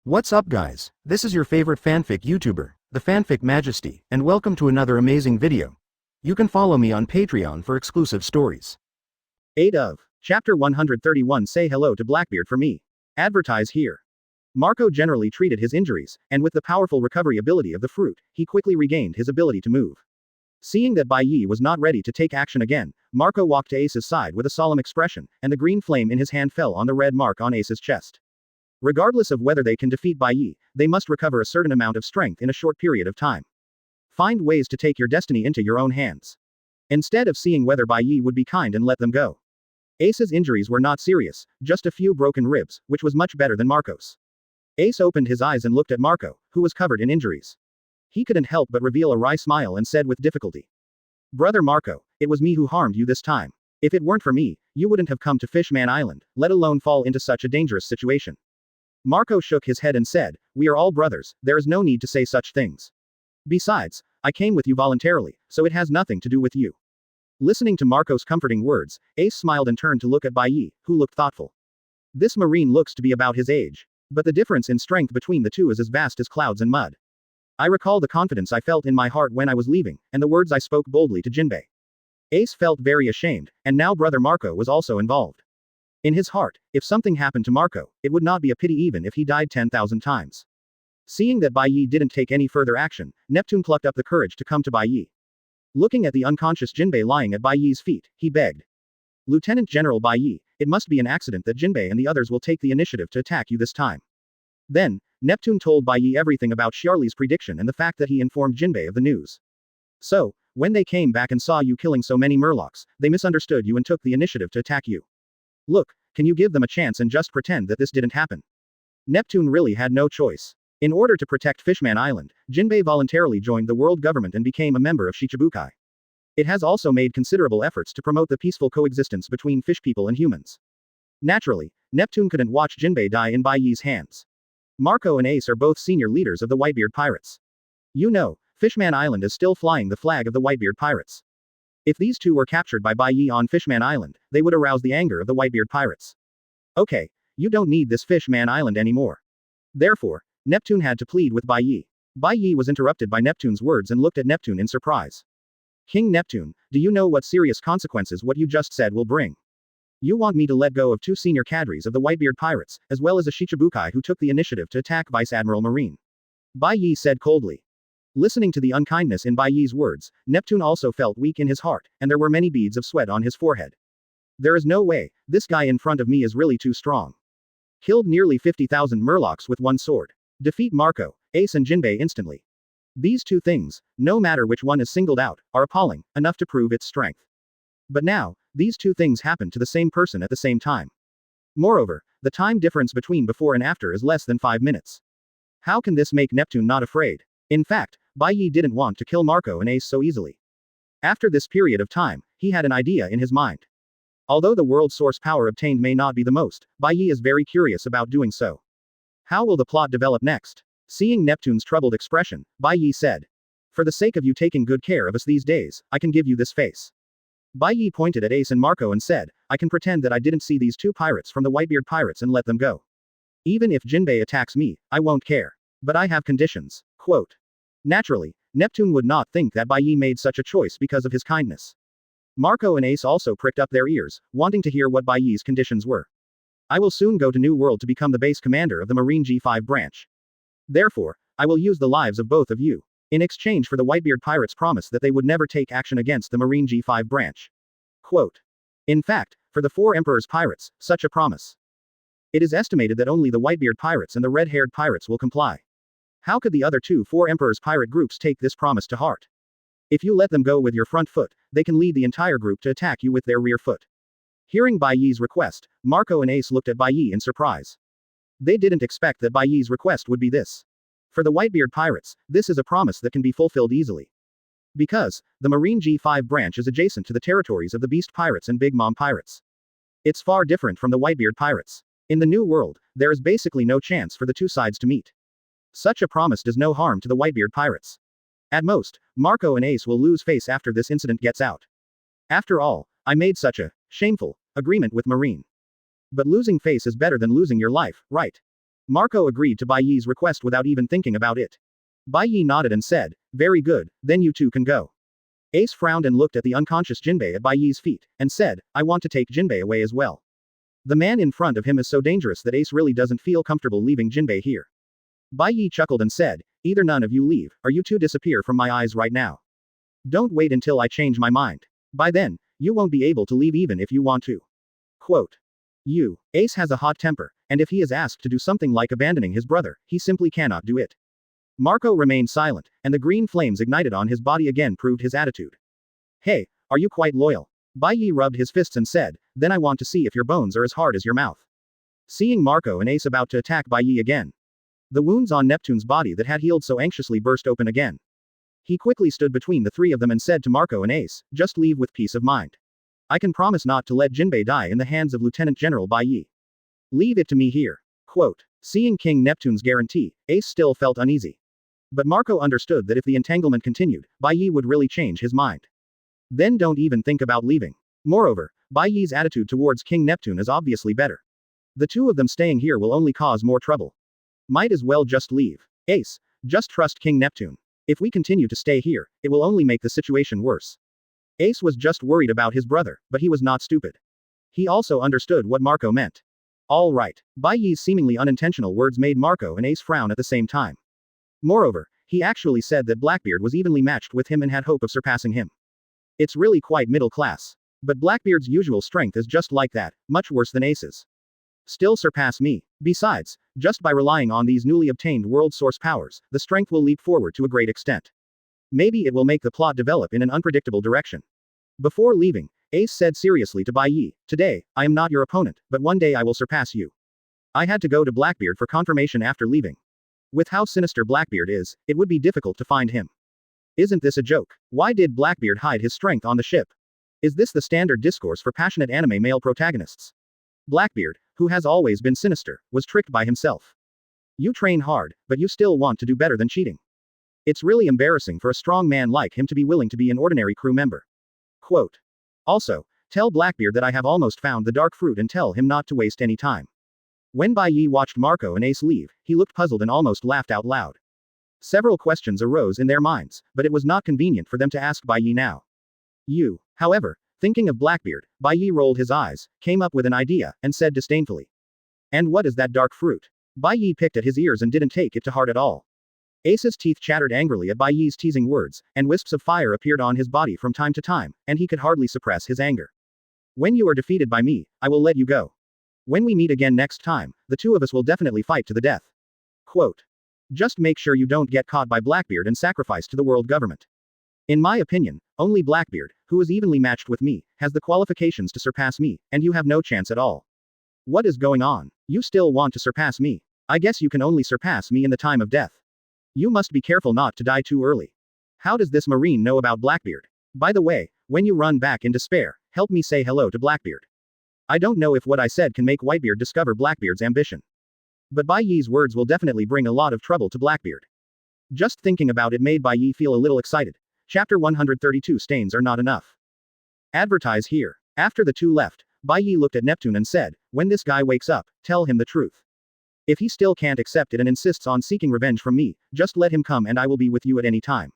What's up guys, this is your favorite fanfic YouTuber, the Fanfic Majesty, and welcome to another amazing video. You can follow me on Patreon for exclusive stories. 8 of Chapter 131 Say hello to Blackbeard for me. Advertise here. Marco generally treated his injuries, and with the powerful recovery ability of the fruit, he quickly regained his ability to move. Seeing that Bai Ye was not ready to take action again, Marco walked to Ace's side with a solemn expression, and the green flame in his hand fell on the red mark on Ace's chest. Regardless of whether they can defeat Bai Ye, they must recover a certain amount of strength in a short period of time. Find ways to take your destiny into your own hands. Instead of seeing whether Bai Ye would be kind and let them go. Ace's injuries were not serious, just a few broken ribs, which was much better than Marco's. Ace opened his eyes and looked at Marco, who was covered in injuries. He couldn't help but reveal a wry smile and said with difficulty. Brother Marco, it was me who harmed you this time. If it weren't for me, you wouldn't have come to Fishman Island, let alone fall into such a dangerous situation. Marco shook his head and said, we are all brothers, there is no need to say such things. Besides, I came with you voluntarily, so it has nothing to do with you. Listening to Marco's comforting words, Ace smiled and turned to look at Bai Ye, who looked thoughtful. This marine looks to be about his age. But the difference in strength between the two is as vast as clouds and mud. I recall the confidence I felt in my heart when I was leaving, and the words I spoke boldly to Jinbei. Ace felt very ashamed, and now brother Marco was also involved. In his heart, if something happened to Marco, it would not be a pity even if he died 10,000 times. Seeing that Bai Ye didn't take any further action, Neptune plucked up the courage to come to Bai Ye. Looking at the unconscious Jinbei lying at Bai Ye's feet, he begged. Lieutenant General Bai Ye, it must be an accident that Jinbei and the others will take the initiative to attack you this time. Then, Neptune told Bai Ye everything about Xiarli's prediction and the fact that he informed Jinbei of the news. So, when they came back and saw you killing so many murlocs, they misunderstood you and took the initiative to attack you. Look, can you give them a chance and just pretend that this didn't happen? Neptune really had no choice. In order to protect Fishman Island, Jinbei voluntarily joined the world government and became a member of Shichibukai. It has also made considerable efforts to promote the peaceful coexistence between fish people and humans. Naturally, Neptune couldn't watch Jinbei die in Bai Ye's hands. Marco and Ace are both senior leaders of the Whitebeard pirates. You know, Fishman Island is still flying the flag of the Whitebeard pirates. If these two were captured by Bai Ye on Fishman Island, they would arouse the anger of the Whitebeard pirates. Okay, you don't need this Fishman Island anymore. Therefore, Neptune had to plead with Bai Ye. Bai Ye was interrupted by Neptune's words and looked at Neptune in surprise. King Neptune, do you know what serious consequences what you just said will bring? You want me to let go of two senior cadres of the Whitebeard pirates, as well as a Shichibukai who took the initiative to attack Vice Admiral Marine. Bai Ye said coldly. Listening to the unkindness in Bai Ye's words, Neptune also felt weak in his heart, and there were many beads of sweat on his forehead. There is no way, this guy in front of me is really too strong. Killed nearly 50,000 murlocs with one sword. Defeat Marco, Ace and Jinbei instantly. These two things, no matter which one is singled out, are appalling, enough to prove its strength. But now, these two things happen to the same person at the same time. Moreover, the time difference between before and after is less than 5 minutes. How can this make Neptune not afraid? In fact, Bai Ye didn't want to kill Marco and Ace so easily. After this period of time, he had an idea in his mind. Although the world source power obtained may not be the most, Bai Ye is very curious about doing so. How will the plot develop next? Seeing Neptune's troubled expression, Bai Ye said. For the sake of you taking good care of us these days, I can give you this face. Bai Ye pointed at Ace and Marco and said, I can pretend that I didn't see these two pirates from the Whitebeard pirates and let them go. Even if Jinbei attacks me, I won't care. But I have conditions. Quote. Naturally, Neptune would not think that Bai Ye made such a choice because of his kindness. Marco and Ace also pricked up their ears, wanting to hear what Bai Ye's conditions were. I will soon go to New World to become the base commander of the Marine G5 branch. Therefore, I will use the lives of both of you. In exchange for the Whitebeard pirates' promise that they would never take action against the Marine G5 branch. Quote. In fact, for the 4 Emperor's pirates, such a promise. It is estimated that only the Whitebeard pirates and the red-haired pirates will comply. How could the other 4 Emperor's pirate groups take this promise to heart? If you let them go with your front foot, they can lead the entire group to attack you with their rear foot. Hearing Bai Ye's request, Marco and Ace looked at Bai Ye in surprise. They didn't expect that Bai Ye's request would be this. For the Whitebeard pirates, this is a promise that can be fulfilled easily. Because, the Marine G5 branch is adjacent to the territories of the Beast pirates and Big Mom pirates. It's far different from the Whitebeard pirates. In the New World, there is basically no chance for the two sides to meet. Such a promise does no harm to the Whitebeard pirates. At most, Marco and Ace will lose face after this incident gets out. After all, I made such a shameful agreement with Marine. But losing face is better than losing your life, right? Marco agreed to Bai Ye's request without even thinking about it. Bai Ye nodded and said, "Very good, then you two can go." Ace frowned and looked at the unconscious Jinbei at Bai Ye's feet, and said, "I want to take Jinbei away as well." The man in front of him is so dangerous that Ace really doesn't feel comfortable leaving Jinbei here. Bai Ye chuckled and said, "Either none of you leave, or you two disappear from my eyes right now. Don't wait until I change my mind. By then, you won't be able to leave even if you want to." Quote. Ace has a hot temper, and if he is asked to do something like abandoning his brother, he simply cannot do it. Marco remained silent, and the green flames ignited on his body again proved his attitude. "Hey, are you quite loyal?" Bai Ye rubbed his fists and said, "Then I want to see if your bones are as hard as your mouth." Seeing Marco and Ace about to attack Bai Ye again, the wounds on Neptune's body that had healed so anxiously burst open again. He quickly stood between the three of them and said to Marco and Ace, "Just leave with peace of mind. I can promise not to let Jinbei die in the hands of Lieutenant General Bai Ye. Leave it to me here." Quote. Seeing King Neptune's guarantee, Ace still felt uneasy. But Marco understood that if the entanglement continued, Bai Ye would really change his mind. Then don't even think about leaving. Moreover, Bai Ye's attitude towards King Neptune is obviously better. The two of them staying here will only cause more trouble. Might as well just leave. Ace, just trust King Neptune. If we continue to stay here, it will only make the situation worse. Ace was just worried about his brother, but he was not stupid. He also understood what Marco meant. All right. Bai Ye's seemingly unintentional words made Marco and Ace frown at the same time. Moreover, he actually said that Blackbeard was evenly matched with him and had hope of surpassing him. It's really quite middle class. But Blackbeard's usual strength is just like that, much worse than Ace's. Still surpass me. Besides, just by relying on these newly obtained world source powers, the strength will leap forward to a great extent. Maybe it will make the plot develop in an unpredictable direction. Before leaving, Ace said seriously to Bai Ye, "Today, I am not your opponent, but one day I will surpass you." I had to go to Blackbeard for confirmation after leaving. With how sinister Blackbeard is, it would be difficult to find him. Isn't this a joke? Why did Blackbeard hide his strength on the ship? Is this the standard discourse for passionate anime male protagonists? Blackbeard, who has always been sinister, was tricked by himself. You train hard, but you still want to do better than cheating. It's really embarrassing for a strong man like him to be willing to be an ordinary crew member. Quote. Also, tell Blackbeard that I have almost found the dark fruit and tell him not to waste any time. When Bai Ye watched Marco and Ace leave, he looked puzzled and almost laughed out loud. Several questions arose in their minds, but it was not convenient for them to ask Bai Ye now. However, thinking of Blackbeard, Bai Ye rolled his eyes, came up with an idea, and said disdainfully. "And what is that dark fruit?" Bai Ye picked at his ears and didn't take it to heart at all. Ace's teeth chattered angrily at Bai Ye's teasing words, and wisps of fire appeared on his body from time to time, and he could hardly suppress his anger. "When you are defeated by me, I will let you go. When we meet again next time, the two of us will definitely fight to the death." Quote. Just make sure you don't get caught by Blackbeard and sacrificed to the world government. In my opinion, only Blackbeard, who is evenly matched with me, has the qualifications to surpass me, and you have no chance at all. What is going on? You still want to surpass me? I guess you can only surpass me in the time of death. You must be careful not to die too early. How does this Marine know about Blackbeard? By the way, when you run back in despair, help me say hello to Blackbeard. I don't know if what I said can make Whitebeard discover Blackbeard's ambition. But Bai Ye's words will definitely bring a lot of trouble to Blackbeard. Just thinking about it made Bai Ye feel a little excited. Chapter 132 Stains are not enough. Advertise here. After the two left, Bai Ye looked at Neptune and said, "When this guy wakes up, tell him the truth. If he still can't accept it and insists on seeking revenge from me, just let him come and I will be with you at any time."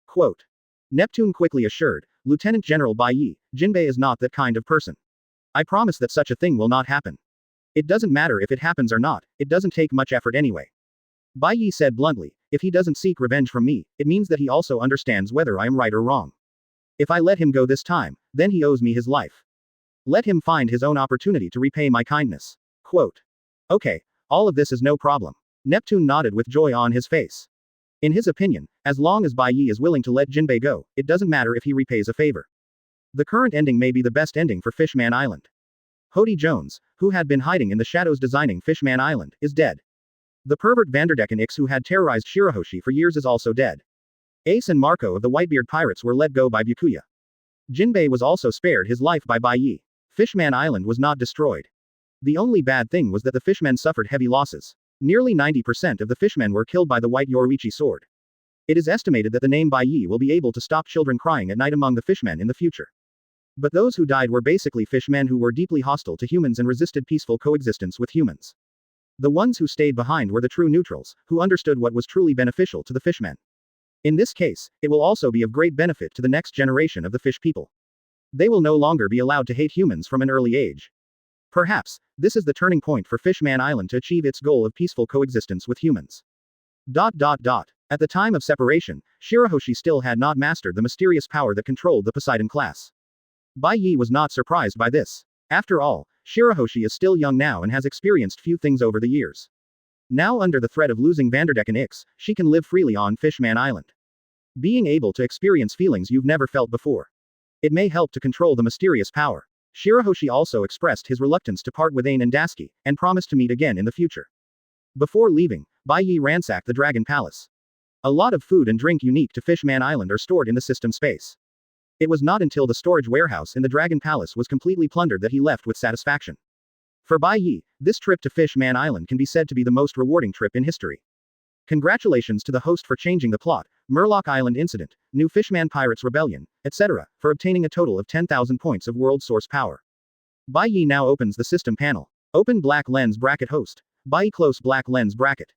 Quote. Neptune quickly assured, "Lieutenant General Bai Ye, Jinbei is not that kind of person. I promise that such a thing will not happen. It doesn't matter if it happens or not, it doesn't take much effort anyway." Bai Ye said bluntly, "If he doesn't seek revenge from me, it means that he also understands whether I am right or wrong. If I let him go this time, then he owes me his life. Let him find his own opportunity to repay my kindness." Quote. Okay, all of this is no problem. Neptune nodded with joy on his face. In his opinion, as long as Bai Ye is willing to let Jinbei go, it doesn't matter if he repays a favor. The current ending may be the best ending for Fishman Island. Hody Jones, who had been hiding in the shadows designing Fishman Island, is dead. The pervert Vanderdecken X who had terrorized Shirahoshi for years is also dead. Ace and Marco of the Whitebeard pirates were let go by Byakuya. Jinbei was also spared his life by Bai Ye. Fishman Island was not destroyed. The only bad thing was that the fishmen suffered heavy losses. Nearly 90% of the fishmen were killed by the White Yoruichi sword. It is estimated that the name Bai Ye will be able to stop children crying at night among the fishmen in the future. But those who died were basically fishmen who were deeply hostile to humans and resisted peaceful coexistence with humans. The ones who stayed behind were the true neutrals, who understood what was truly beneficial to the fishmen. In this case, it will also be of great benefit to the next generation of the fish people. They will no longer be allowed to hate humans from an early age. Perhaps, this is the turning point for Fishman Island to achieve its goal of peaceful coexistence with humans. At the time of separation, Shirahoshi still had not mastered the mysterious power that controlled the Poseidon class. Bai Ye was not surprised by this. After all, Shirahoshi is still young now and has experienced few things over the years. Now under the threat of losing Vanderdeck and Ix, she can live freely on Fishman Island. Being able to experience feelings you've never felt before. It may help to control the mysterious power. Shirahoshi also expressed his reluctance to part with Ain and Dasky, and promised to meet again in the future. Before leaving, Bai Ye ransacked the Dragon Palace. A lot of food and drink unique to Fishman Island are stored in the system space. It was not until the storage warehouse in the Dragon Palace was completely plundered that he left with satisfaction. For Bai Ye, this trip to Fishman Island can be said to be the most rewarding trip in history. Congratulations to the host for changing the plot, Murloc Island Incident, New Fishman Pirates Rebellion, etc., for obtaining a total of 10,000 points of world source power. Bai Ye now opens the system panel. Open black lens bracket host. Bai Ye close black lens bracket.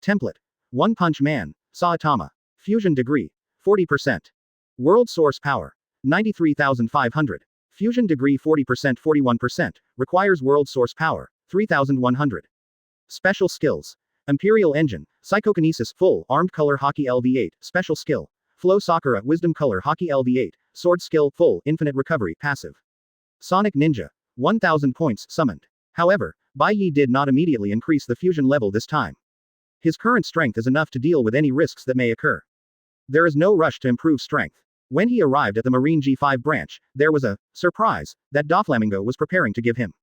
Template. One Punch Man, Saitama. Fusion degree, 40%. World source power, 93,500. Fusion degree 40% 41%, requires world source power, 3,100. Special skills. Imperial Engine, Psychokinesis Full Armed Color Hockey LV8, Special Skill. Flow Sakura Wisdom Color Hockey LV8, Sword Skill Full Infinite Recovery Passive. Sonic Ninja, 1,000 points summoned. However, Bai Ye did not immediately increase the fusion level this time. His current strength is enough to deal with any risks that may occur. There is no rush to improve strength. When he arrived at the Marine G5 branch, there was a surprise that Doflamingo was preparing to give him.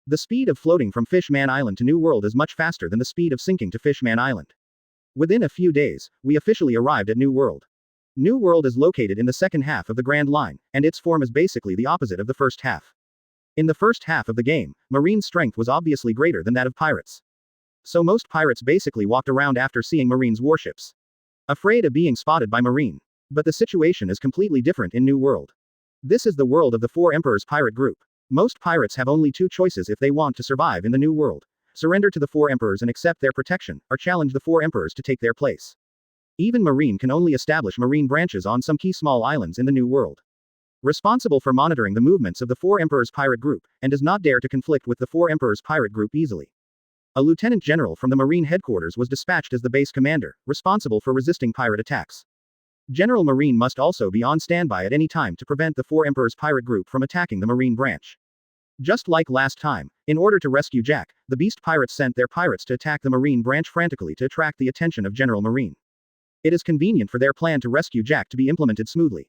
The speed of floating from Fishman Island to New World is much faster than the speed of sinking to Fishman Island. Within a few days, we officially arrived at New World. New World is located in the second half of the Grand Line, and its form is basically the opposite of the first half. In the first half of the game, Marine strength was obviously greater than that of pirates. So most pirates basically walked around after seeing Marine's warships, afraid of being spotted by Marine. But the situation is completely different in New World. This is the world of the Four Emperors pirate group. Most pirates have only two choices if they want to survive in the New World: surrender to the Four Emperors and accept their protection, or challenge the Four Emperors to take their place. Even Marine can only establish marine branches on some key small islands in the New World. Responsible for monitoring the movements of the Four Emperors pirate group, and does not dare to conflict with the Four Emperors pirate group easily. A lieutenant general from the Marine headquarters was dispatched as the base commander, responsible for resisting pirate attacks. General Marine must also be on standby at any time to prevent the Four Emperors pirate group from attacking the Marine branch. Just like last time, in order to rescue Jack, the Beast Pirates sent their pirates to attack the Marine branch frantically to attract the attention of General Marine. It is convenient for their plan to rescue Jack to be implemented smoothly.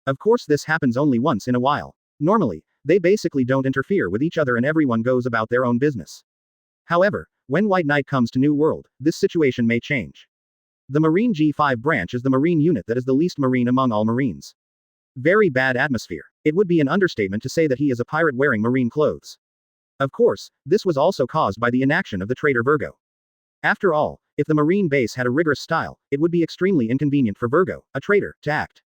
Of course, this happens only once in a while. Normally, they basically don't interfere with each other and everyone goes about their own business. However, when White Knight comes to New World, this situation may change. The Marine G5 branch is the Marine unit that is the least Marine among all Marines. Very bad atmosphere. It would be an understatement to say that he is a pirate wearing Marine clothes. Of course, this was also caused by the inaction of the traitor Virgo. After all, if the Marine base had a rigorous style, it would be extremely inconvenient for Virgo, a traitor, to act.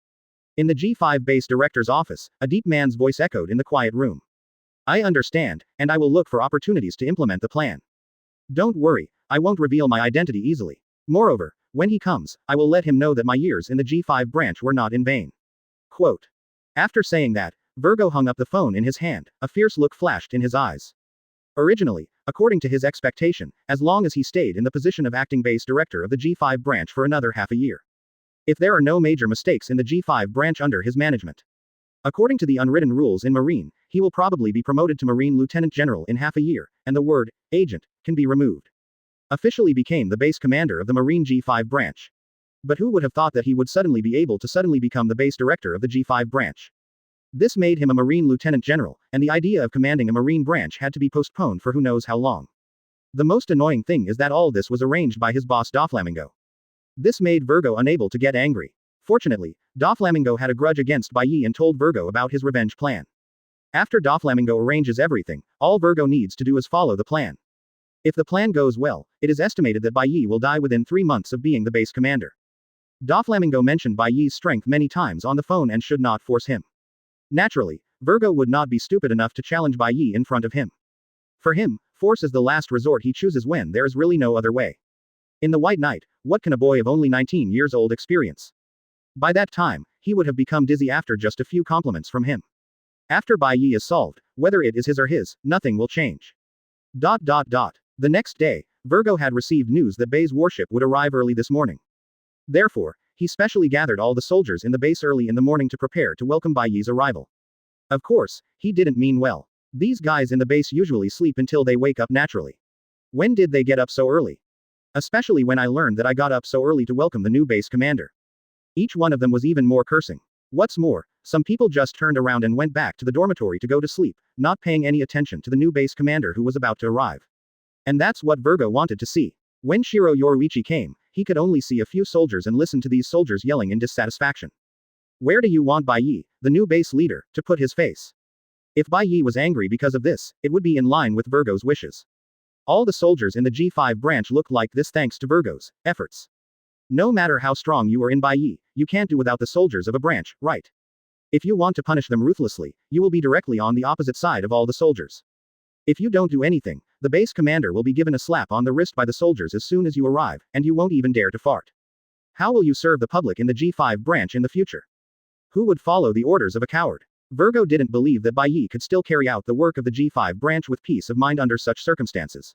In the G5 base director's office, a deep man's voice echoed in the quiet room. I understand, and I will look for opportunities to implement the plan. Don't worry, I won't reveal my identity easily. Moreover, when he comes, I will let him know that my years in the G5 branch were not in vain. Quote. After saying that, Virgo hung up the phone in his hand, a fierce look flashed in his eyes. Originally, according to his expectation, as long as he stayed in the position of acting base director of the G5 branch for another half a year. If there are no major mistakes in the G5 branch under his management. According to the unwritten rules in Marine, he will probably be promoted to Marine Lieutenant General in half a year, and the word, agent, can be removed. Officially became the base commander of the Marine G5 branch. But who would have thought that he would suddenly be able to suddenly become the base director of the G5 branch? This made him a Marine Lieutenant General, and the idea of commanding a Marine branch had to be postponed for who knows how long. The most annoying thing is that all this was arranged by his boss Doflamingo. This made Virgo unable to get angry. Fortunately, Doflamingo had a grudge against Bai Ye and told Virgo about his revenge plan. After Doflamingo arranges everything, all Virgo needs to do is follow the plan. If the plan goes well, it is estimated that Bai Ye will die within 3 months of being the base commander. Doflamingo mentioned Bai Ye's strength many times on the phone and should not force him. Naturally, Virgo would not be stupid enough to challenge Bai Ye in front of him. For him, force is the last resort he chooses when there is really no other way. In the White Knight, what can a boy of only 19 years old experience? By that time, he would have become dizzy after just a few compliments from him. After Bai Ye is solved, whether it is his or his, nothing will change. The next day, Virgo had received news that Bai's warship would arrive early this morning. Therefore, he specially gathered all the soldiers in the base early in the morning to prepare to welcome Bai Ye's arrival. Of course, he didn't mean well. These guys in the base usually sleep until they wake up naturally. When did they get up so early? Especially when I learned that I got up so early to welcome the new base commander. Each one of them was even more cursing. What's more, some people just turned around and went back to the dormitory to go to sleep, not paying any attention to the new base commander who was about to arrive. And that's what Virgo wanted to see. When Shiro Yoruichi came, he could only see a few soldiers and listen to these soldiers yelling in dissatisfaction. Where do you want Bai Ye, the new base leader, to put his face? If Bai Ye was angry because of this, it would be in line with Virgo's wishes. All the soldiers in the G5 branch looked like this thanks to Virgo's efforts. No matter how strong you are in Bai Ye, you can't do without the soldiers of a branch, right? If you want to punish them ruthlessly, you will be directly on the opposite side of all the soldiers. If you don't do anything, the base commander will be given a slap on the wrist by the soldiers as soon as you arrive, and you won't even dare to fart. How will you serve the public in the G5 branch in the future? Who would follow the orders of a coward? Virgo didn't believe that Bai Ye could still carry out the work of the G5 branch with peace of mind under such circumstances.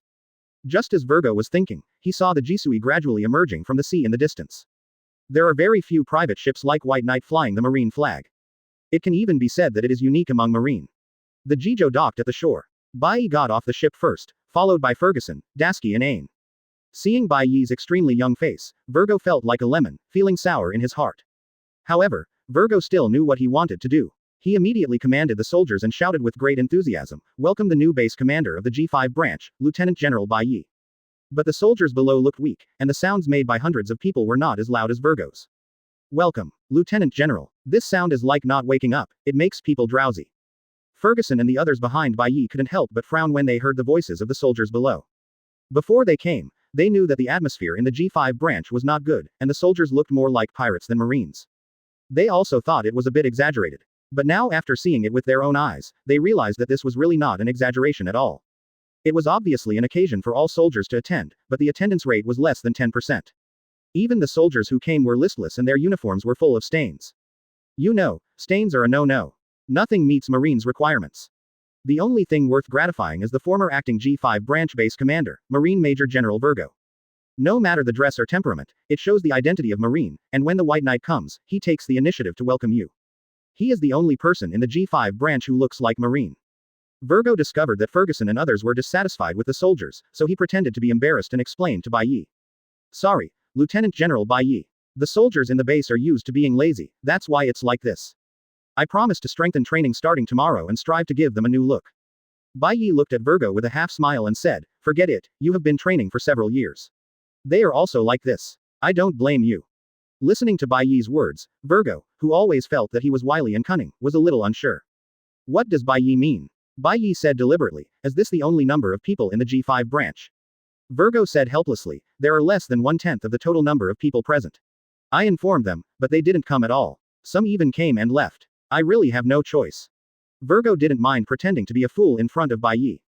Just as Virgo was thinking, he saw the Jisui gradually emerging from the sea in the distance. There are very few private ships like White Knight flying the marine flag. It can even be said that it is unique among marine. The Jijo docked at the shore. Bai Ye got off the ship first, followed by Ferguson, Dasky and Ain. Seeing Bai Ye's extremely young face, Virgo felt like a lemon, feeling sour in his heart. However, Virgo still knew what he wanted to do. He immediately commanded the soldiers and shouted with great enthusiasm, "Welcome the new base commander of the G5 branch, Lieutenant General Bai Ye." But the soldiers below looked weak, and the sounds made by hundreds of people were not as loud as Virgo's. "Welcome, Lieutenant General. This sound is like not waking up, it makes people drowsy." Ferguson and the others behind Bai Ye couldn't help but frown when they heard the voices of the soldiers below. Before they came, they knew that the atmosphere in the G5 branch was not good, and the soldiers looked more like pirates than marines. They also thought it was a bit exaggerated. But now after seeing it with their own eyes, they realized that this was really not an exaggeration at all. It was obviously an occasion for all soldiers to attend, but the attendance rate was less than 10%. Even the soldiers who came were listless and their uniforms were full of stains. You know, stains are a no-no. Nothing meets Marines' requirements. The only thing worth gratifying is the former acting G5 branch base commander, Marine Major General Virgo. No matter the dress or temperament, it shows the identity of Marine, and when the White Knight comes, he takes the initiative to welcome you. He is the only person in the G5 branch who looks like Marine. Virgo discovered that Ferguson and others were dissatisfied with the soldiers, so he pretended to be embarrassed and explained to Bai Ye. "Sorry, Lieutenant General Bai Ye. The soldiers in the base are used to being lazy, that's why it's like this. I promise to strengthen training starting tomorrow and strive to give them a new look." Bai Ye looked at Virgo with a half smile and said, "Forget it, you have been training for several years. They are also like this. I don't blame you." Listening to Bai Ye's words, Virgo, who always felt that he was wily and cunning, was a little unsure. What does Bai Ye mean? Bai Ye said deliberately, "Is this the only number of people in the G5 branch?" Virgo said helplessly, "There are less than 1/10 of the total number of people present. I informed them, but they didn't come at all. Some even came and left. I really have no choice." Virgo didn't mind pretending to be a fool in front of Bai Ye.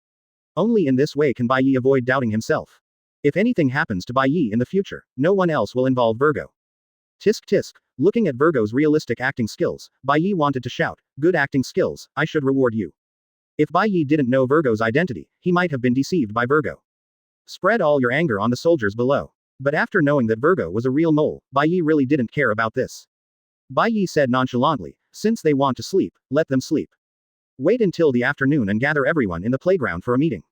Only in this way can Bai Ye avoid doubting himself. If anything happens to Bai Ye in the future, no one else will involve Virgo. Tisk tisk. Looking at Virgo's realistic acting skills, Bai Ye wanted to shout, "Good acting skills, I should reward you." If Bai Ye didn't know Virgo's identity, he might have been deceived by Virgo. Spread all your anger on the soldiers below. But after knowing that Virgo was a real mole, Bai Ye really didn't care about this. Bai Ye said nonchalantly, "Since they want to sleep, let them sleep. Wait until the afternoon and gather everyone in the playground for a meeting."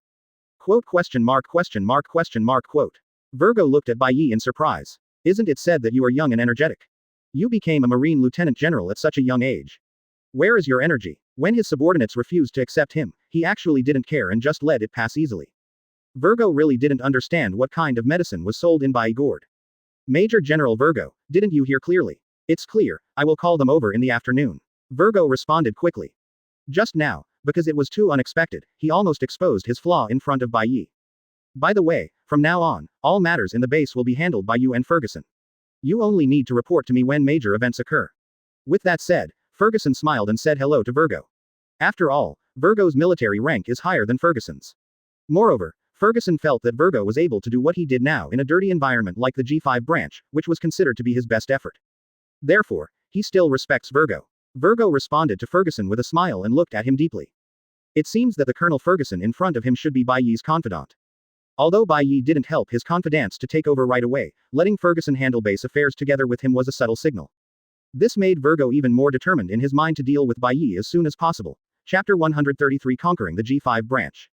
Quote question mark question mark question mark quote. Virgo looked at Bai Ye in surprise. "Isn't it said that you are young and energetic? You became a Marine Lieutenant General at such a young age. Where is your energy?" When his subordinates refused to accept him, he actually didn't care and just let it pass easily. Virgo really didn't understand what kind of medicine was sold in Bai Gourd. "Major General Virgo, didn't you hear clearly?" "It's clear, I will call them over in the afternoon." Virgo responded quickly. Just now, because it was too unexpected, he almost exposed his flaw in front of Bai Ye. "By the way, from now on, all matters in the base will be handled by you and Ferguson. You only need to report to me when major events occur." With that said, Ferguson smiled and said hello to Virgo. After all, Virgo's military rank is higher than Ferguson's. Moreover, Ferguson felt that Virgo was able to do what he did now in a dirty environment like the G5 branch, which was considered to be his best effort. Therefore, he still respects Virgo. Virgo responded to Ferguson with a smile and looked at him deeply. It seems that the Colonel Ferguson in front of him should be Bai Ye's confidant. Although Bai Ye didn't help his confidants to take over right away, letting Ferguson handle base affairs together with him was a subtle signal. This made Virgo even more determined in his mind to deal with Bai Ye as soon as possible. Chapter 133 Conquering the G5 Branch.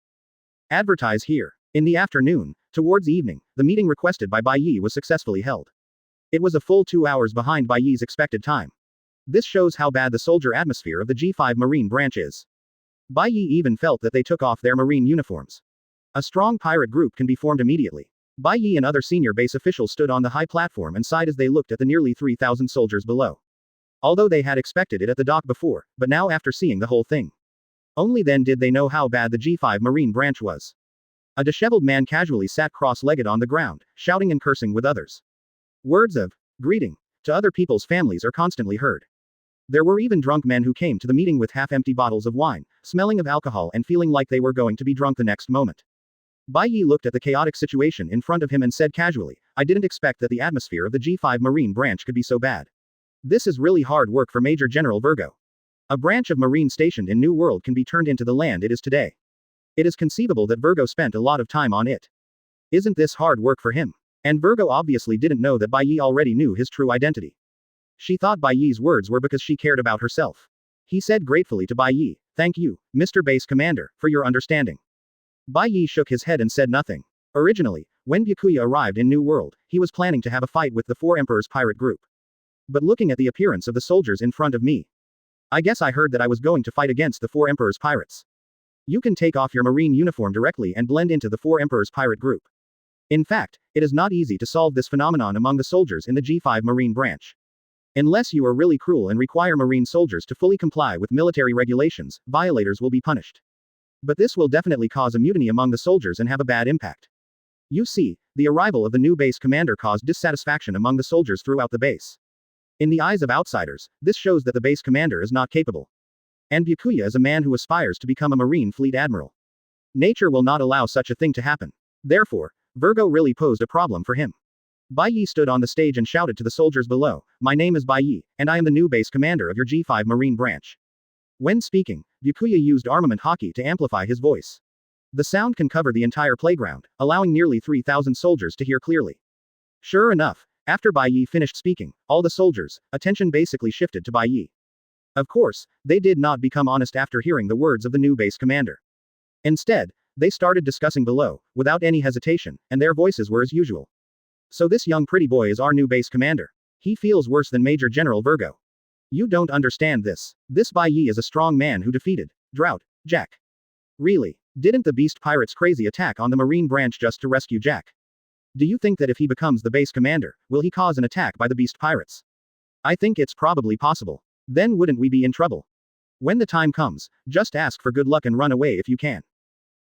Advertise here. In the afternoon, towards evening, the meeting requested by Bai Ye was successfully held. It was a full 2 hours behind Bai Ye's expected time. This shows how bad the soldier atmosphere of the G5 Marine branch is. Bai Ye even felt that they took off their marine uniforms. A strong pirate group can be formed immediately. Bai Ye and other senior base officials stood on the high platform and sighed as they looked at the nearly 3,000 soldiers below. Although they had expected it at the dock before, but now after seeing the whole thing. Only then did they know how bad the G5 Marine branch was. A disheveled man casually sat cross-legged on the ground, shouting and cursing with others. Words of greeting to other people's families are constantly heard. There were even drunk men who came to the meeting with half-empty bottles of wine, smelling of alcohol and feeling like they were going to be drunk the next moment. Bai Ye looked at the chaotic situation in front of him and said casually, I didn't expect that the atmosphere of the G5 Marine branch could be so bad. This is really hard work for Major General Virgo. A branch of Marine stationed in New World can be turned into the land it is today. It is conceivable that Virgo spent a lot of time on it. Isn't this hard work for him? And Virgo obviously didn't know that Bai Ye already knew his true identity. She thought Bai Ye's words were because she cared about herself. He said gratefully to Bai Ye, thank you, Mr. Base Commander, for your understanding. Bai Ye shook his head and said nothing. Originally, when Byakuya arrived in New World, he was planning to have a fight with the Four Emperors pirate group. But looking at the appearance of the soldiers in front of me, I guess I heard that I was going to fight against the Four Emperors pirates. You can take off your marine uniform directly and blend into the Four Emperors pirate group. In fact, it is not easy to solve this phenomenon among the soldiers in the G5 Marine branch. Unless you are really cruel and require Marine soldiers to fully comply with military regulations, violators will be punished. But this will definitely cause a mutiny among the soldiers and have a bad impact. You see, the arrival of the new base commander caused dissatisfaction among the soldiers throughout the base. In the eyes of outsiders, this shows that the base commander is not capable. And Byakuya is a man who aspires to become a Marine fleet admiral. Nature will not allow such a thing to happen. Therefore, Virgo really posed a problem for him. Bai Ye stood on the stage and shouted to the soldiers below, my name is Bai Ye, and I am the new base commander of your G5 Marine branch. When speaking, Byakuya used armament hockey to amplify his voice. The sound can cover the entire playground, allowing nearly 3,000 soldiers to hear clearly. Sure enough, after Bai Ye finished speaking, all the soldiers' attention basically shifted to Bai Ye. Of course, they did not become honest after hearing the words of the new base commander. Instead, they started discussing below, without any hesitation, and their voices were as usual. So this young pretty boy is our new base commander. He feels worse than Major General Virgo. You don't understand this. This Bai Ye is a strong man who defeated Drought Jack. Really? Didn't the Beast Pirates crazy attack on the Marine branch just to rescue Jack? Do you think that if he becomes the base commander, will he cause an attack by the Beast Pirates? I think it's probably possible. Then wouldn't we be in trouble? When the time comes, just ask for good luck and run away if you can.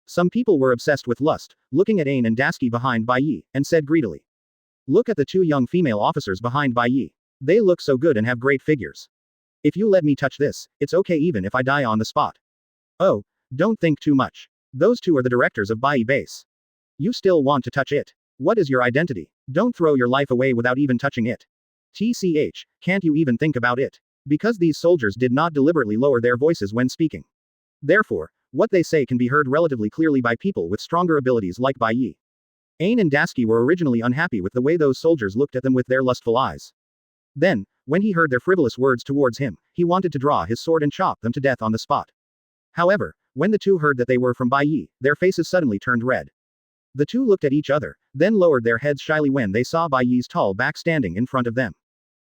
Some people were obsessed with lust, looking at Ain and Dasky behind Bai Ye, and said greedily. Look at the two young female officers behind Bai Ye. They look so good and have great figures. If you let me touch this, it's okay even if I die on the spot. Oh, don't think too much. Those two are the directors of Bai Ye base. You still want to touch it? What is your identity? Don't throw your life away without even touching it. TCH, can't you even think about it? Because these soldiers did not deliberately lower their voices when speaking. Therefore, what they say can be heard relatively clearly by people with stronger abilities like Bai Ye. Ain and Dasky were originally unhappy with the way those soldiers looked at them with their lustful eyes. Then, when he heard their frivolous words towards him, he wanted to draw his sword and chop them to death on the spot. However, when the two heard that they were from Bai Ye, their faces suddenly turned red. The two looked at each other, then lowered their heads shyly when they saw Bai Ye's tall back standing in front of them.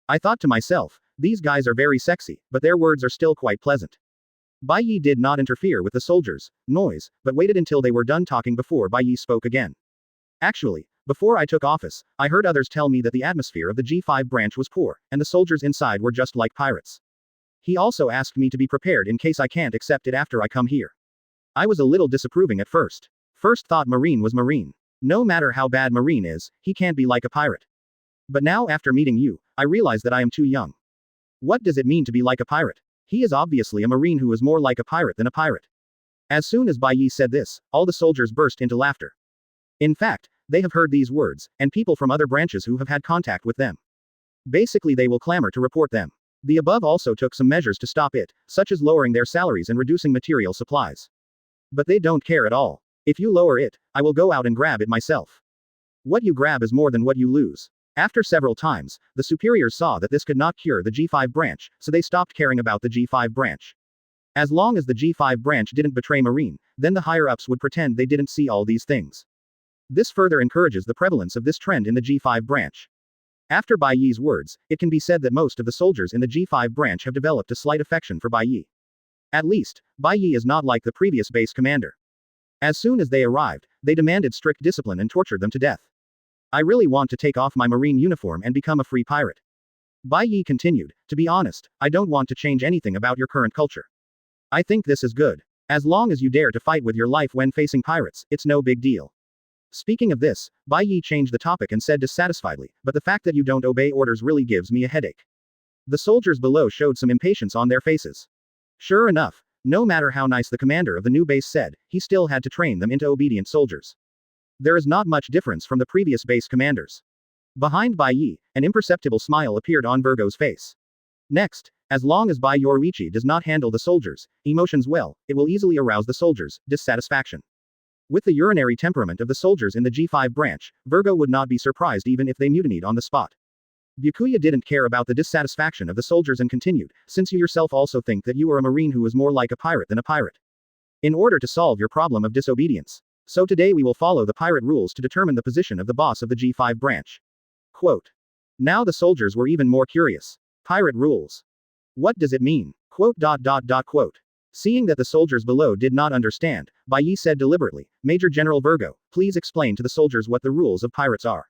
I thought to myself, these guys are very sexy, but their words are still quite pleasant. Bai Ye did not interfere with the soldiers' noise, but waited until they were done talking before Bai Ye spoke again. Actually, before I took office, I heard others tell me that the atmosphere of the G5 branch was poor, and the soldiers inside were just like pirates. He also asked me to be prepared in case I can't accept it after I come here. I was a little disapproving at first. First thought Marine was Marine. No matter how bad Marine is, he can't be like a pirate. But now after meeting you, I realize that I am too young. What does it mean to be like a pirate? He is obviously a Marine who is more like a pirate than a pirate. As soon as Bai Ye said this, all the soldiers burst into laughter. In fact, they have heard these words, and people from other branches who have had contact with them. Basically, they will clamor to report them. The above also took some measures to stop it, such as lowering their salaries and reducing material supplies. But they don't care at all. If you lower it, I will go out and grab it myself. What you grab is more than what you lose. After several times, the superiors saw that this could not cure the G5 branch, so they stopped caring about the G5 branch. As long as the G5 branch didn't betray Marine, then the higher-ups would pretend they didn't see all these things. This further encourages the prevalence of this trend in the G5 branch. After Bai Ye's words, it can be said that most of the soldiers in the G5 branch have developed a slight affection for Bai Ye. At least, Bai Ye is not like the previous base commander. As soon as they arrived, they demanded strict discipline and tortured them to death. I really want to take off my marine uniform and become a free pirate. Bai Ye continued, to be honest, I don't want to change anything about your current culture. I think this is good. As long as you dare to fight with your life when facing pirates, it's no big deal. Speaking of this, Bai Ye changed the topic and said dissatisfiedly, but the fact that you don't obey orders really gives me a headache. The soldiers below showed some impatience on their faces. Sure enough, no matter how nice the commander of the new base said, he still had to train them into obedient soldiers. There is not much difference from the previous base commanders. Behind Bai Ye, an imperceptible smile appeared on Virgo's face. Next, as long as Bai Yoruichi does not handle the soldiers' emotions well, it will easily arouse the soldiers' dissatisfaction. With the urinary temperament of the soldiers in the G5 branch, Virgo would not be surprised even if they mutinied on the spot. Byakuya didn't care about the dissatisfaction of the soldiers and continued, since you yourself also think that you are a marine who is more like a pirate than a pirate. In order to solve your problem of disobedience. So today we will follow the pirate rules to determine the position of the boss of the G5 branch. Quote. Now the soldiers were even more curious. Pirate rules. What does it mean? Quote. Seeing that the soldiers below did not understand, Bai Ye said deliberately, Major General Virgo, please explain to the soldiers what the rules of pirates are.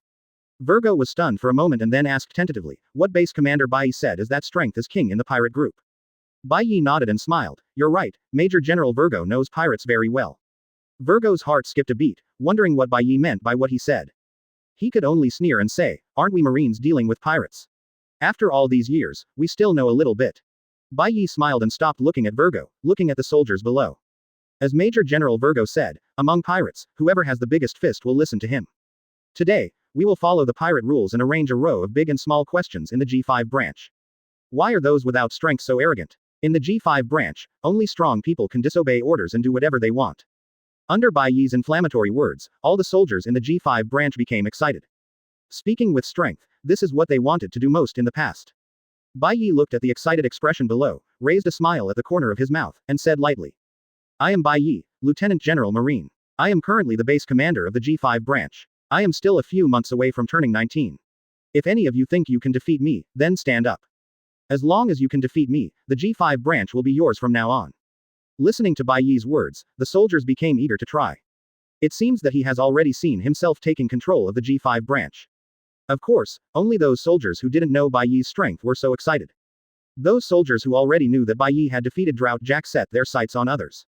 Virgo was stunned for a moment and then asked tentatively, what base commander Bai Ye said is that strength is king in the pirate group. Bai Ye nodded and smiled, you're right, Major General Virgo knows pirates very well. Virgo's heart skipped a beat, wondering what Bai Ye meant by what he said. He could only sneer and say, aren't we marines dealing with pirates? After all these years, we still know a little bit. Bai Ye smiled and stopped looking at Virgo, looking at the soldiers below. As Major General Virgo said, among pirates, whoever has the biggest fist will listen to him. Today, we will follow the pirate rules and arrange a row of big and small questions in the G5 branch. Why are those without strength so arrogant? In the G5 branch, only strong people can disobey orders and do whatever they want. Under Bai Ye's inflammatory words, all the soldiers in the G5 branch became excited. Speaking with strength, this is what they wanted to do most in the past. Bai Ye looked at the excited expression below, raised a smile at the corner of his mouth, and said lightly. I am Bai Ye, Lieutenant General Marine. I am currently the base commander of the G5 branch. I am still a few months away from turning 19. If any of you think you can defeat me, then stand up. As long as you can defeat me, the G5 branch will be yours from now on. Listening to Bai Ye's words, the soldiers became eager to try. It seems that he has already seen himself taking control of the G5 branch. Of course, only those soldiers who didn't know Bai Ye's strength were so excited. Those soldiers who already knew that Bai Ye had defeated Drought Jack set their sights on others.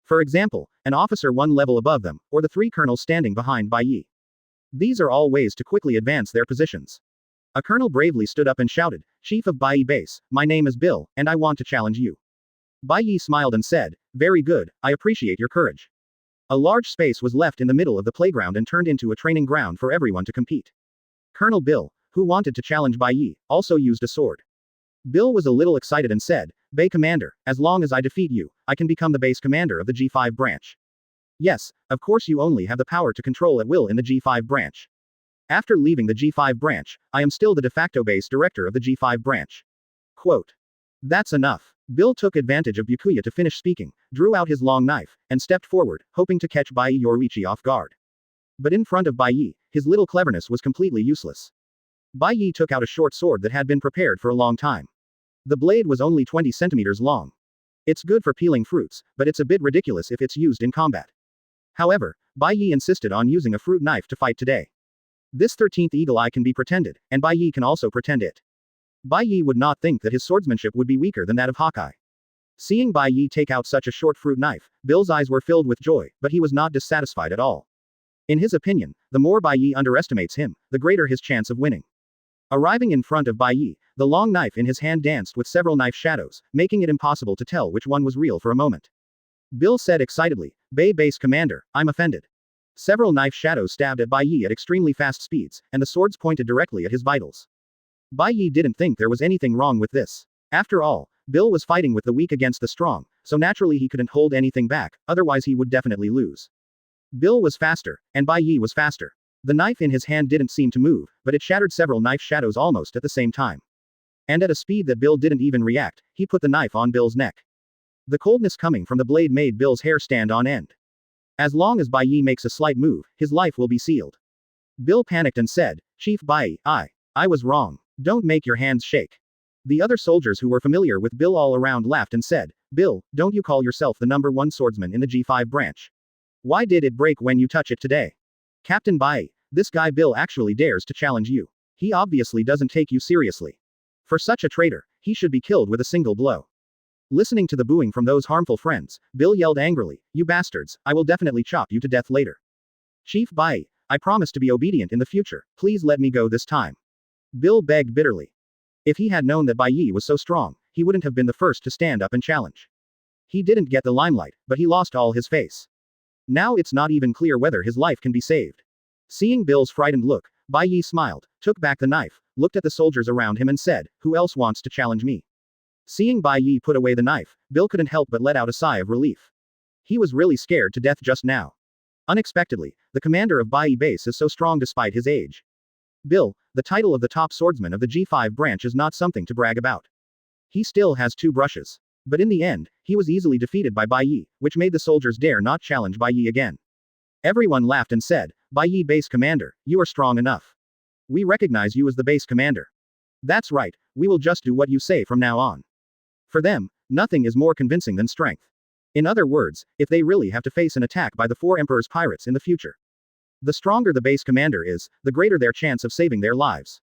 For example, an officer one level above them, or the three colonels standing behind Bai Ye. These are all ways to quickly advance their positions. A colonel bravely stood up and shouted, Chief of Bai Ye Base, my name is Bill, and I want to challenge you. Bai Ye smiled and said, very good, I appreciate your courage. A large space was left in the middle of the playground and turned into a training ground for everyone to compete. Colonel Bill, who wanted to challenge Bai Ye, also used a sword. Bill was a little excited and said, Bay Commander, as long as I defeat you, I can become the base commander of the G5 branch. Yes, of course you only have the power to control at will in the G5 branch. After leaving the G5 branch, I am still the de facto base director of the G5 branch. Quote. That's enough. Bill took advantage of Byakuya to finish speaking, drew out his long knife, and stepped forward, hoping to catch Bai Yoruichi off guard. But in front of Bai Ye, his little cleverness was completely useless. Bai Ye took out a short sword that had been prepared for a long time. The blade was only 20 centimeters long. It's good for peeling fruits, but it's a bit ridiculous if it's used in combat. However, Bai Ye insisted on using a fruit knife to fight today. This 13th eagle eye can be pretended, and Bai Ye can also pretend it. Bai Ye would not think that his swordsmanship would be weaker than that of Hawkeye. Seeing Bai Ye take out such a short fruit knife, Bill's eyes were filled with joy, but he was not dissatisfied at all. In his opinion, the more Bai Ye underestimates him, the greater his chance of winning. Arriving in front of Bai Ye, the long knife in his hand danced with several knife shadows, making it impossible to tell which one was real for a moment. Bill said excitedly, Bai Base Commander, I'm offended. Several knife shadows stabbed at Bai Ye at extremely fast speeds, and the swords pointed directly at his vitals. Bai Ye didn't think there was anything wrong with this. After all, Bill was fighting with the weak against the strong, so naturally he couldn't hold anything back, otherwise he would definitely lose. Bill was faster, and Bai Ye was faster. The knife in his hand didn't seem to move, but it shattered several knife shadows almost at the same time. And at a speed that Bill didn't even react, he put the knife on Bill's neck. The coldness coming from the blade made Bill's hair stand on end. As long as Bai Ye makes a slight move, his life will be sealed. Bill panicked and said, Chief Bai, I was wrong. Don't make your hands shake. The other soldiers who were familiar with Bill all around laughed and said, Bill, don't you call yourself the #1 swordsman in the G5 branch? Why did it break when you touch it today? Captain Bai, this guy Bill actually dares to challenge you. He obviously doesn't take you seriously. For such a traitor, he should be killed with a single blow. Listening to the booing from those harmful friends, Bill yelled angrily, You bastards, I will definitely chop you to death later. Chief Bai, I promise to be obedient in the future, please let me go this time. Bill begged bitterly. If he had known that Bai Ye was so strong, he wouldn't have been the first to stand up and challenge. He didn't get the limelight, but he lost all his face. Now it's not even clear whether his life can be saved. Seeing Bill's frightened look, Bai Ye smiled, took back the knife, looked at the soldiers around him and said, Who else wants to challenge me? Seeing Bai Ye put away the knife, Bill couldn't help but let out a sigh of relief. He was really scared to death just now. Unexpectedly, the commander of Bai Ye base is so strong despite his age. Bill, the title of the top swordsman of the G5 branch is not something to brag about. He still has 2 brushes. But in the end, he was easily defeated by Bai Ye, which made the soldiers dare not challenge Bai Ye again. Everyone laughed and said, Bai Ye base commander, you are strong enough. We recognize you as the base commander. That's right, we will just do what you say from now on. For them, nothing is more convincing than strength. In other words, if they really have to face an attack by the 4 Emperor's pirates in the future, the stronger the base commander is, the greater their chance of saving their lives.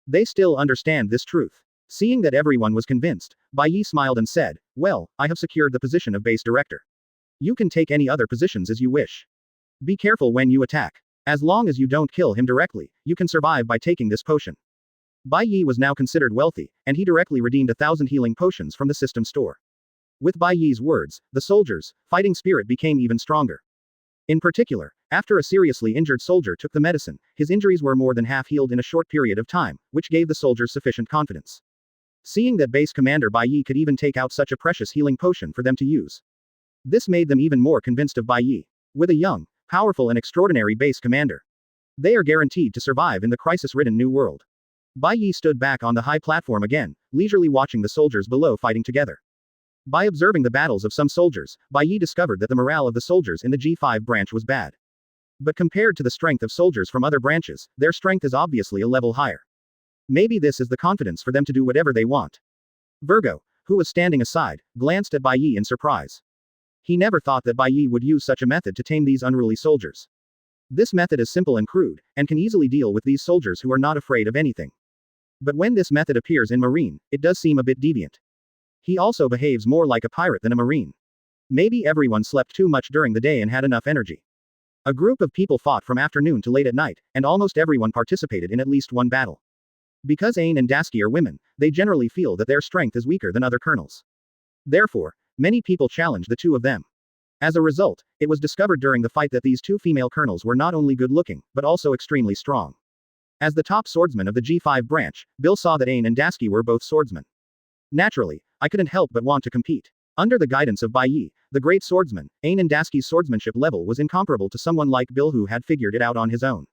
They still understand this truth. Seeing that everyone was convinced, Bai Ye smiled and said, Well, I have secured the position of base director. You can take any other positions as you wish. Be careful when you attack. As long as you don't kill him directly, you can survive by taking this potion. Bai Ye was now considered wealthy, and he directly redeemed 1,000 healing potions from the system store. With Bai Ye's words, the soldiers' fighting spirit became even stronger. In particular, after a seriously injured soldier took the medicine, his injuries were more than half healed in a short period of time, which gave the soldiers sufficient confidence. Seeing that base commander Bai Ye could even take out such a precious healing potion for them to use, this made them even more convinced of Bai Ye. With a young, powerful and extraordinary base commander, they are guaranteed to survive in the crisis-ridden new world. Bai Ye stood back on the high platform again, leisurely watching the soldiers below fighting together. By observing the battles of some soldiers, Bai Ye discovered that the morale of the soldiers in the G5 branch was bad. But compared to the strength of soldiers from other branches, their strength is obviously a level higher. Maybe this is the confidence for them to do whatever they want. Virgo, who was standing aside, glanced at Bai Ye in surprise. He never thought that Bai Ye would use such a method to tame these unruly soldiers. This method is simple and crude, and can easily deal with these soldiers who are not afraid of anything. But when this method appears in Marine, it does seem a bit deviant. He also behaves more like a pirate than a Marine. Maybe everyone slept too much during the day and had enough energy. A group of people fought from afternoon to late at night, and almost everyone participated in at least one battle. Because Ain and Dasky are women, they generally feel that their strength is weaker than other colonels. Therefore, many people challenge the 2 of them. As a result, it was discovered during the fight that these 2 female colonels were not only good-looking, but also extremely strong. As the top swordsman of the G5 branch, Bill saw that Ain and Dasky were both swordsmen. Naturally, I couldn't help but want to compete. Under the guidance of Bai Ye, the great swordsman, Ain and Dasky's swordsmanship level was incomparable to someone like Bill who had figured it out on his own.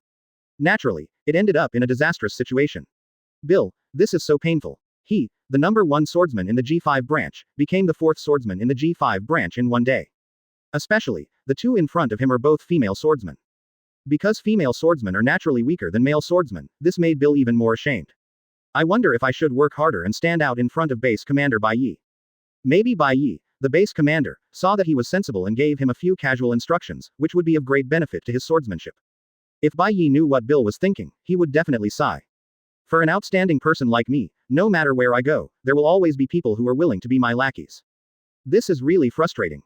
Naturally, it ended up in a disastrous situation. Bill, this is so painful. He, the #1 swordsman in the G5 branch, became the 4th swordsman in the G5 branch in one day. Especially, the 2 in front of him are both female swordsmen. Because female swordsmen are naturally weaker than male swordsmen, this made Bill even more ashamed. I wonder if I should work harder and stand out in front of base commander Bai Ye. Maybe Bai Ye, the base commander, saw that he was sensible and gave him a few casual instructions, which would be of great benefit to his swordsmanship. If Bai Ye knew what Bill was thinking, he would definitely sigh. For an outstanding person like me, no matter where I go, there will always be people who are willing to be my lackeys. This is really frustrating.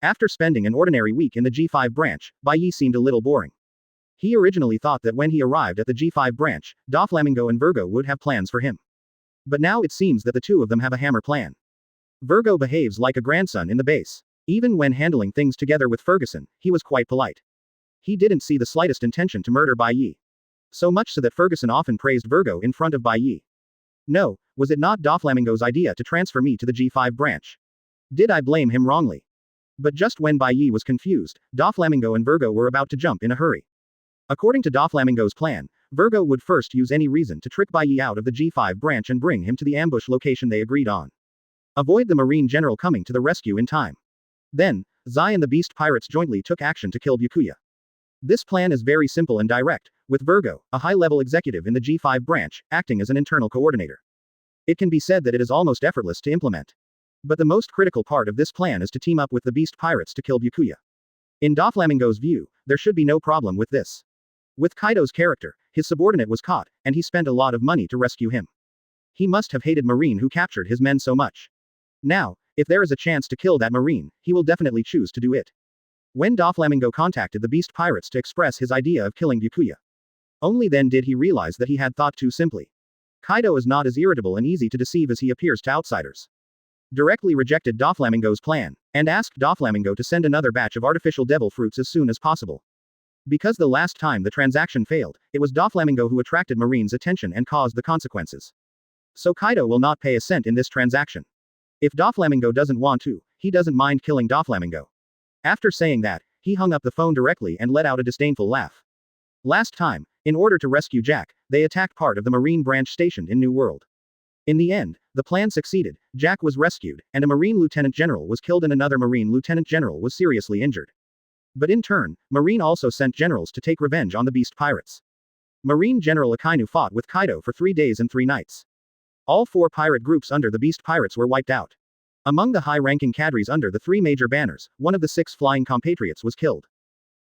After spending an ordinary week in the G5 branch, Bai Ye seemed a little boring. He originally thought that when he arrived at the G5 branch, Doflamingo and Virgo would have plans for him. But now it seems that the 2 of them have a hammer plan. Virgo behaves like a grandson in the base. Even when handling things together with Ferguson, he was quite polite. He didn't see the slightest intention to murder Bai Ye. So much so that Ferguson often praised Virgo in front of Bai Ye. No, was it not Doflamingo's idea to transfer me to the G5 branch? Did I blame him wrongly? But just when Bai Ye was confused, Doflamingo and Virgo were about to jump in a hurry. According to Doflamingo's plan, Virgo would first use any reason to trick Bai Ye out of the G5 branch and bring him to the ambush location they agreed on. Avoid the Marine General coming to the rescue in time. Then, Zai and the Beast Pirates jointly took action to kill Byakuya. This plan is very simple and direct, with Virgo, a high-level executive in the G5 branch, acting as an internal coordinator. It can be said that it is almost effortless to implement. But the most critical part of this plan is to team up with the Beast Pirates to kill Byakuya. In Doflamingo's view, there should be no problem with this. With Kaido's character, his subordinate was caught, and he spent a lot of money to rescue him. He must have hated Marine who captured his men so much. Now, if there is a chance to kill that Marine, he will definitely choose to do it. When Doflamingo contacted the Beast Pirates to express his idea of killing Byakuya, only then did he realize that he had thought too simply. Kaido is not as irritable and easy to deceive as he appears to outsiders. Directly rejected Doflamingo's plan, and asked Doflamingo to send another batch of artificial devil fruits as soon as possible. Because the last time the transaction failed, it was Doflamingo who attracted Marine's attention and caused the consequences. So Kaido will not pay a cent in this transaction. If Doflamingo doesn't want to, he doesn't mind killing Doflamingo. After saying that, he hung up the phone directly and let out a disdainful laugh. Last time, in order to rescue Jack, they attacked part of the Marine branch stationed in New World. In the end, the plan succeeded, Jack was rescued, and a Marine Lieutenant General was killed and another Marine Lieutenant General was seriously injured. But in turn, Marine also sent generals to take revenge on the Beast Pirates. Marine General Akainu fought with Kaido for 3 days and 3 nights. All 4 pirate groups under the Beast Pirates were wiped out. Among the high-ranking cadres under the 3 major banners, one of the 6 flying compatriots was killed.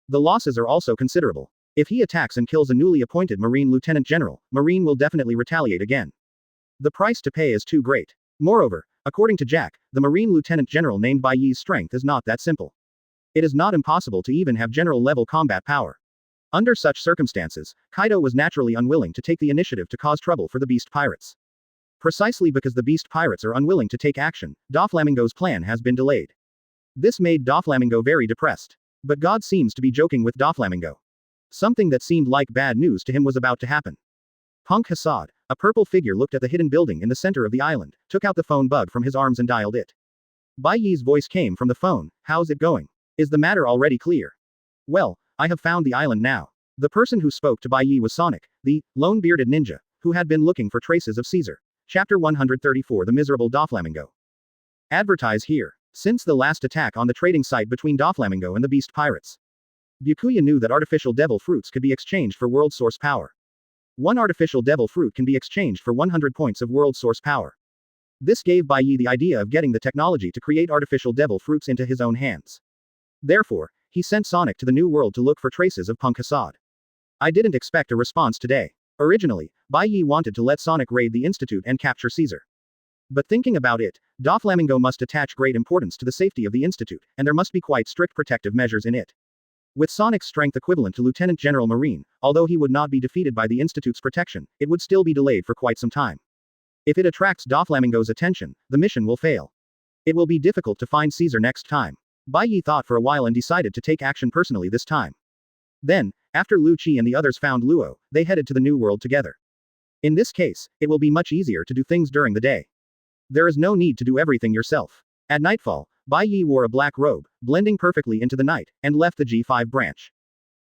The losses are also considerable. If he attacks and kills a newly appointed Marine Lieutenant General, Marine will definitely retaliate again. The price to pay is too great. Moreover, according to Jack, the Marine Lieutenant General named Bai Ye's strength is not that simple. It is not impossible to even have general-level combat power. Under such circumstances, Kaido was naturally unwilling to take the initiative to cause trouble for the Beast Pirates. Precisely because the Beast Pirates are unwilling to take action, Doflamingo's plan has been delayed. This made Doflamingo very depressed. But God seems to be joking with Doflamingo. Something that seemed like bad news to him was about to happen. Punk Hassad, a purple figure, looked at the hidden building in the center of the island, took out the phone bug from his arms and dialed it. Bai Ye's voice came from the phone. "How's it going? Is the matter already clear?" "Well, I have found the island now." The person who spoke to Bai Ye was Sonic, the lone bearded ninja, who had been looking for traces of Caesar. Chapter 134 The Miserable Doflamingo. Advertise here. Since the last attack on the trading site between Doflamingo and the Beast Pirates, Byakuya knew that artificial devil fruits could be exchanged for world source power. 1 artificial devil fruit can be exchanged for 100 points of world source power. This gave Bai Ye the idea of getting the technology to create artificial devil fruits into his own hands. Therefore, he sent Sonic to the New World to look for traces of Punk Hassad. I didn't expect a response today. Originally, Bai Ye wanted to let Sonic raid the Institute and capture Caesar. But thinking about it, Doflamingo must attach great importance to the safety of the Institute, and there must be quite strict protective measures in it. With Sonic's strength equivalent to Lieutenant General Marine, although he would not be defeated by the Institute's protection, it would still be delayed for quite some time. If it attracts Doflamingo's attention, the mission will fail. It will be difficult to find Caesar next time. Bai Ye thought for a while and decided to take action personally this time. Then, after Lu Qi and the others found Luo, they headed to the New World together. In this case, it will be much easier to do things during the day. There is no need to do everything yourself. At nightfall, Bai Ye wore a black robe, blending perfectly into the night, and left the G5 branch.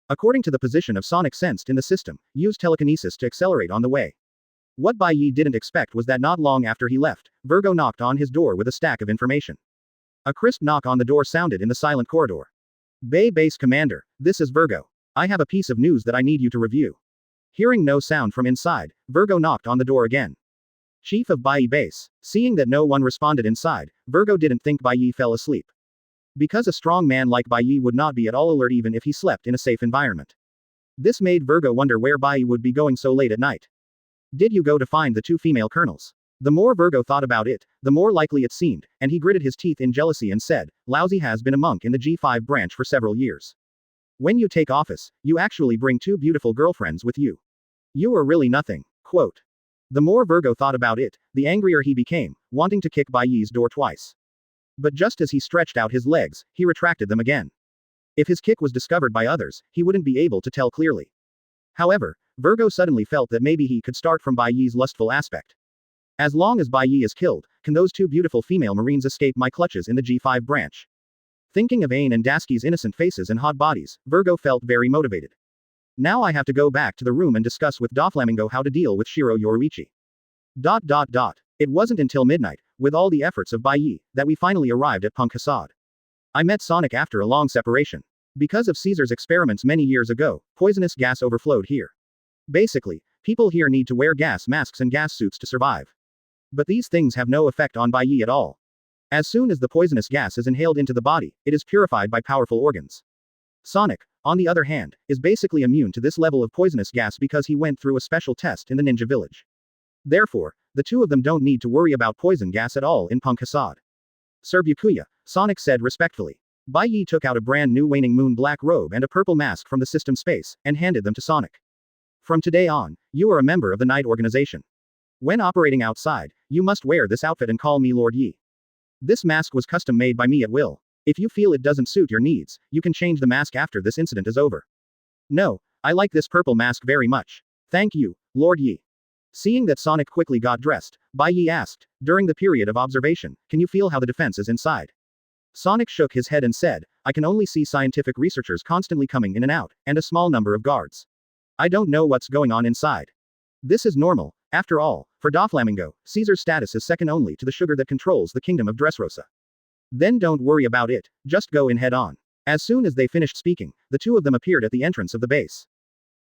According to the position of Sonic sensed in the system, used telekinesis to accelerate on the way. What Bai Ye didn't expect was that not long after he left, Virgo knocked on his door with a stack of information. A crisp knock on the door sounded in the silent corridor. "Bay Base Commander, this is Virgo. I have a piece of news that I need you to review." Hearing no sound from inside, Virgo knocked on the door again. "Chief of Bai Ye Base." Seeing that no one responded inside, Virgo didn't think Bai Ye fell asleep. Because a strong man like Bai Ye would not be at all alert even if he slept in a safe environment. This made Virgo wonder where Bai Ye would be going so late at night. "Did you go to find the 2 female colonels?" The more Virgo thought about it, the more likely it seemed, and he gritted his teeth in jealousy and said, "Lousy has been a monk in the G5 branch for several years. When you take office, you actually bring 2 beautiful girlfriends with you. You are really nothing." Quote. The more Virgo thought about it, the angrier he became, wanting to kick Bai Ye's door twice. But just as he stretched out his legs, he retracted them again. If his kick was discovered by others, he wouldn't be able to tell clearly. However, Virgo suddenly felt that maybe he could start from Bai Ye's lustful aspect. As long as Bai Ye is killed, can those two beautiful female marines escape my clutches in the G5 branch? Thinking of Ain and Dasky's innocent faces and hot bodies, Virgo felt very motivated. Now I have to go back to the room and discuss with Doflamingo how to deal with Shiro Yoruichi. It wasn't until midnight, with all the efforts of Bai Ye, that we finally arrived at Punk Hassad. I met Sonic after a long separation. Because of Caesar's experiments many years ago, poisonous gas overflowed here. Basically, people here need to wear gas masks and gas suits to survive. But these things have no effect on Bai Ye at all. As soon as the poisonous gas is inhaled into the body, it is purified by powerful organs. Sonic, on the other hand, is basically immune to this level of poisonous gas because he went through a special test in the ninja village. Therefore, the two of them don't need to worry about poison gas at all in Punk Hassad. Sir Byakuya, Sonic said respectfully. Bai Ye took out a brand new waning moon black robe and a purple mask from the system space, and handed them to Sonic. From today on, you are a member of the Night Organization. When operating outside, you must wear this outfit and call me Lord Yi. This mask was custom made by me at will. If you feel it doesn't suit your needs, you can change the mask after this incident is over. No, I like this purple mask very much. Thank you, Lord Yi. Seeing that Sonic quickly got dressed, Bai Ye asked, during the period of observation, can you feel how the defense is inside? Sonic shook his head and said, I can only see scientific researchers constantly coming in and out, and a small number of guards. I don't know what's going on inside. This is normal, after all, for Doflamingo, Caesar's status is second only to the sugar that controls the kingdom of Dressrosa. Then don't worry about it, just go in head on. As soon as they finished speaking, the two of them appeared at the entrance of the base.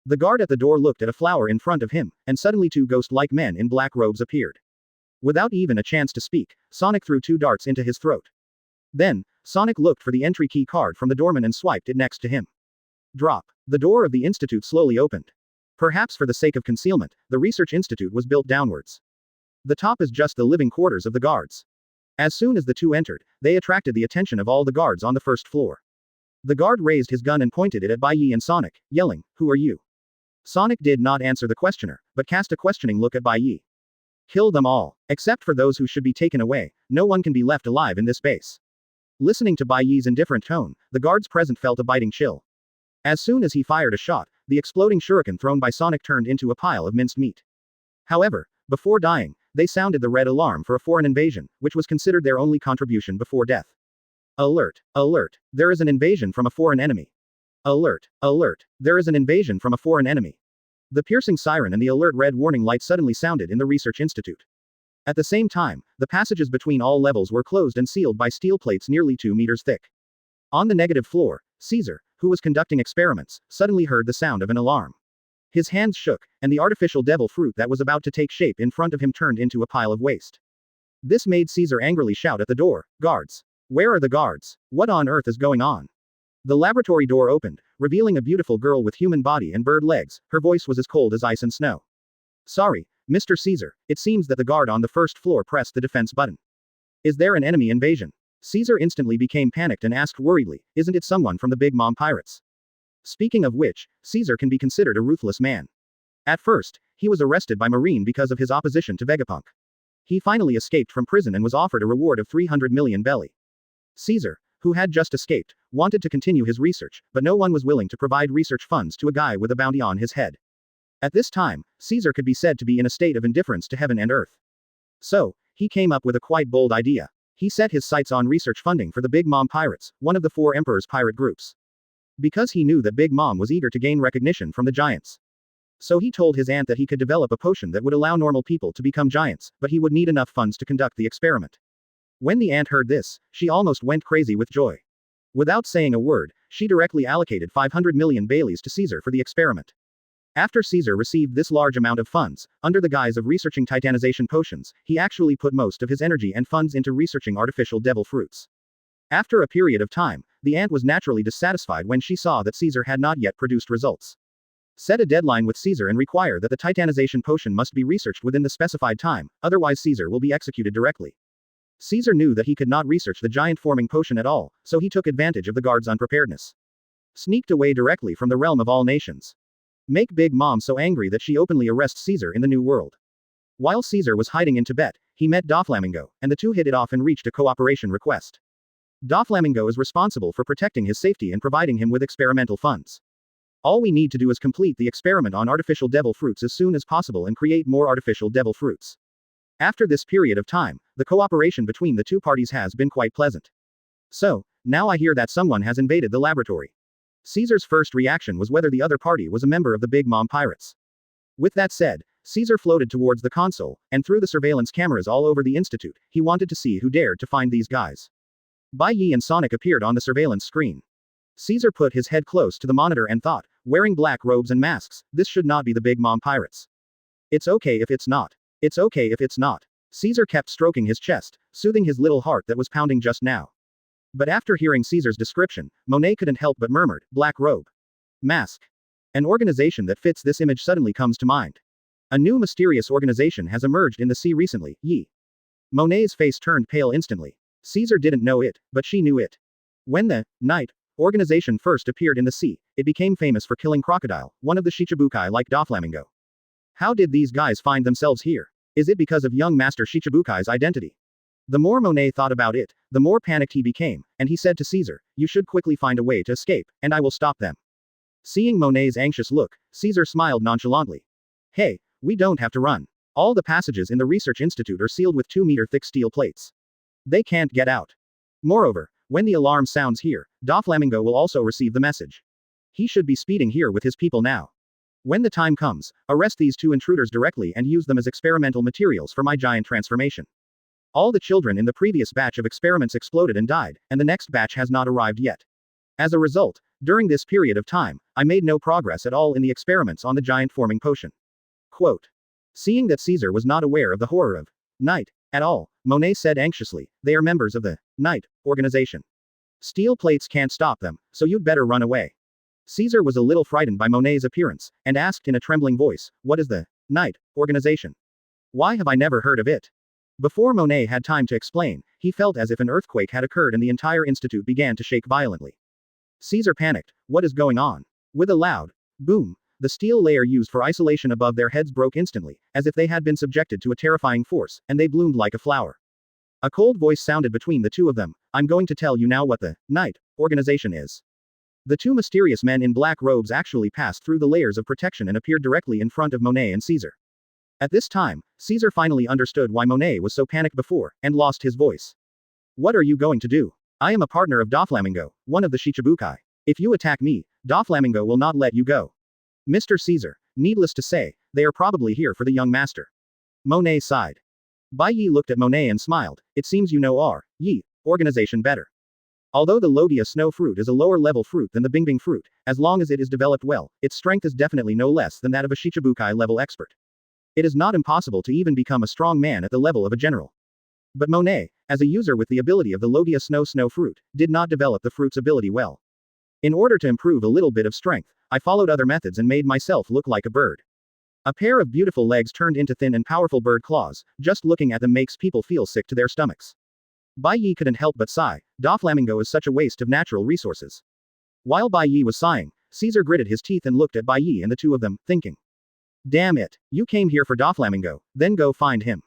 The guard at the door looked at a flower in front of him, and suddenly two ghost-like men in black robes appeared. Without even a chance to speak, Sonic threw two darts into his throat. Then, Sonic looked for the entry key card from the doorman and swiped it next to him. Drop. The door of the institute slowly opened. Perhaps for the sake of concealment, the research institute was built downwards. The top is just the living quarters of the guards. As soon as the two entered, they attracted the attention of all the guards on the first floor. The guard raised his gun and pointed it at Bai Ye and Sonic, yelling, "Who are you?" Sonic did not answer the questioner, but cast a questioning look at Bai Ye. Kill them all. Except for those who should be taken away, no one can be left alive in this base. Listening to Bai Ye's indifferent tone, the guards present felt a biting chill. As soon as he fired a shot, the exploding shuriken thrown by Sonic turned into a pile of minced meat. However, before dying, they sounded the red alarm for a foreign invasion, which was considered their only contribution before death. Alert! Alert! There is an invasion from a foreign enemy. Alert! Alert! There is an invasion from a foreign enemy. The piercing siren and the alert red warning light suddenly sounded in the research institute. At the same time, the passages between all levels were closed and sealed by steel plates nearly 2 meters thick. On the negative floor, Caesar, who was conducting experiments, suddenly heard the sound of an alarm. His hands shook, and the artificial devil fruit that was about to take shape in front of him turned into a pile of waste. This made Caesar angrily shout at the door, "Guards! Where are the guards? What on earth is going on?" The laboratory door opened, revealing a beautiful girl with human body and bird legs. Her voice was as cold as ice and snow. "Sorry, Mr. Caesar, it seems that the guard on the first floor pressed the defense button. Is there an enemy invasion?" Caesar instantly became panicked and asked worriedly, "Isn't it someone from the Big Mom Pirates?" Speaking of which, Caesar can be considered a ruthless man. At first, he was arrested by Marine because of his opposition to Vegapunk. He finally escaped from prison and was offered a reward of 300 million belly. Caesar, who had just escaped, wanted to continue his research, but no one was willing to provide research funds to a guy with a bounty on his head. At this time, Caesar could be said to be in a state of indifference to heaven and earth. So, he came up with a quite bold idea. He set his sights on research funding for the Big Mom Pirates, one of the 4 Emperor's pirate groups. Because he knew that Big Mom was eager to gain recognition from the giants. So he told his aunt that he could develop a potion that would allow normal people to become giants, but he would need enough funds to conduct the experiment. When the aunt heard this, she almost went crazy with joy. Without saying a word, she directly allocated 500 million baileys to Caesar for the experiment. After Caesar received this large amount of funds, under the guise of researching titanization potions, he actually put most of his energy and funds into researching artificial devil fruits. After a period of time, the aunt was naturally dissatisfied when she saw that Caesar had not yet produced results. Set a deadline with Caesar and require that the titanization potion must be researched within the specified time, otherwise Caesar will be executed directly. Caesar knew that he could not research the giant forming potion at all, so he took advantage of the guard's unpreparedness. Sneaked away directly from the realm of all nations. Make Big Mom so angry that she openly arrests Caesar in the New World. While Caesar was hiding in Tibet, he met Doflamingo, and the two hit it off and reached a cooperation request. Doflamingo is responsible for protecting his safety and providing him with experimental funds. All we need to do is complete the experiment on artificial devil fruits as soon as possible and create more artificial devil fruits. After this period of time, the cooperation between the two parties has been quite pleasant. So, now I hear that someone has invaded the laboratory. Caesar's first reaction was whether the other party was a member of the Big Mom Pirates. With that said, Caesar floated towards the console, and through the surveillance cameras all over the institute, he wanted to see who dared to find these guys. Bai Ye and Sonic appeared on the surveillance screen. Caesar put his head close to the monitor and thought, wearing black robes and masks, this should not be the Big Mom Pirates. It's okay if it's not. It's okay if it's not. Caesar kept stroking his chest, soothing his little heart that was pounding just now. But after hearing Caesar's description, Monet couldn't help but murmured, black robe. Mask. An organization that fits this image suddenly comes to mind. A new mysterious organization has emerged in the sea recently, Yi. Monet's face turned pale instantly. Caesar didn't know it, but she knew it. When the Knight organization first appeared in the sea, it became famous for killing crocodile, one of the Shichibukai like Doflamingo. How did these guys find themselves here? Is it because of young Master Shichibukai's identity? The more Monet thought about it, the more panicked he became, and he said to Caesar, you should quickly find a way to escape, and I will stop them. Seeing Monet's anxious look, Caesar smiled nonchalantly. Hey, we don't have to run. All the passages in the research institute are sealed with 2-meter-thick steel plates. They can't get out. Moreover, when the alarm sounds here, Doflamingo will also receive the message. He should be speeding here with his people now. When the time comes, arrest these two intruders directly and use them as experimental materials for my giant transformation. All the children in the previous batch of experiments exploded and died, and the next batch has not arrived yet. As a result, during this period of time, I made no progress at all in the experiments on the giant forming potion. Quote. Seeing that Caesar was not aware of the horror of Knight at all, Monet said anxiously, they are members of the Knight organization. Steel plates can't stop them, so you'd better run away. Caesar was a little frightened by Monet's appearance, and asked in a trembling voice, what is the Knight organization? Why have I never heard of it? Before Monet had time to explain, he felt as if an earthquake had occurred and the entire institute began to shake violently. Caesar panicked, what is going on? With a loud boom, the steel layer used for isolation above their heads broke instantly, as if they had been subjected to a terrifying force, and they bloomed like a flower. A cold voice sounded between the two of them, I'm going to tell you now what the Knight organization is. The two mysterious men in black robes actually passed through the layers of protection and appeared directly in front of Monet and Caesar. At this time, Caesar finally understood why Monet was so panicked before, and lost his voice. What are you going to do? I am a partner of Doflamingo, one of the Shichibukai. If you attack me, Doflamingo will not let you go. Mr. Caesar, needless to say, they are probably here for the young master. Monet sighed. Bai Ye looked at Monet and smiled, it seems you know our Yi organization better. Although the Logia snow fruit is a lower level fruit than the Bingbing fruit, as long as it is developed well, its strength is definitely no less than that of a Shichibukai level expert. It is not impossible to even become a strong man at the level of a general. But Monet, as a user with the ability of the Logia snow fruit, did not develop the fruit's ability well. In order to improve a little bit of strength, I followed other methods and made myself look like a bird. A pair of beautiful legs turned into thin and powerful bird claws, just looking at them makes people feel sick to their stomachs. Bai Ye couldn't help but sigh, Doflamingo is such a waste of natural resources. While Bai Ye was sighing, Caesar gritted his teeth and looked at Bai Ye and the two of them, thinking. Damn it, you came here for Doflamingo, then go find him.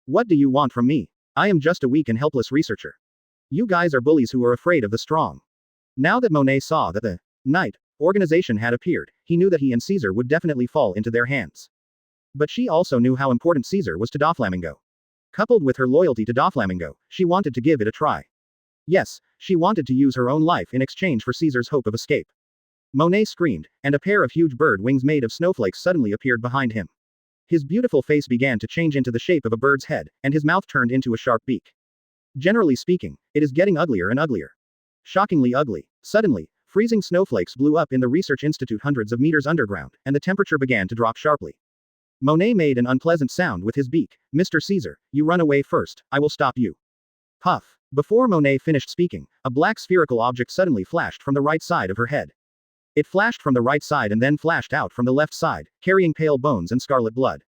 What do you want from me? I am just a weak and helpless researcher. You guys are bullies who are afraid of the strong. Now that Monet saw that the Knight organization had appeared, he knew that he and Caesar would definitely fall into their hands. But she also knew how important Caesar was to Doflamingo. Coupled with her loyalty to Doflamingo, she wanted to give it a try. Yes, she wanted to use her own life in exchange for Caesar's hope of escape. Monet screamed, and a pair of huge bird wings made of snowflakes suddenly appeared behind him. His beautiful face began to change into the shape of a bird's head, and his mouth turned into a sharp beak. Generally speaking, it is getting uglier and uglier. Shockingly ugly. Suddenly, freezing snowflakes blew up in the research institute hundreds of meters underground, and the temperature began to drop sharply. Monet made an unpleasant sound with his beak. Mr. Caesar, you run away first, I will stop you. Puff. Before Monet finished speaking, a black spherical object suddenly flashed from the right side of her head. It flashed from the right side and then flashed out from the left side, carrying pale bones and scarlet blood.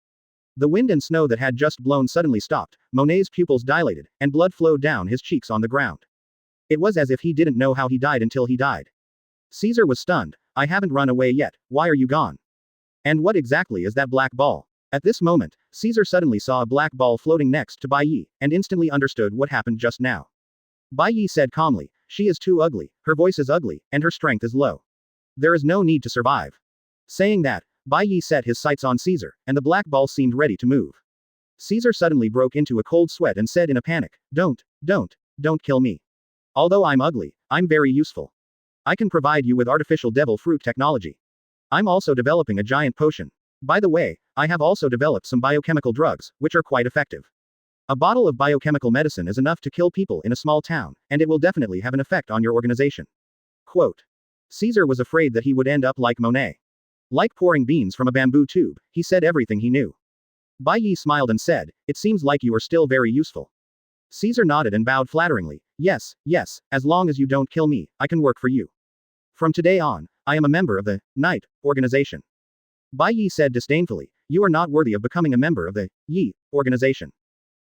The wind and snow that had just blown suddenly stopped, Monet's pupils dilated, and blood flowed down his cheeks on the ground. It was as if he didn't know how he died until he died. Caesar was stunned. I haven't run away yet, why are you gone? And what exactly is that black ball? At this moment, Caesar suddenly saw a black ball floating next to Bai Ye, and instantly understood what happened just now. Bai Ye said calmly, "She is too ugly, her voice is ugly, and her strength is low. There is no need to survive." Saying that, Bai Ye set his sights on Caesar, and the black ball seemed ready to move. Caesar suddenly broke into a cold sweat and said in a panic, Don't kill me. Although I'm ugly, I'm very useful. I can provide you with artificial devil fruit technology. I'm also developing a giant potion. By the way, I have also developed some biochemical drugs, which are quite effective. A bottle of biochemical medicine is enough to kill people in a small town, and it will definitely have an effect on your organization. Quote. Caesar was afraid that he would end up like Monet. Like pouring beans from a bamboo tube, he said everything he knew. Bai Ye smiled and said, "It seems like you are still very useful." Caesar nodded and bowed flatteringly, yes, as long as you don't kill me, I can work for you. From today on, I am a member of the Knight organization. Bai Ye said disdainfully, "You are not worthy of becoming a member of the Yi organization."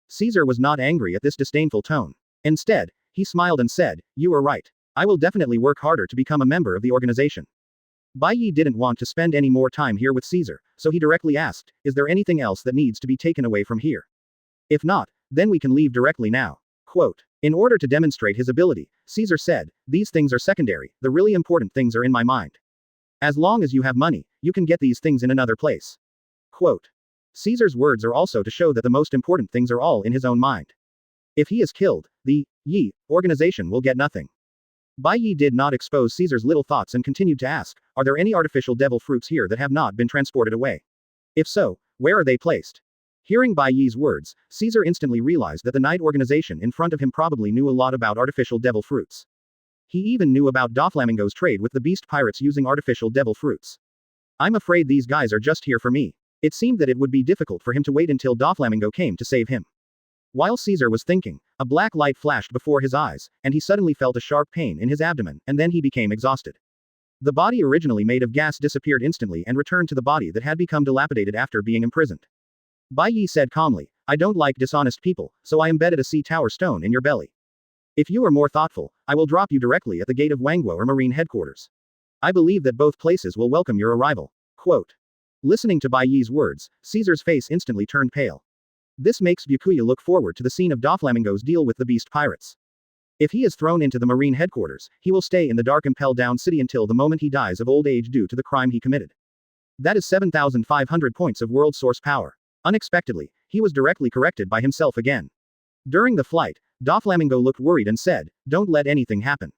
Caesar was not angry at this disdainful tone. Instead, he smiled and said, "You are right. I will definitely work harder to become a member of the organization." Bai Ye didn't want to spend any more time here with Caesar, so he directly asked, "Is there anything else that needs to be taken away from here? If not, then we can leave directly now." Quote. In order to demonstrate his ability, Caesar said, "These things are secondary, the really important things are in my mind. As long as you have money, you can get these things in another place." Quote. Caesar's words are also to show that the most important things are all in his own mind. If he is killed, the Yi organization will get nothing. Bai Ye did not expose Caesar's little thoughts and continued to ask, "Are there any artificial devil fruits here that have not been transported away? If so, where are they placed?" Hearing Bai Ye's words, Caesar instantly realized that the Knight organization in front of him probably knew a lot about artificial devil fruits. He even knew about Doflamingo's trade with the beast pirates using artificial devil fruits. "I'm afraid these guys are just here for me." It seemed that it would be difficult for him to wait until Doflamingo came to save him. While Caesar was thinking, a black light flashed before his eyes, and he suddenly felt a sharp pain in his abdomen, and then he became exhausted. The body originally made of gas disappeared instantly and returned to the body that had become dilapidated after being imprisoned. Bai Ye said calmly, "I don't like dishonest people, so I embedded a sea tower stone in your belly. If you are more thoughtful, I will drop you directly at the gate of Wangguo or Marine headquarters. I believe that both places will welcome your arrival." Quote. Listening to Bai Ye's words, Caesar's face instantly turned pale. This makes Byakuya look forward to the scene of Doflamingo's deal with the beast pirates. If he is thrown into the Marine headquarters, he will stay in the dark impel down city until the moment he dies of old age due to the crime he committed. That is 7,500 points of world source power. Unexpectedly, he was directly corrected by himself again. During the flight, Doflamingo looked worried and said, "Don't let anything happen."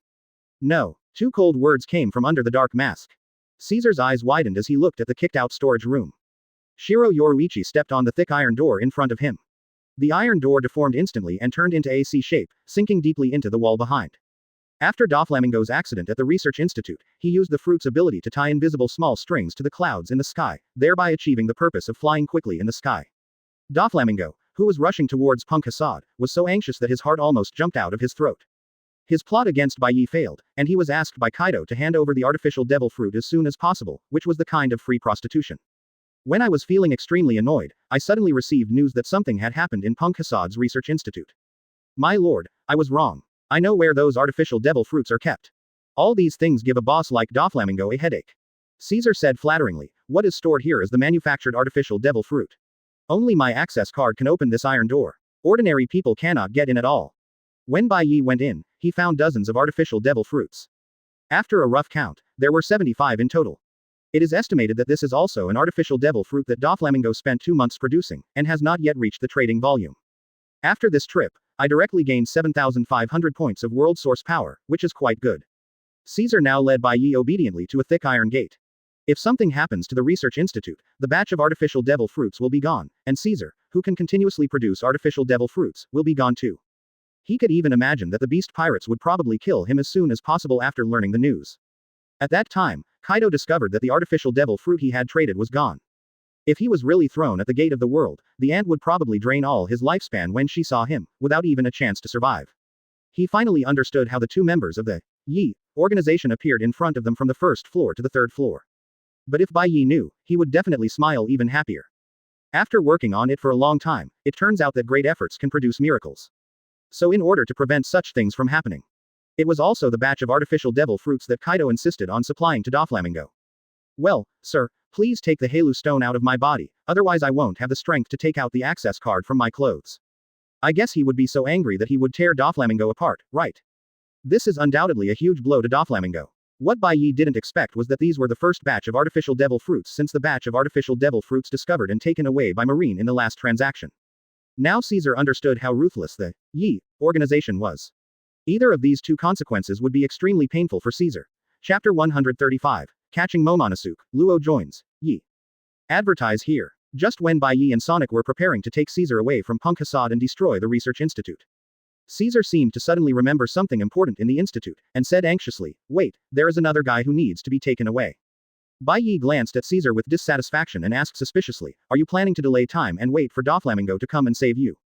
"No." Two cold words came from under the dark mask. Caesar's eyes widened as he looked at the kicked-out storage room. Shiro Yoruichi stepped on the thick iron door in front of him. The iron door deformed instantly and turned into a C shape, sinking deeply into the wall behind. After Doflamingo's accident at the Research Institute, he used the fruit's ability to tie invisible small strings to the clouds in the sky, thereby achieving the purpose of flying quickly in the sky. Doflamingo, who was rushing towards Punk Hassad, was so anxious that his heart almost jumped out of his throat. His plot against Bai Ye failed, and he was asked by Kaido to hand over the artificial devil fruit as soon as possible, which was the kind of free prostitution. When I was feeling extremely annoyed, I suddenly received news that something had happened in Punk Hassad's research institute. My lord, I was wrong. I know where those artificial devil fruits are kept. All these things give a boss like Doflamingo a headache. Caesar said flatteringly, "What is stored here is the manufactured artificial devil fruit. Only my access card can open this iron door. Ordinary people cannot get in at all." When Bai Ye went in, he found dozens of artificial devil fruits. After a rough count, there were 75 in total. It is estimated that this is also an artificial devil fruit that Doflamingo spent 2 months producing, and has not yet reached the trading volume. After this trip, I directly gained 7,500 points of world source power, which is quite good. Caesar now led Bai Ye obediently to a thick iron gate. If something happens to the Research Institute, the batch of artificial devil fruits will be gone, and Caesar, who can continuously produce artificial devil fruits, will be gone too. He could even imagine that the beast pirates would probably kill him as soon as possible after learning the news. At that time, Kaido discovered that the artificial devil fruit he had traded was gone. If he was really thrown at the gate of the world, the ant would probably drain all his lifespan when she saw him, without even a chance to survive. He finally understood how the two members of the Yi organization appeared in front of them from the first floor to the third floor. But if Bai Ye knew, he would definitely smile even happier. After working on it for a long time, it turns out that great efforts can produce miracles. So in order to prevent such things from happening, it was also the batch of artificial devil fruits that Kaido insisted on supplying to Doflamingo. Well, sir, please take the Halu stone out of my body, otherwise I won't have the strength to take out the access card from my clothes. I guess he would be so angry that he would tear Doflamingo apart, right? This is undoubtedly a huge blow to Doflamingo. What Bai Ye didn't expect was that these were the first batch of artificial devil fruits since the batch of artificial devil fruits discovered and taken away by Marine in the last transaction. Now Caesar understood how ruthless the Ye organization was. Either of these two consequences would be extremely painful for Caesar. Chapter 135. Catching Momonosuke, Luo joins. Ye. Advertise here. Just when Bai Ye and Sonic were preparing to take Caesar away from Punk Hassad and destroy the research institute, Caesar seemed to suddenly remember something important in the institute, and said anxiously, "Wait, there is another guy who needs to be taken away." Bai Ye glanced at Caesar with dissatisfaction and asked suspiciously, "Are you planning to delay time and wait for Doflamingo to come and save you?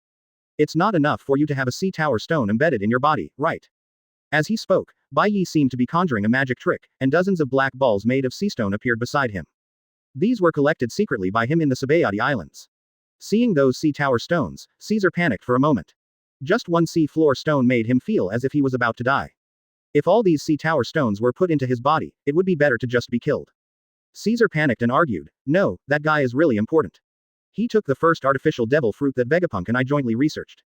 It's not enough for you to have a sea tower stone embedded in your body, right?" As he spoke, Bai Ye seemed to be conjuring a magic trick, and dozens of black balls made of sea stone appeared beside him. These were collected secretly by him in the Sabayati Islands. Seeing those sea tower stones, Caesar panicked for a moment. Just one sea floor stone made him feel as if he was about to die. If all these sea tower stones were put into his body, it would be better to just be killed. Caesar panicked and argued, "No, that guy is really important. He took the first artificial devil fruit that Vegapunk and I jointly researched.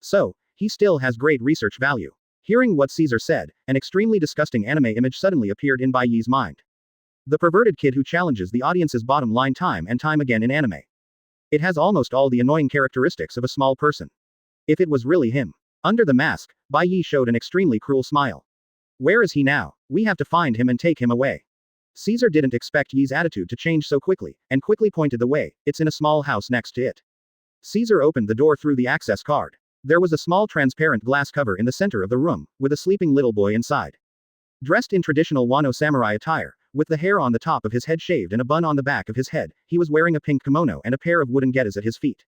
So, he still has great research value." Hearing what Caesar said, an extremely disgusting anime image suddenly appeared in Bai Ye's mind. The perverted kid who challenges the audience's bottom line time and time again in anime. It has almost all the annoying characteristics of a small person. If it was really him. Under the mask, Bai Ye showed an extremely cruel smile. "Where is he now? We have to find him and take him away." Caesar didn't expect Ye's attitude to change so quickly, and quickly pointed the way. "It's in a small house next to it." Caesar opened the door through the access card. There was a small transparent glass cover in the center of the room, with a sleeping little boy inside. Dressed in traditional Wano samurai attire, with the hair on the top of his head shaved and a bun on the back of his head, he was wearing a pink kimono and a pair of wooden getas at his feet.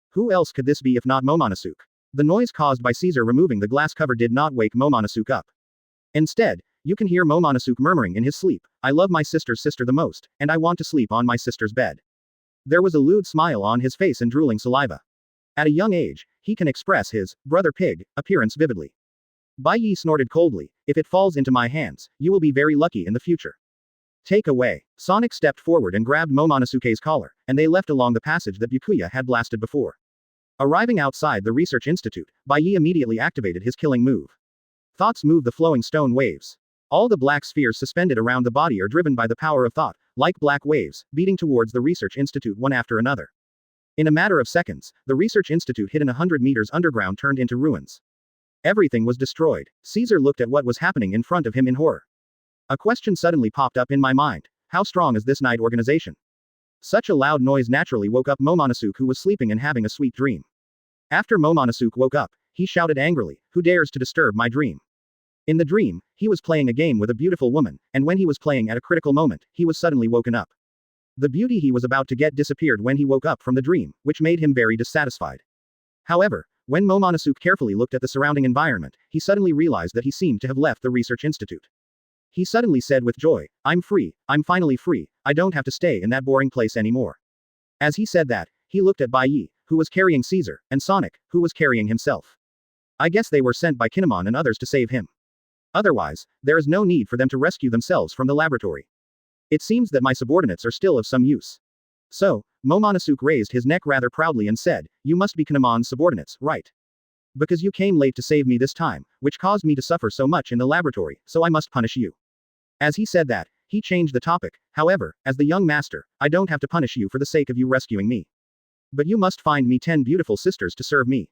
Who else could this be if not Momonosuke? The noise caused by Caesar removing the glass cover did not wake Momonosuke up. Instead, you can hear Momonosuke murmuring in his sleep, "I love my sister's sister the most, and I want to sleep on my sister's bed." There was a lewd smile on his face and drooling saliva. At a young age, he can express his brother pig appearance vividly. Bai Ye snorted coldly, "If it falls into my hands, you will be very lucky in the future." "Take away." Sonic stepped forward and grabbed Momonosuke's collar, and they left along the passage that Byakuya had blasted before. Arriving outside the research institute, Bai Ye immediately activated his killing move. Thoughts move the flowing stone waves. All the black spheres suspended around the body are driven by the power of thought, like black waves, beating towards the research institute one after another. In a matter of seconds, the research institute hidden 100 meters underground turned into ruins. Everything was destroyed. Caesar looked at what was happening in front of him in horror. A question suddenly popped up in my mind. How strong is this night organization? Such a loud noise naturally woke up Momonosuke, who was sleeping and having a sweet dream. After Momonosuke woke up, he shouted angrily, "Who dares to disturb my dream?" In the dream, he was playing a game with a beautiful woman, and when he was playing at a critical moment, he was suddenly woken up. The beauty he was about to get disappeared when he woke up from the dream, which made him very dissatisfied. However, when Momonosuke carefully looked at the surrounding environment, he suddenly realized that he seemed to have left the research institute. He suddenly said with joy, "I'm free, I'm finally free, I don't have to stay in that boring place anymore." As he said that, he looked at Bai Ye, who was carrying Caesar, and Sonic, who was carrying himself. I guess they were sent by Kinemon and others to save him. Otherwise, there is no need for them to rescue themselves from the laboratory. It seems that my subordinates are still of some use. So, Momonosuke raised his neck rather proudly and said, "You must be Kinemon's subordinates, right? Because you came late to save me this time, which caused me to suffer so much in the laboratory, so I must punish you." As he said that, he changed the topic. "However, as the young master, I don't have to punish you for the sake of you rescuing me. But you must find me 10 beautiful sisters to serve me.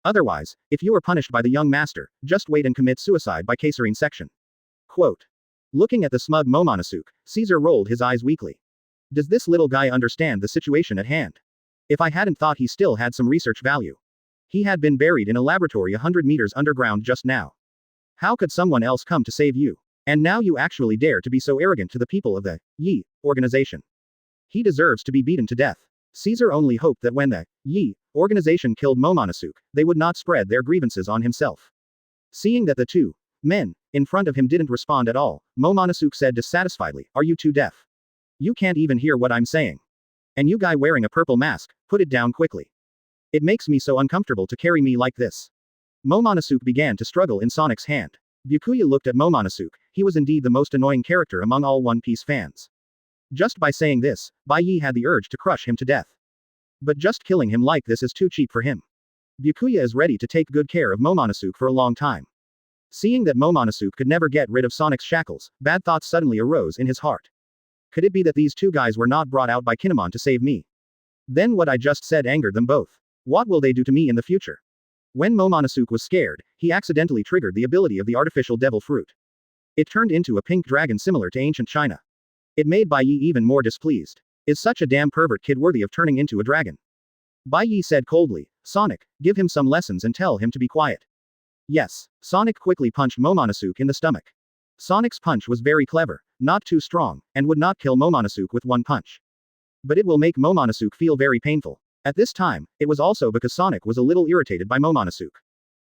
Otherwise, if you are punished by the young master, just wait and commit suicide by Caesarine section." Quote. Looking at the smug Momonosuke, Caesar rolled his eyes weakly. Does this little guy understand the situation at hand? If I hadn't thought he still had some research value. He had been buried in a laboratory 100 meters underground just now. How could someone else come to save you? And now you actually dare to be so arrogant to the people of the Yi organization. He deserves to be beaten to death. Caesar only hoped that when the Yi organization killed Momonosuke, they would not spread their grievances on himself. Seeing that the two men in front of him didn't respond at all, Momonosuke said dissatisfiedly, "Are you too deaf? You can't even hear what I'm saying. And you guy wearing a purple mask, put it down quickly. It makes me so uncomfortable to carry me like this." Momonosuke began to struggle in Sonic's hand. Byakuya looked at Momonosuke. He was indeed the most annoying character among all One Piece fans. Just by saying this, Bai Ye had the urge to crush him to death. But just killing him like this is too cheap for him. Byakuya is ready to take good care of Momonosuke for a long time. Seeing that Momonosuke could never get rid of Sonic's shackles, bad thoughts suddenly arose in his heart. Could it be that these two guys were not brought out by Kinemon to save me? Then what I just said angered them both. What will they do to me in the future? When Momonosuke was scared, he accidentally triggered the ability of the artificial devil fruit. It turned into a pink dragon similar to ancient China. It made Bai Ye even more displeased. Is such a damn pervert kid worthy of turning into a dragon? Bai Ye said coldly, Sonic, give him some lessons and tell him to be quiet. Yes. Sonic quickly punched Momonosuke in the stomach. Sonic's punch was very clever, not too strong, and would not kill Momonosuke with one punch. But it will make Momonosuke feel very painful. At this time, it was also because Sonic was a little irritated by Momonosuke.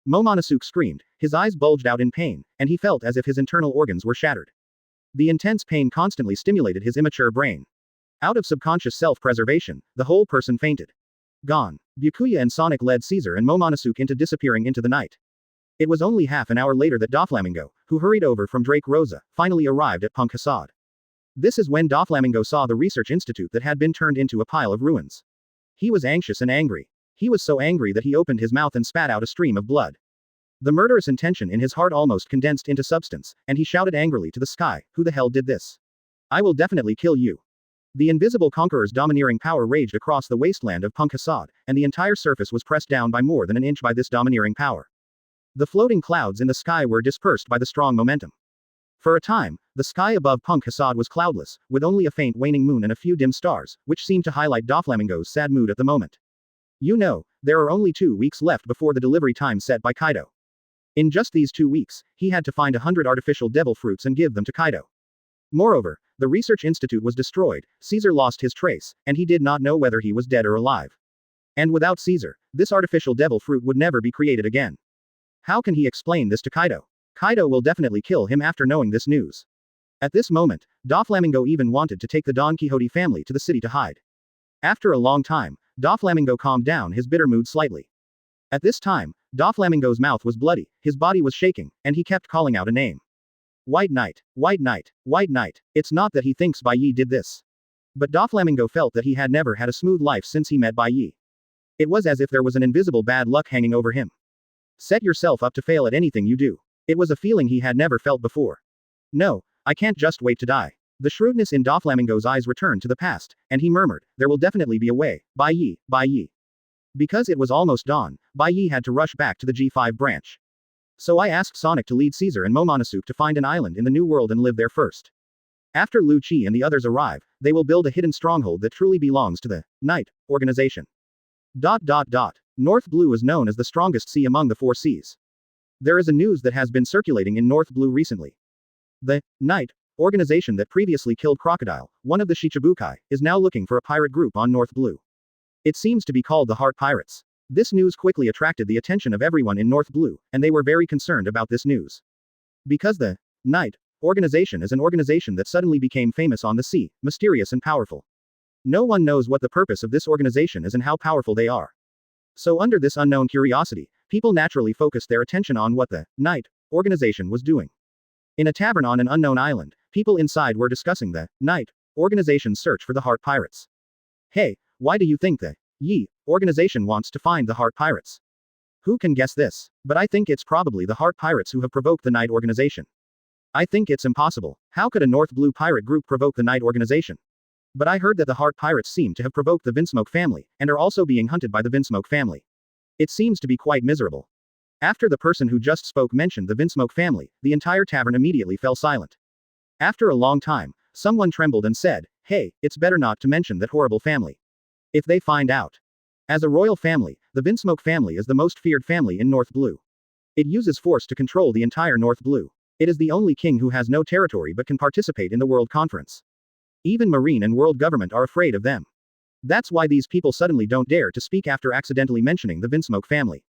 Momonosuke screamed, his eyes bulged out in pain, and he felt as if his internal organs were shattered. The intense pain constantly stimulated his immature brain. Out of subconscious self-preservation, the whole person fainted. Gone. Byakuya and Sonic led Caesar and Momonosuke into disappearing into the night. It was only half an hour later that Doflamingo, who hurried over from Drake Rosa, finally arrived at Punk Hassad. This is when Doflamingo saw the research institute that had been turned into a pile of ruins. He was anxious and angry. He was so angry that he opened his mouth and spat out a stream of blood. The murderous intention in his heart almost condensed into substance, and he shouted angrily to the sky, who the hell did this? I will definitely kill you. The invisible conqueror's domineering power raged across the wasteland of Punk Hassad, and the entire surface was pressed down by more than an inch by this domineering power. The floating clouds in the sky were dispersed by the strong momentum. For a time, the sky above Punk Hassad was cloudless, with only a faint waning moon and a few dim stars, which seemed to highlight Doflamingo's sad mood at the moment. You know, there are only 2 weeks left before the delivery time set by Kaido. In just these 2 weeks, he had to find 100 artificial devil fruits and give them to Kaido. Moreover, the research institute was destroyed, Caesar lost his trace, and he did not know whether he was dead or alive. And without Caesar, this artificial devil fruit would never be created again. How can he explain this to Kaido? Kaido will definitely kill him after knowing this news. At this moment, Doflamingo even wanted to take the Don Quixote family to the city to hide. After a long time, Doflamingo calmed down his bitter mood slightly. At this time, Doflamingo's mouth was bloody, his body was shaking, and he kept calling out a name. White Knight, White Knight, White Knight. It's not that he thinks Bai Ye did this. But Doflamingo felt that he had never had a smooth life since he met Bai Ye. It was as if there was an invisible bad luck hanging over him. Set yourself up to fail at anything you do. It was a feeling he had never felt before. No, I can't just wait to die. The shrewdness in Doflamingo's eyes returned to the past, and he murmured, there will definitely be a way, Bai Ye, Bai Ye. Because it was almost dawn, Bai Ye had to rush back to the G5 branch. So I asked Sonic to lead Caesar and Momonosuke to find an island in the New World and live there first. After Lu Chi and the others arrive, they will build a hidden stronghold that truly belongs to the Knight organization. North Blue is known as the strongest sea among the 4 seas. There is a news that has been circulating in North Blue recently. The Knight organization that previously killed Crocodile, one of the Shichibukai, is now looking for a pirate group on North Blue. It seems to be called the Heart Pirates. This news quickly attracted the attention of everyone in North Blue, and they were very concerned about this news. Because the Knight organization is an organization that suddenly became famous on the sea, mysterious and powerful. No one knows what the purpose of this organization is and how powerful they are. So under this unknown curiosity, people naturally focused their attention on what the Knight organization was doing. In a tavern on an unknown island, people inside were discussing the Knight organization's search for the Heart Pirates. Hey, why do you think the Yi organization wants to find the Heart Pirates? Who can guess this? But I think it's probably the Heart Pirates who have provoked the Knight organization. I think it's impossible. How could a North Blue pirate group provoke the Knight organization? But I heard that the Heart Pirates seem to have provoked the Vinsmoke family, and are also being hunted by the Vinsmoke family. It seems to be quite miserable. After the person who just spoke mentioned the Vinsmoke family, the entire tavern immediately fell silent. After a long time, someone trembled and said, hey, it's better not to mention that horrible family. If they find out. As a royal family, the Vinsmoke family is the most feared family in North Blue. It uses force to control the entire North Blue. It is the only king who has no territory but can participate in the World Conference. Even Marine and world government are afraid of them. That's why these people suddenly don't dare to speak after accidentally mentioning the Vinsmoke family.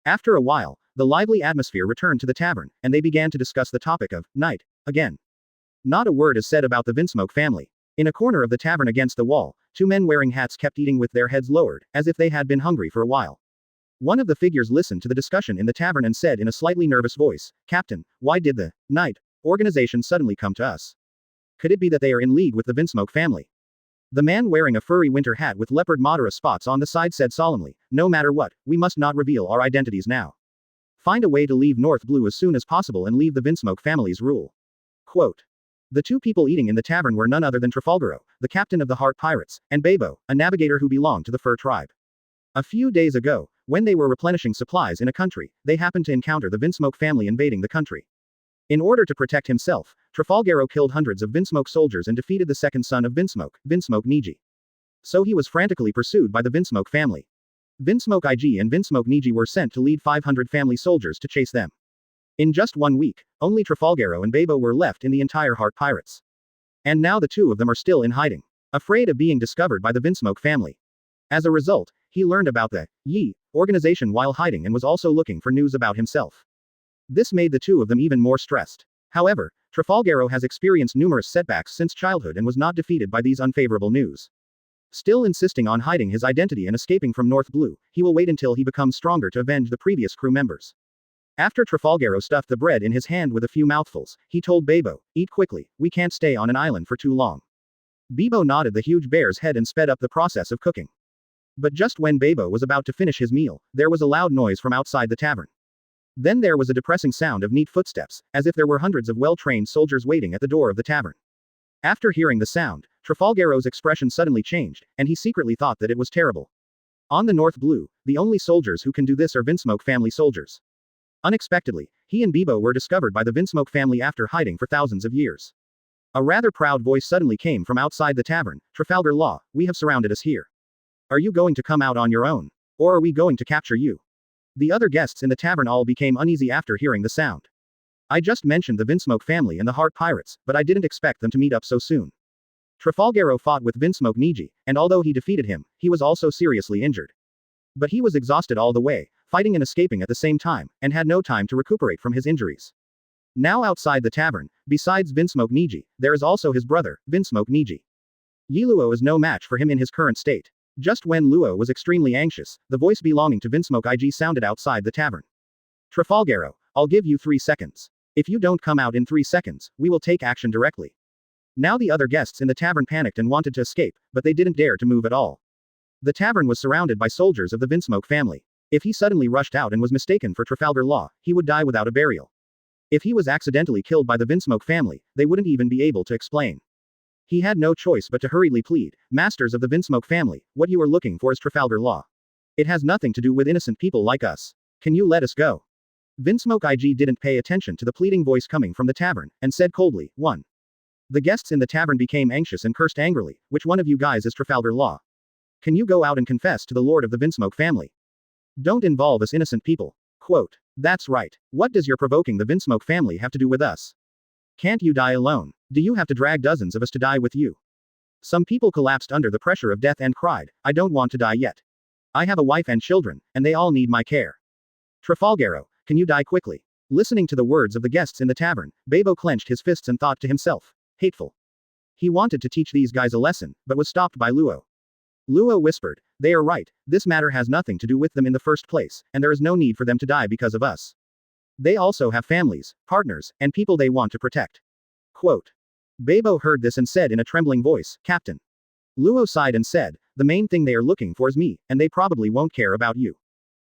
After a while, the lively atmosphere returned to the tavern, and they began to discuss the topic of Knight again. Not a word is said about the Vinsmoke family. In a corner of the tavern against the wall, 2 men wearing hats kept eating with their heads lowered, as if they had been hungry for a while. One of the figures listened to the discussion in the tavern and said in a slightly nervous voice, Captain, why did the Knight organization suddenly come to us? Could it be that they are in league with the Vinsmoke family? The man wearing a furry winter hat with leopard Madara spots on the side said solemnly, no matter what, we must not reveal our identities now. Find a way to leave North Blue as soon as possible and leave the Vinsmoke family's rule. Quote. The two people eating in the tavern were none other than Trafalgaro, the captain of the Heart Pirates, and Babo, a navigator who belonged to the Fur tribe. A few days ago, when they were replenishing supplies in a country, they happened to encounter the Vinsmoke family invading the country. In order to protect himself, Trafalgaro killed hundreds of Vinsmoke soldiers and defeated the second son of Vinsmoke, Vinsmoke Niji. So he was frantically pursued by the Vinsmoke family. Vinsmoke IG and Vinsmoke Niji were sent to lead 500 family soldiers to chase them. In just 1 week, only Trafalgaro and Babo were left in the entire Heart Pirates. And now the two of them are still in hiding, afraid of being discovered by the Vinsmoke family. As a result, he learned about the Yi organization while hiding and was also looking for news about himself. This made the two of them even more stressed. However, Trafalgaro has experienced numerous setbacks since childhood and was not defeated by these unfavorable news. Still insisting on hiding his identity and escaping from North Blue, he will wait until he becomes stronger to avenge the previous crew members. After Trafalgaro stuffed the bread in his hand with a few mouthfuls, he told Babo, eat quickly, we can't stay on an island for too long. Babo nodded the huge bear's head and sped up the process of cooking. But just when Babo was about to finish his meal, there was a loud noise from outside the tavern. Then there was a depressing sound of neat footsteps, as if there were hundreds of well-trained soldiers waiting at the door of the tavern. After hearing the sound, Trafalgaro's expression suddenly changed, and he secretly thought that it was terrible. On the North Blue, the only soldiers who can do this are Vinsmoke family soldiers. Unexpectedly, he and Babo were discovered by the Vinsmoke family after hiding for thousands of years. A rather proud voice suddenly came from outside the tavern, Trafalgar Law, we have surrounded us here. Are you going to come out on your own? Or are we going to capture you? The other guests in the tavern all became uneasy after hearing the sound. I just mentioned the Vinsmoke family and the Heart Pirates, but I didn't expect them to meet up so soon. Trafalgaro fought with Vinsmoke Niji, and although he defeated him, he was also seriously injured. But he was exhausted all the way, fighting and escaping at the same time, and had no time to recuperate from his injuries. Now outside the tavern, besides Vinsmoke Niji, there is also his brother, Vinsmoke Niji. Yi Luo is no match for him in his current state. Just when Luo was extremely anxious, the voice belonging to Vinsmoke IG sounded outside the tavern. Trafalgaro, I'll give you 3 seconds. If you don't come out in 3 seconds, we will take action directly. Now the other guests in the tavern panicked and wanted to escape, but they didn't dare to move at all. The tavern was surrounded by soldiers of the Vinsmoke family. If he suddenly rushed out and was mistaken for Trafalgar Law, he would die without a burial. If he was accidentally killed by the Vinsmoke family, they wouldn't even be able to explain. He had no choice but to hurriedly plead, Masters of the Vinsmoke family, what you are looking for is Trafalgar Law. It has nothing to do with innocent people like us. Can you let us go? Vinsmoke IG didn't pay attention to the pleading voice coming from the tavern, and said coldly, 1. The guests in the tavern became anxious and cursed angrily, which one of you guys is Trafalgar Law? Can you go out and confess to the Lord of the Vinsmoke family? Don't involve us innocent people. Quote. That's right. What does your provoking the Vinsmoke family have to do with us? Can't you die alone? Do you have to drag dozens of us to die with you? Some people collapsed under the pressure of death and cried, I don't want to die yet. I have a wife and children, and they all need my care. Trafalgaro, can you die quickly? Listening to the words of the guests in the tavern, Babo clenched his fists and thought to himself, hateful. He wanted to teach these guys a lesson, but was stopped by Luo. Luo whispered, they are right, this matter has nothing to do with them in the first place, and there is no need for them to die because of us. They also have families, partners, and people they want to protect. Quote. Babo heard this and said in a trembling voice, Captain. Luo sighed and said, the main thing they are looking for is me, and they probably won't care about you.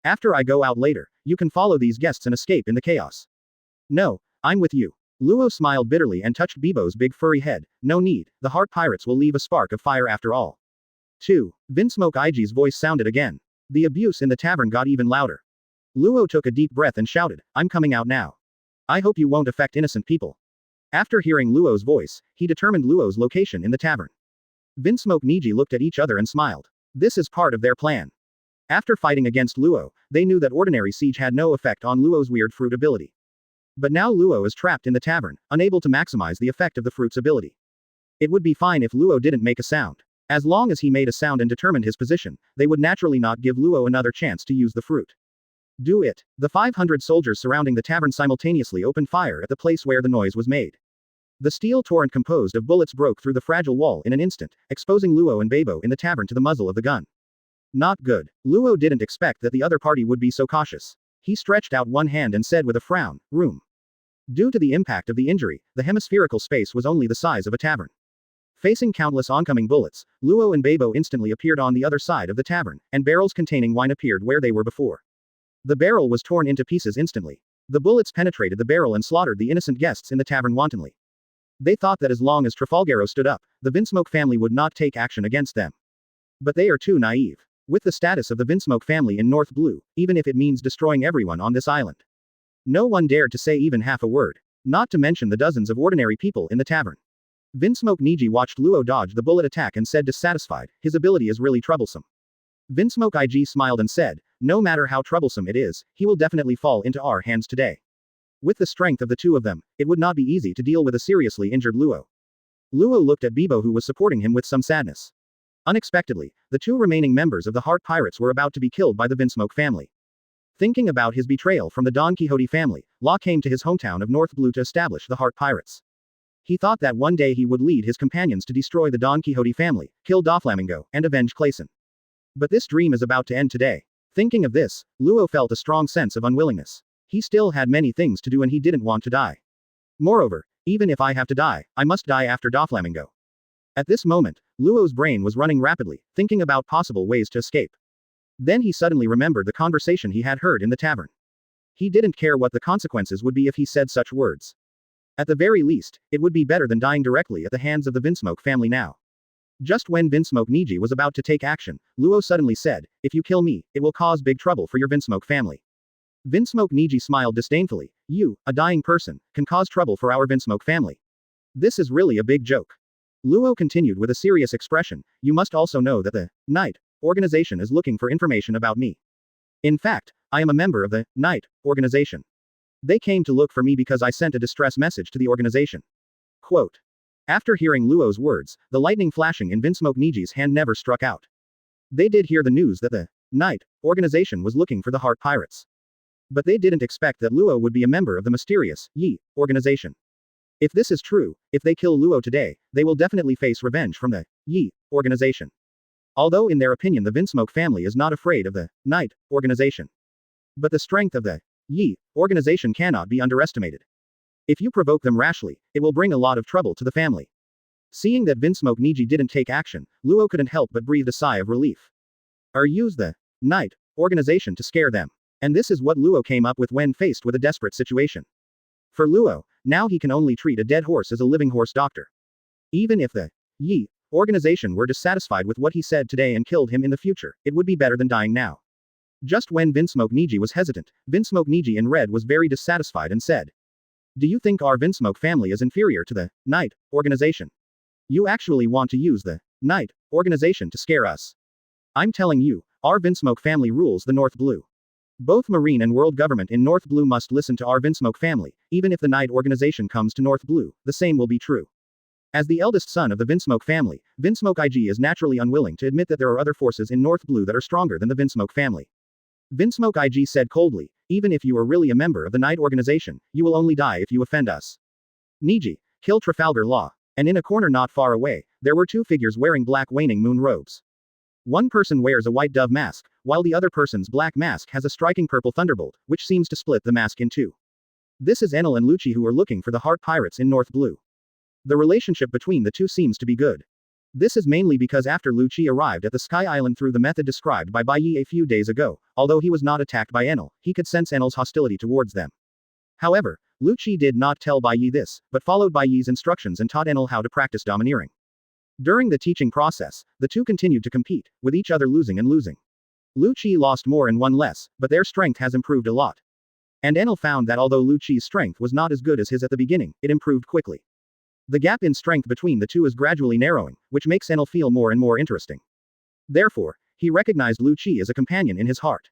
After I go out later, you can follow these guests and escape in the chaos. No, I'm with you. Luo smiled bitterly and touched Bebo's big furry head, no need, the Heart Pirates will leave a spark of fire after all. 2. Vinsmoke IG's voice sounded again. The abuse in the tavern got even louder. Luo took a deep breath and shouted, I'm coming out now. I hope you won't affect innocent people. After hearing Luo's voice, he determined Luo's location in the tavern. Vinsmoke Niji looked at each other and smiled. This is part of their plan. After fighting against Luo, they knew that ordinary siege had no effect on Luo's weird fruit ability. But now Luo is trapped in the tavern, unable to maximize the effect of the fruit's ability. It would be fine if Luo didn't make a sound. As long as he made a sound and determined his position, they would naturally not give Luo another chance to use the fruit. Do it. The 500 soldiers surrounding the tavern simultaneously opened fire at the place where the noise was made. The steel torrent composed of bullets broke through the fragile wall in an instant, exposing Luo and Babo in the tavern to the muzzle of the gun. Not good. Luo didn't expect that the other party would be so cautious. He stretched out one hand and said with a frown, room. Due to the impact of the injury, the hemispherical space was only the size of a tavern. Facing countless oncoming bullets, Luo and Babo instantly appeared on the other side of the tavern, and barrels containing wine appeared where they were before. The barrel was torn into pieces instantly. The bullets penetrated the barrel and slaughtered the innocent guests in the tavern wantonly. They thought that as long as Trafalgaro stood up, the Vinsmoke family would not take action against them. But they are too naive. With the status of the Vinsmoke family in North Blue, even if it means destroying everyone on this island. No one dared to say even half a word, not to mention the dozens of ordinary people in the tavern. Vinsmoke Niji watched Luo dodge the bullet attack and said dissatisfied, his ability is really troublesome. Vinsmoke IG smiled and said, no matter how troublesome it is, he will definitely fall into our hands today. With the strength of the two of them, it would not be easy to deal with a seriously injured Luo. Luo looked at Bibo who was supporting him with some sadness. Unexpectedly, the two remaining members of the Heart Pirates were about to be killed by the Vinsmoke family. Thinking about his betrayal from the Don Quixote family, Law came to his hometown of North Blue to establish the Heart Pirates. He thought that one day he would lead his companions to destroy the Don Quixote family, kill Doflamingo, and avenge Clayson. But this dream is about to end today. Thinking of this, Luo felt a strong sense of unwillingness. He still had many things to do and he didn't want to die. Moreover, even if I have to die, I must die after Doflamingo. At this moment, Luo's brain was running rapidly, thinking about possible ways to escape. Then he suddenly remembered the conversation he had heard in the tavern. He didn't care what the consequences would be if he said such words. At the very least, it would be better than dying directly at the hands of the Vinsmoke family now. Just when Vinsmoke Niji was about to take action, Luo suddenly said, if you kill me, it will cause big trouble for your Vinsmoke family. Vinsmoke Niji smiled disdainfully, you, a dying person, can cause trouble for our Vinsmoke family. This is really a big joke. Luo continued with a serious expression, you must also know that the Knight organization is looking for information about me. In fact, I am a member of the Knight organization. They came to look for me because I sent a distress message to the organization. Quote. After hearing Luo's words, the lightning flashing in Vinsmoke Niji's hand never struck out. They did hear the news that the Knight organization was looking for the Heart Pirates. But they didn't expect that Luo would be a member of the mysterious Yi organization. If this is true, if they kill Luo today, they will definitely face revenge from the Yi organization. Although in their opinion the Vinsmoke family is not afraid of the Knight organization. But the strength of the Yi organization cannot be underestimated. If you provoke them rashly, it will bring a lot of trouble to the family. Seeing that Vinsmoke Niji didn't take action, Luo couldn't help but breathe a sigh of relief. Or use the Knight organization to scare them. And this is what Luo came up with when faced with a desperate situation. For Luo, now he can only treat a dead horse as a living horse doctor. Even if the Yi organization were dissatisfied with what he said today and killed him in the future, it would be better than dying now. Just when Vinsmoke Niji was hesitant, Vinsmoke Niji in red was very dissatisfied and said, do you think our Vinsmoke family is inferior to the Knight organization? You actually want to use the Knight organization to scare us. I'm telling you, our Vinsmoke family rules the North Blue. Both Marine and World Government in North Blue must listen to our Vinsmoke family, even if the Knight organization comes to North Blue, the same will be true. As the eldest son of the Vinsmoke family, Vinsmoke IG is naturally unwilling to admit that there are other forces in North Blue that are stronger than the Vinsmoke family. Vinsmoke IG said coldly, even if you are really a member of the Knight organization, you will only die if you offend us. Niji, kill Trafalgar Law. And in a corner not far away, there were two figures wearing black waning moon robes. One person wears a white dove mask, while the other person's black mask has a striking purple thunderbolt, which seems to split the mask in two. This is Enel and Lucci who are looking for the Heart Pirates in North Blue. The relationship between the two seems to be good. This is mainly because after Lucci arrived at the Sky Island through the method described by Bai Ye a few days ago, although he was not attacked by Enel, he could sense Enel's hostility towards them. However, Lucci did not tell Bai Ye this, but followed Bai Ye's instructions and taught Enel how to practice domineering. During the teaching process, the two continued to compete, with each other losing and losing. Lucci lost more and won less, but their strength has improved a lot. And Enel found that although Lucci's strength was not as good as his at the beginning, it improved quickly. The gap in strength between the two is gradually narrowing, which makes Enel feel more and more interesting. Therefore, he recognized Lucci as a companion in his heart.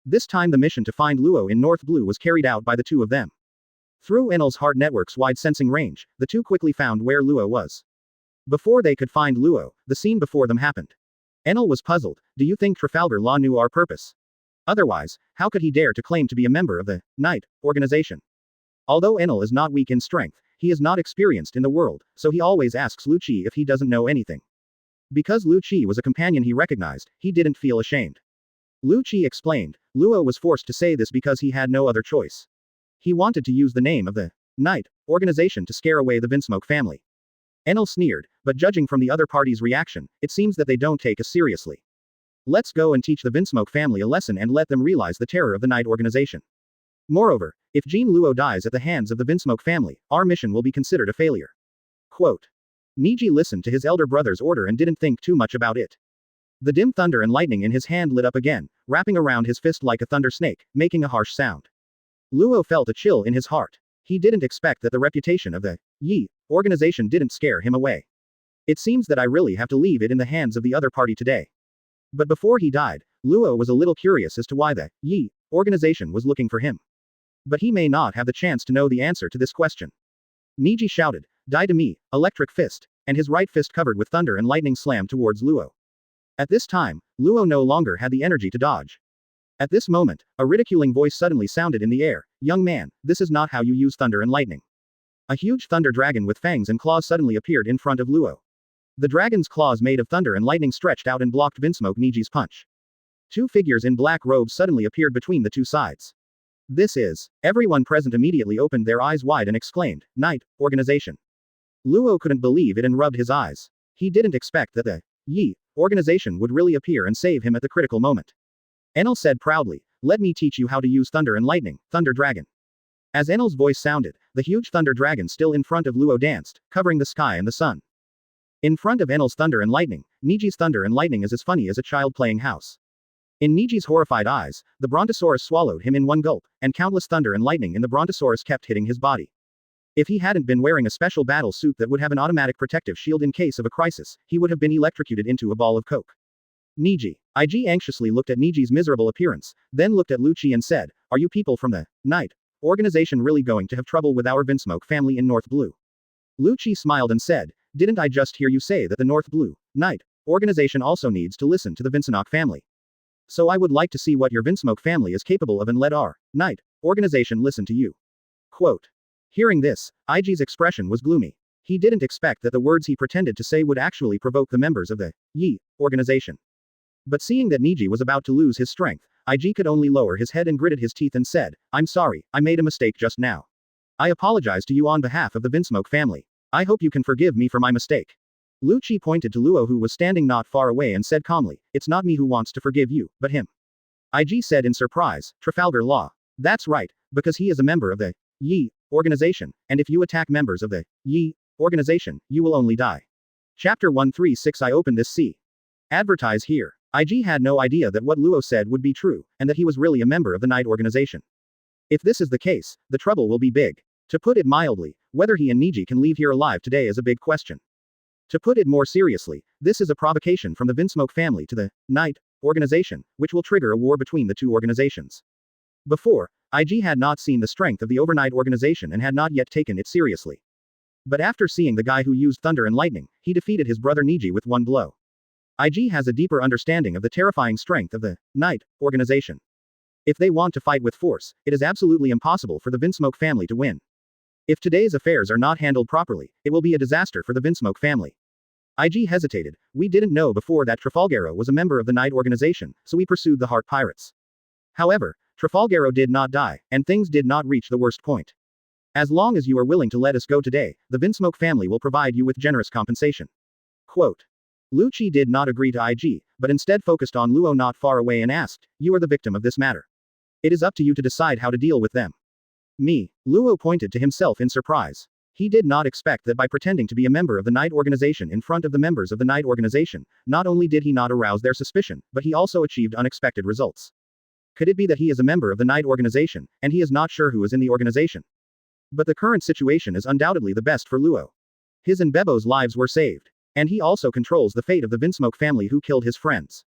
This time the mission to find Luo in North Blue was carried out by the two of them. Through Enel's heart network's wide sensing range, the two quickly found where Luo was. Before they could find Luo, the scene before them happened. Enel was puzzled, do you think Trafalgar Law knew our purpose? Otherwise, how could he dare to claim to be a member of the Knight organization? Although Enel is not weak in strength, he is not experienced in the world, so he always asks Lucci if he doesn't know anything. Because Lucci was a companion he recognized, he didn't feel ashamed. Lucci explained, Luo was forced to say this because he had no other choice. He wanted to use the name of the Knight organization to scare away the Vinsmoke family. Enel sneered, but judging from the other party's reaction, it seems that they don't take us seriously. Let's go and teach the Vinsmoke family a lesson and let them realize the terror of the Knight organization. Moreover, if Jean Luo dies at the hands of the Vinsmoke family, our mission will be considered a failure. Quote. Niji listened to his elder brother's order and didn't think too much about it. The dim thunder and lightning in his hand lit up again, wrapping around his fist like a thunder snake, making a harsh sound. Luo felt a chill in his heart. He didn't expect that the reputation of the Yi organization didn't scare him away. It seems that I really have to leave it in the hands of the other party today. But before he died, Luo was a little curious as to why the Yi organization was looking for him. But he may not have the chance to know the answer to this question. Niji shouted, "Die to me, electric fist," and his right fist covered with thunder and lightning slammed towards Luo. At this time, Luo no longer had the energy to dodge. At this moment, a ridiculing voice suddenly sounded in the air, "Young man, this is not how you use thunder and lightning." A huge thunder dragon with fangs and claws suddenly appeared in front of Luo. The dragon's claws made of thunder and lightning stretched out and blocked Vinsmoke Niji's punch. Two figures in black robes suddenly appeared between the two sides. This is. Everyone present immediately opened their eyes wide and exclaimed, "Knight organization." Luo couldn't believe it and rubbed his eyes. He didn't expect that the Yi organization would really appear and save him at the critical moment. Enel said proudly, "Let me teach you how to use thunder and lightning, Thunder Dragon." As Enel's voice sounded, the huge thunder dragon still in front of Luo danced, covering the sky and the sun. In front of Enel's thunder and lightning, Niji's thunder and lightning is as funny as a child playing house. In Niji's horrified eyes, the Brontosaurus swallowed him in one gulp, and countless thunder and lightning in the Brontosaurus kept hitting his body. If he hadn't been wearing a special battle suit that would have an automatic protective shield in case of a crisis, he would have been electrocuted into a ball of coke. Niji. IG anxiously looked at Niji's miserable appearance, then looked at Lucci and said, "Are you people from the Knight organization really going to have trouble with our Vinsmoke family in North Blue?" Lucci smiled and said, "Didn't I just hear you say that the North Blue Knight organization also needs to listen to the Vinsmoke family? So I would like to see what your Vinsmoke family is capable of and let our Knight organization listen to you." Quote. Hearing this, IG's expression was gloomy. He didn't expect that the words he pretended to say would actually provoke the members of the Yi organization. But seeing that Niji was about to lose his strength, IG could only lower his head and gritted his teeth and said, "I'm sorry, I made a mistake just now. I apologize to you on behalf of the Vinsmoke family. I hope you can forgive me for my mistake." Lucci pointed to Luo who was standing not far away and said calmly, "It's not me who wants to forgive you, but him." IG said in surprise, "Trafalgar Law. That's right, because he is a member of the Yi organization, and if you attack members of the Yi organization, you will only die." Chapter 136 I open this sea. Advertise here. IG had no idea that what Luo said would be true, and that he was really a member of the Knight organization. If this is the case, the trouble will be big. To put it mildly, whether he and Niji can leave here alive today is a big question. To put it more seriously, this is a provocation from the Vinsmoke family to the Knight organization, which will trigger a war between the two organizations. Before, IG had not seen the strength of the overnight organization and had not yet taken it seriously. But after seeing the guy who used thunder and lightning, he defeated his brother Niji with one blow. IG has a deeper understanding of the terrifying strength of the Knight organization. If they want to fight with force, it is absolutely impossible for the Vinsmoke family to win. If today's affairs are not handled properly, it will be a disaster for the Vinsmoke family. IG hesitated. "We didn't know before that Trafalgaro was a member of the Knight organization, so we pursued the Heart Pirates. However, Trafalgaro did not die, and things did not reach the worst point. As long as you are willing to let us go today, the Vinsmoke family will provide you with generous compensation." Quote. Lucci did not agree to IG, but instead focused on Luo not far away and asked, "You are the victim of this matter. It is up to you to decide how to deal with them." Me. Luo pointed to himself in surprise. He did not expect that by pretending to be a member of the Knight organization in front of the members of the Knight organization, not only did he not arouse their suspicion, but he also achieved unexpected results. Could it be that he is a member of the Knight organization, and he is not sure who is in the organization? But the current situation is undoubtedly the best for Luo. His and Bebo's lives were saved. And he also controls the fate of the Vinsmoke family who killed his friends.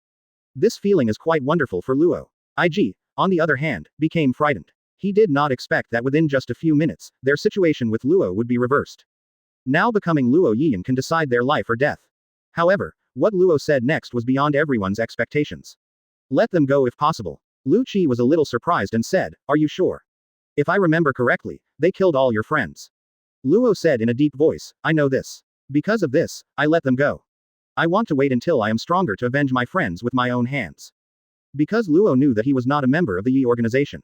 This feeling is quite wonderful for Luo. IG, on the other hand, became frightened. He did not expect that within just a few minutes, their situation with Luo would be reversed. Now becoming Luo Yian can decide their life or death. However, what Luo said next was beyond everyone's expectations. "Let them go if possible." Lucci was a little surprised and said, "Are you sure? If I remember correctly, they killed all your friends." Luo said in a deep voice, "I know this. Because of this, I let them go. I want to wait until I am stronger to avenge my friends with my own hands." Because Luo knew that he was not a member of the Yi organization.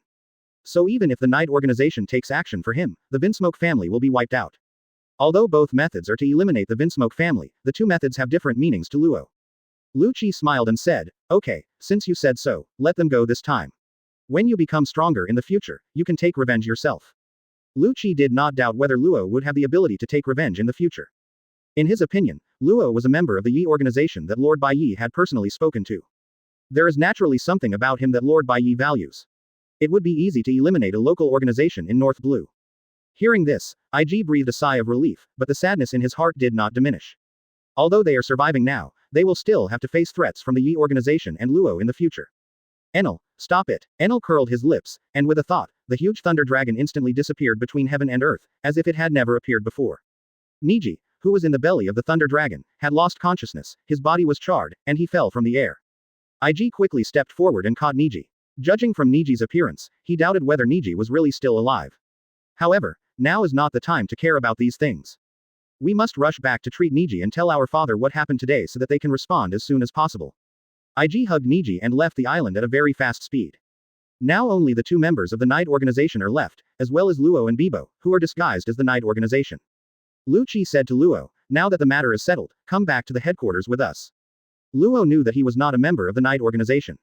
So even if the Knight organization takes action for him, the Vinsmoke family will be wiped out. Although both methods are to eliminate the Vinsmoke family, the two methods have different meanings to Luo. Lu Qi smiled and said, okay, since you said so, let them go this time. When you become stronger in the future, you can take revenge yourself. Lu Qi did not doubt whether Luo would have the ability to take revenge in the future. In his opinion, Luo was a member of the Yi organization that Lord Bai Ye had personally spoken to. There is naturally something about him that Lord Bai Ye values. It would be easy to eliminate a local organization in North Blue. Hearing this, IG breathed a sigh of relief, but the sadness in his heart did not diminish. Although they are surviving now, they will still have to face threats from the Yi organization and Luo in the future. Enel, stop it. Enel curled his lips, and with a thought, the huge thunder dragon instantly disappeared between heaven and earth, as if it had never appeared before. Niji, who was in the belly of the thunder dragon, had lost consciousness, his body was charred, and he fell from the air. IG quickly stepped forward and caught Niji. Judging from Niji's appearance, he doubted whether Niji was really still alive. However, now is not the time to care about these things. We must rush back to treat Niji and tell our father what happened today so that they can respond as soon as possible. IG hugged Niji and left the island at a very fast speed. Now only the two members of the Knight organization are left, as well as Luo and Bibo, who are disguised as the Knight organization. Lu Qi said to Luo, now that the matter is settled, come back to the headquarters with us. Luo knew that he was not a member of the Knight organization.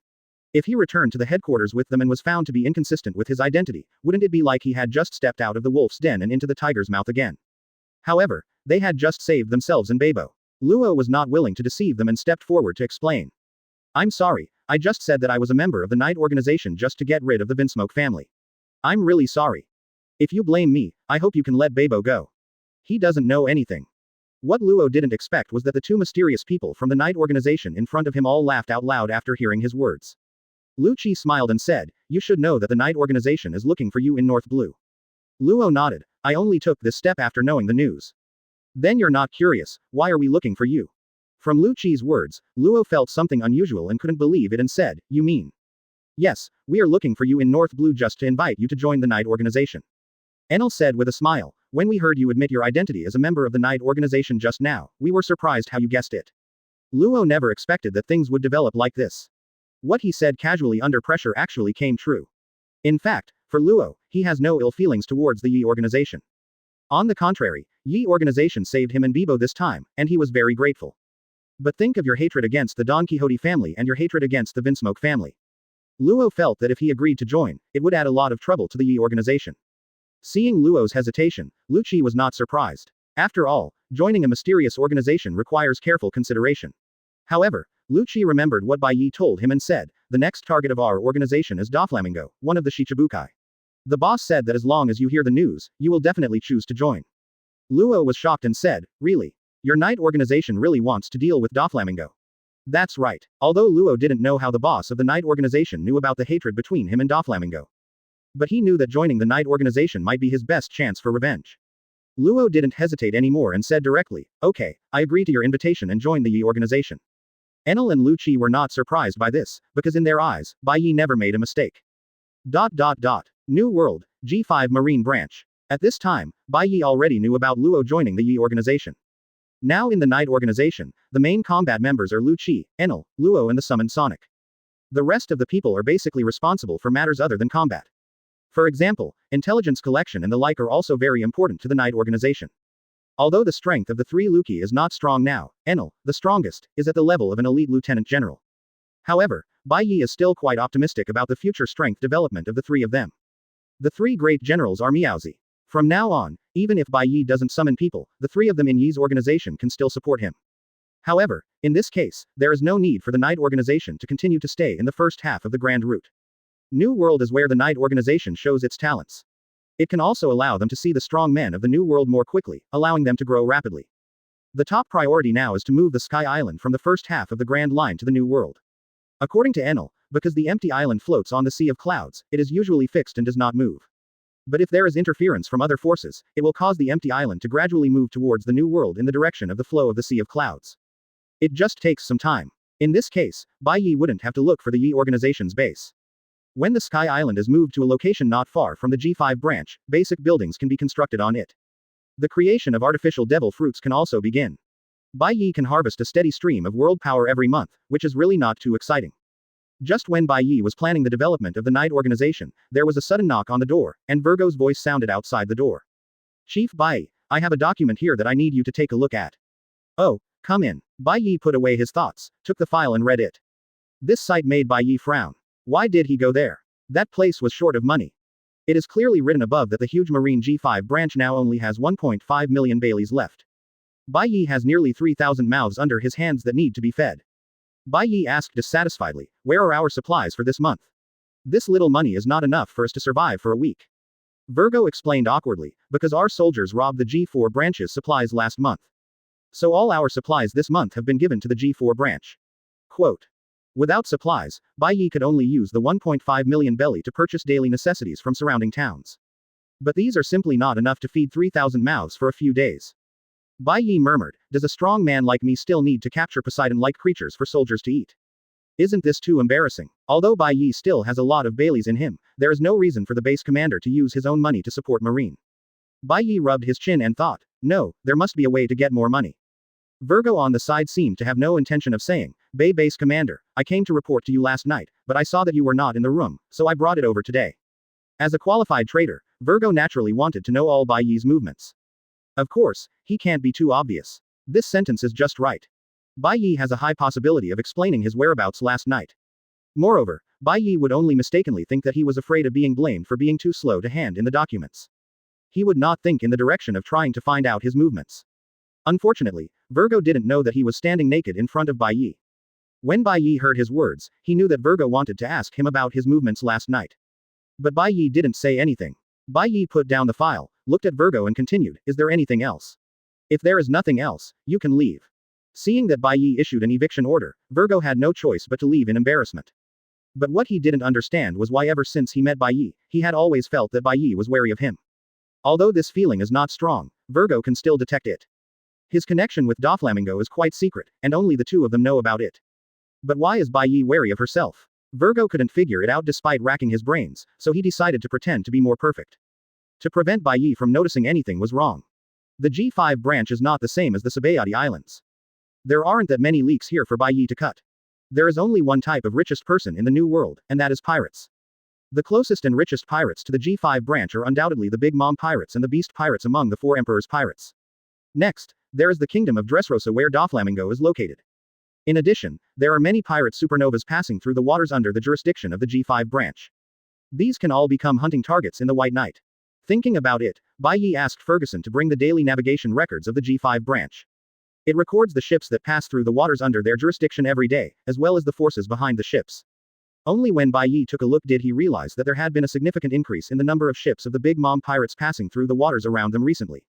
If he returned to the headquarters with them and was found to be inconsistent with his identity, wouldn't it be like he had just stepped out of the wolf's den and into the tiger's mouth again? However, they had just saved themselves and Babo. Luo was not willing to deceive them and stepped forward to explain. I'm sorry, I just said that I was a member of the Knight organization just to get rid of the Vinsmoke family. I'm really sorry. If you blame me, I hope you can let Babo go. He doesn't know anything. What Luo didn't expect was that the two mysterious people from the Knight organization in front of him all laughed out loud after hearing his words. Lu Qi smiled and said, you should know that the Knight organization is looking for you in North Blue. Luo nodded, I only took this step after knowing the news. Then you're not curious, why are we looking for you? From Lu Qi's words, Luo felt something unusual and couldn't believe it and said, you mean? Yes, we are looking for you in North Blue just to invite you to join the Knight organization. Enel said with a smile, when we heard you admit your identity as a member of the Knight organization just now, we were surprised how you guessed it. Luo never expected that things would develop like this. What he said casually under pressure actually came true. In fact, for Luo, he has no ill feelings towards the Yi organization. On the contrary, Yi organization saved him and Bibo this time, and he was very grateful. But think of your hatred against the Don Quixote family and your hatred against the Vinsmoke family. Luo felt that if he agreed to join, it would add a lot of trouble to the Yi organization. Seeing Luo's hesitation, Lu Qi was not surprised. After all, joining a mysterious organization requires careful consideration. However, Lu Qi remembered what Bai Ye told him and said, the next target of our organization is Doflamingo, one of the Shichibukai. The boss said that as long as you hear the news, you will definitely choose to join. Luo was shocked and said, really? Your Knight organization really wants to deal with Doflamingo? That's right. Although Luo didn't know how the boss of the Knight organization knew about the hatred between him and Doflamingo. But he knew that joining the Knight organization might be his best chance for revenge. Luo didn't hesitate anymore and said directly, okay, I agree to your invitation and join the Yi organization. Enel and Lu Qi were not surprised by this, because in their eyes, Bai Ye never made a mistake. New World, G5 Marine Branch. At this time, Bai Ye already knew about Luo joining the Yi organization. Now in the Knight organization, the main combat members are Lu Qi, Enel, Luo and the summoned Sonic. The rest of the people are basically responsible for matters other than combat. For example, intelligence collection and the like are also very important to the Knight organization. Although the strength of the three Luki is not strong now, Enel, the strongest, is at the level of an elite lieutenant general. However, Bai Ye is still quite optimistic about the future strength development of the three of them. The three great generals are Miaozi. From now on, even if Bai Ye doesn't summon people, the three of them in Yi's organization can still support him. However, in this case, there is no need for the Knight organization to continue to stay in the first half of the Grand Route. New World is where the Knight organization shows its talents. It can also allow them to see the strong men of the New World more quickly, allowing them to grow rapidly. The top priority now is to move the Sky Island from the first half of the Grand Line to the New World. According to Enel, because the empty island floats on the Sea of Clouds, it is usually fixed and does not move. But if there is interference from other forces, it will cause the empty island to gradually move towards the New World in the direction of the flow of the Sea of Clouds. It just takes some time. In this case, Bai Ye wouldn't have to look for the Yi organization's base. When the Sky Island is moved to a location not far from the G5 branch, basic buildings can be constructed on it. The creation of artificial devil fruits can also begin. Bai Ye can harvest a steady stream of world power every month, which is really not too exciting. Just when Bai Ye was planning the development of the night organization, there was a sudden knock on the door, and Virgo's voice sounded outside the door. Chief Bai Ye, I have a document here that I need you to take a look at. Oh, come in. Bai Ye put away his thoughts, took the file and read it. This sight made Bai Ye frown. Why did he go there? That place was short of money. It is clearly written above that the huge marine G5 branch now only has 1.5 million Baileys left. Bai Ye has nearly 3,000 mouths under his hands that need to be fed. Bai Ye asked dissatisfiedly, where are our supplies for this month? This little money is not enough for us to survive for a week. Virgo explained awkwardly, because our soldiers robbed the G4 branch's supplies last month. So all our supplies this month have been given to the G4 branch. Quote. Without supplies, Bai Ye could only use the 1.5 million belly to purchase daily necessities from surrounding towns. But these are simply not enough to feed 3,000 mouths for a few days. Bai Ye murmured, does a strong man like me still need to capture Poseidon-like creatures for soldiers to eat? Isn't this too embarrassing? Although Bai Ye still has a lot of Baileys in him, there is no reason for the base commander to use his own money to support Marine. Bai Ye rubbed his chin and thought, no, there must be a way to get more money. Virgo on the side seemed to have no intention of saying, Base Commander, I came to report to you last night, but I saw that you were not in the room, so I brought it over today. As a qualified trader, Virgo naturally wanted to know all Bai Ye's movements. Of course, he can't be too obvious. This sentence is just right. Bai Ye has a high possibility of explaining his whereabouts last night. Moreover, Bai Ye would only mistakenly think that he was afraid of being blamed for being too slow to hand in the documents. He would not think in the direction of trying to find out his movements. Unfortunately, Virgo didn't know that he was standing naked in front of Bai Ye. When Bai Ye heard his words, he knew that Virgo wanted to ask him about his movements last night. But Bai Ye didn't say anything. Bai Ye put down the file, looked at Virgo and continued, is there anything else? If there is nothing else, you can leave. Seeing that Bai Ye issued an eviction order, Virgo had no choice but to leave in embarrassment. But what he didn't understand was why ever since he met Bai Ye, he had always felt that Bai Ye was wary of him. Although this feeling is not strong, Virgo can still detect it. His connection with Doflamingo is quite secret, and only the two of them know about it. But why is Bai Ye wary of herself? Virgo couldn't figure it out despite racking his brains, so he decided to pretend to be more perfect. To prevent Bai Ye from noticing anything was wrong. The G5 branch is not the same as the Sabayati Islands. There aren't that many leaks here for Bai Ye to cut. There is only one type of richest person in the New World, and that is pirates. The closest and richest pirates to the G5 branch are undoubtedly the Big Mom pirates and the Beast pirates among the Four Emperors pirates. Next, there is the kingdom of Dressrosa where Doflamingo is located. In addition, there are many pirate supernovas passing through the waters under the jurisdiction of the G5 branch. These can all become hunting targets in the White Night. Thinking about it, Bai Ye asked Ferguson to bring the daily navigation records of the G5 branch. It records the ships that pass through the waters under their jurisdiction every day, as well as the forces behind the ships. Only when Bai Ye took a look did he realize that there had been a significant increase in the number of ships of the Big Mom pirates passing through the waters around them recently.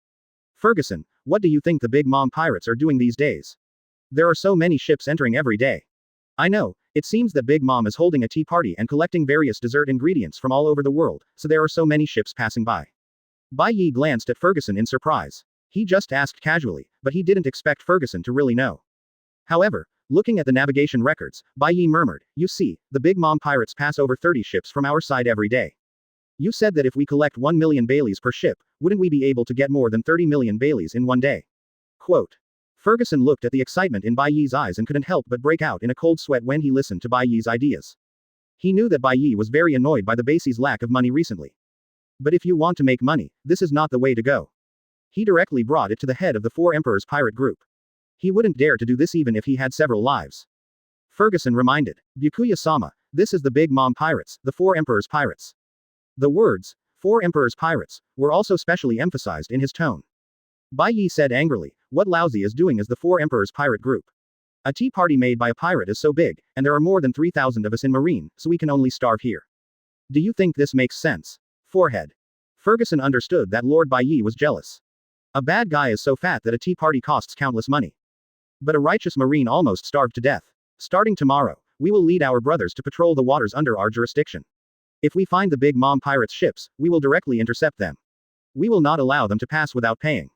Ferguson, what do you think the Big Mom pirates are doing these days? There are so many ships entering every day. I know, it seems that Big Mom is holding a tea party and collecting various dessert ingredients from all over the world, so there are so many ships passing by. Bai Ye glanced at Ferguson in surprise. He just asked casually, but he didn't expect Ferguson to really know. However, looking at the navigation records, Bai Ye murmured, you see, the Big Mom pirates pass over 30 ships from our side every day. You said that if we collect 1 million Baileys per ship, wouldn't we be able to get more than 30 million Baileys in one day? Quote. Ferguson looked at the excitement in Bai Ye's eyes and couldn't help but break out in a cold sweat when he listened to Bai Ye's ideas. He knew that Bai Ye was very annoyed by the base's lack of money recently. But if you want to make money, this is not the way to go. He directly brought it to the head of the Four Emperors pirate group. He wouldn't dare to do this even if he had several lives. Ferguson reminded, Byakuya-sama, this is the Big Mom pirates, the Four Emperors pirates. The words, Four Emperors pirates, were also specially emphasized in his tone. Bai Ye said angrily, what Lousy is doing is the Four Emperors pirate group. A tea party made by a pirate is so big, and there are more than 3,000 of us in Marine, so we can only starve here. Do you think this makes sense? Forehead. Ferguson understood that Lord Bai Ye was jealous. A bad guy is so fat that a tea party costs countless money. But a righteous Marine almost starved to death. Starting tomorrow, we will lead our brothers to patrol the waters under our jurisdiction. If we find the Big Mom pirates' ships, we will directly intercept them. We will not allow them to pass without paying.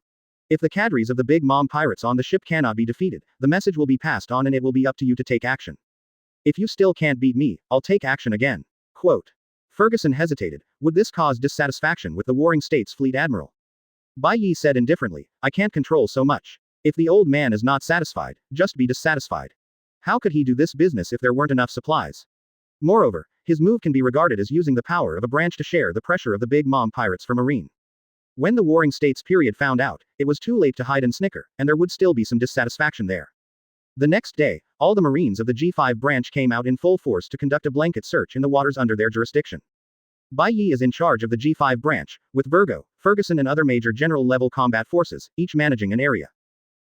If the cadres of the Big Mom pirates on the ship cannot be defeated, the message will be passed on and it will be up to you to take action. If you still can't beat me, I'll take action again. Quote. Ferguson hesitated. Would this cause dissatisfaction with the Warring States Fleet Admiral? Bai Ye said indifferently, I can't control so much. If the old man is not satisfied, just be dissatisfied. How could he do this business if there weren't enough supplies? Moreover, his move can be regarded as using the power of a branch to share the pressure of the Big Mom pirates for Marine. When the Warring States period found out, it was too late to hide and snicker, and there would still be some dissatisfaction there. The next day, all the Marines of the G5 branch came out in full force to conduct a blanket search in the waters under their jurisdiction. Bai Ye is in charge of the G5 branch, with Virgo, Ferguson and other major general-level combat forces, each managing an area.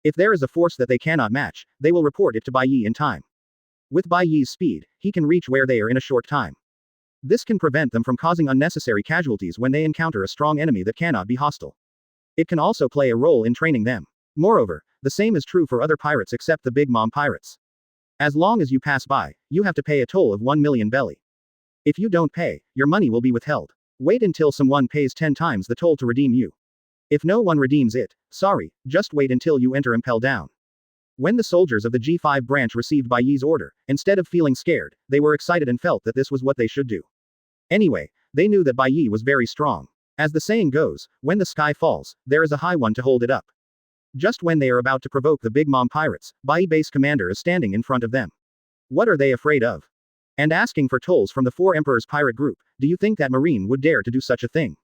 If there is a force that they cannot match, they will report it to Bai Ye in time. With Bai Ye's speed, he can reach where they are in a short time. This can prevent them from causing unnecessary casualties when they encounter a strong enemy that cannot be hostile. It can also play a role in training them. Moreover, the same is true for other pirates except the Big Mom pirates. As long as you pass by, you have to pay a toll of 1 million belly. If you don't pay, your money will be withheld. Wait until someone pays 10 times the toll to redeem you. If no one redeems it, sorry, just wait until you enter Impel Down. When the soldiers of the G5 branch received Bai Ye's order, instead of feeling scared, they were excited and felt that this was what they should do. Anyway, they knew that Bai Ye was very strong. As the saying goes, when the sky falls, there is a high one to hold it up. Just when they are about to provoke the Big Mom pirates, Bai Ye base commander is standing in front of them. What are they afraid of? And asking for tolls from the Four Emperors pirate group, do you think that Marine would dare to do such a thing?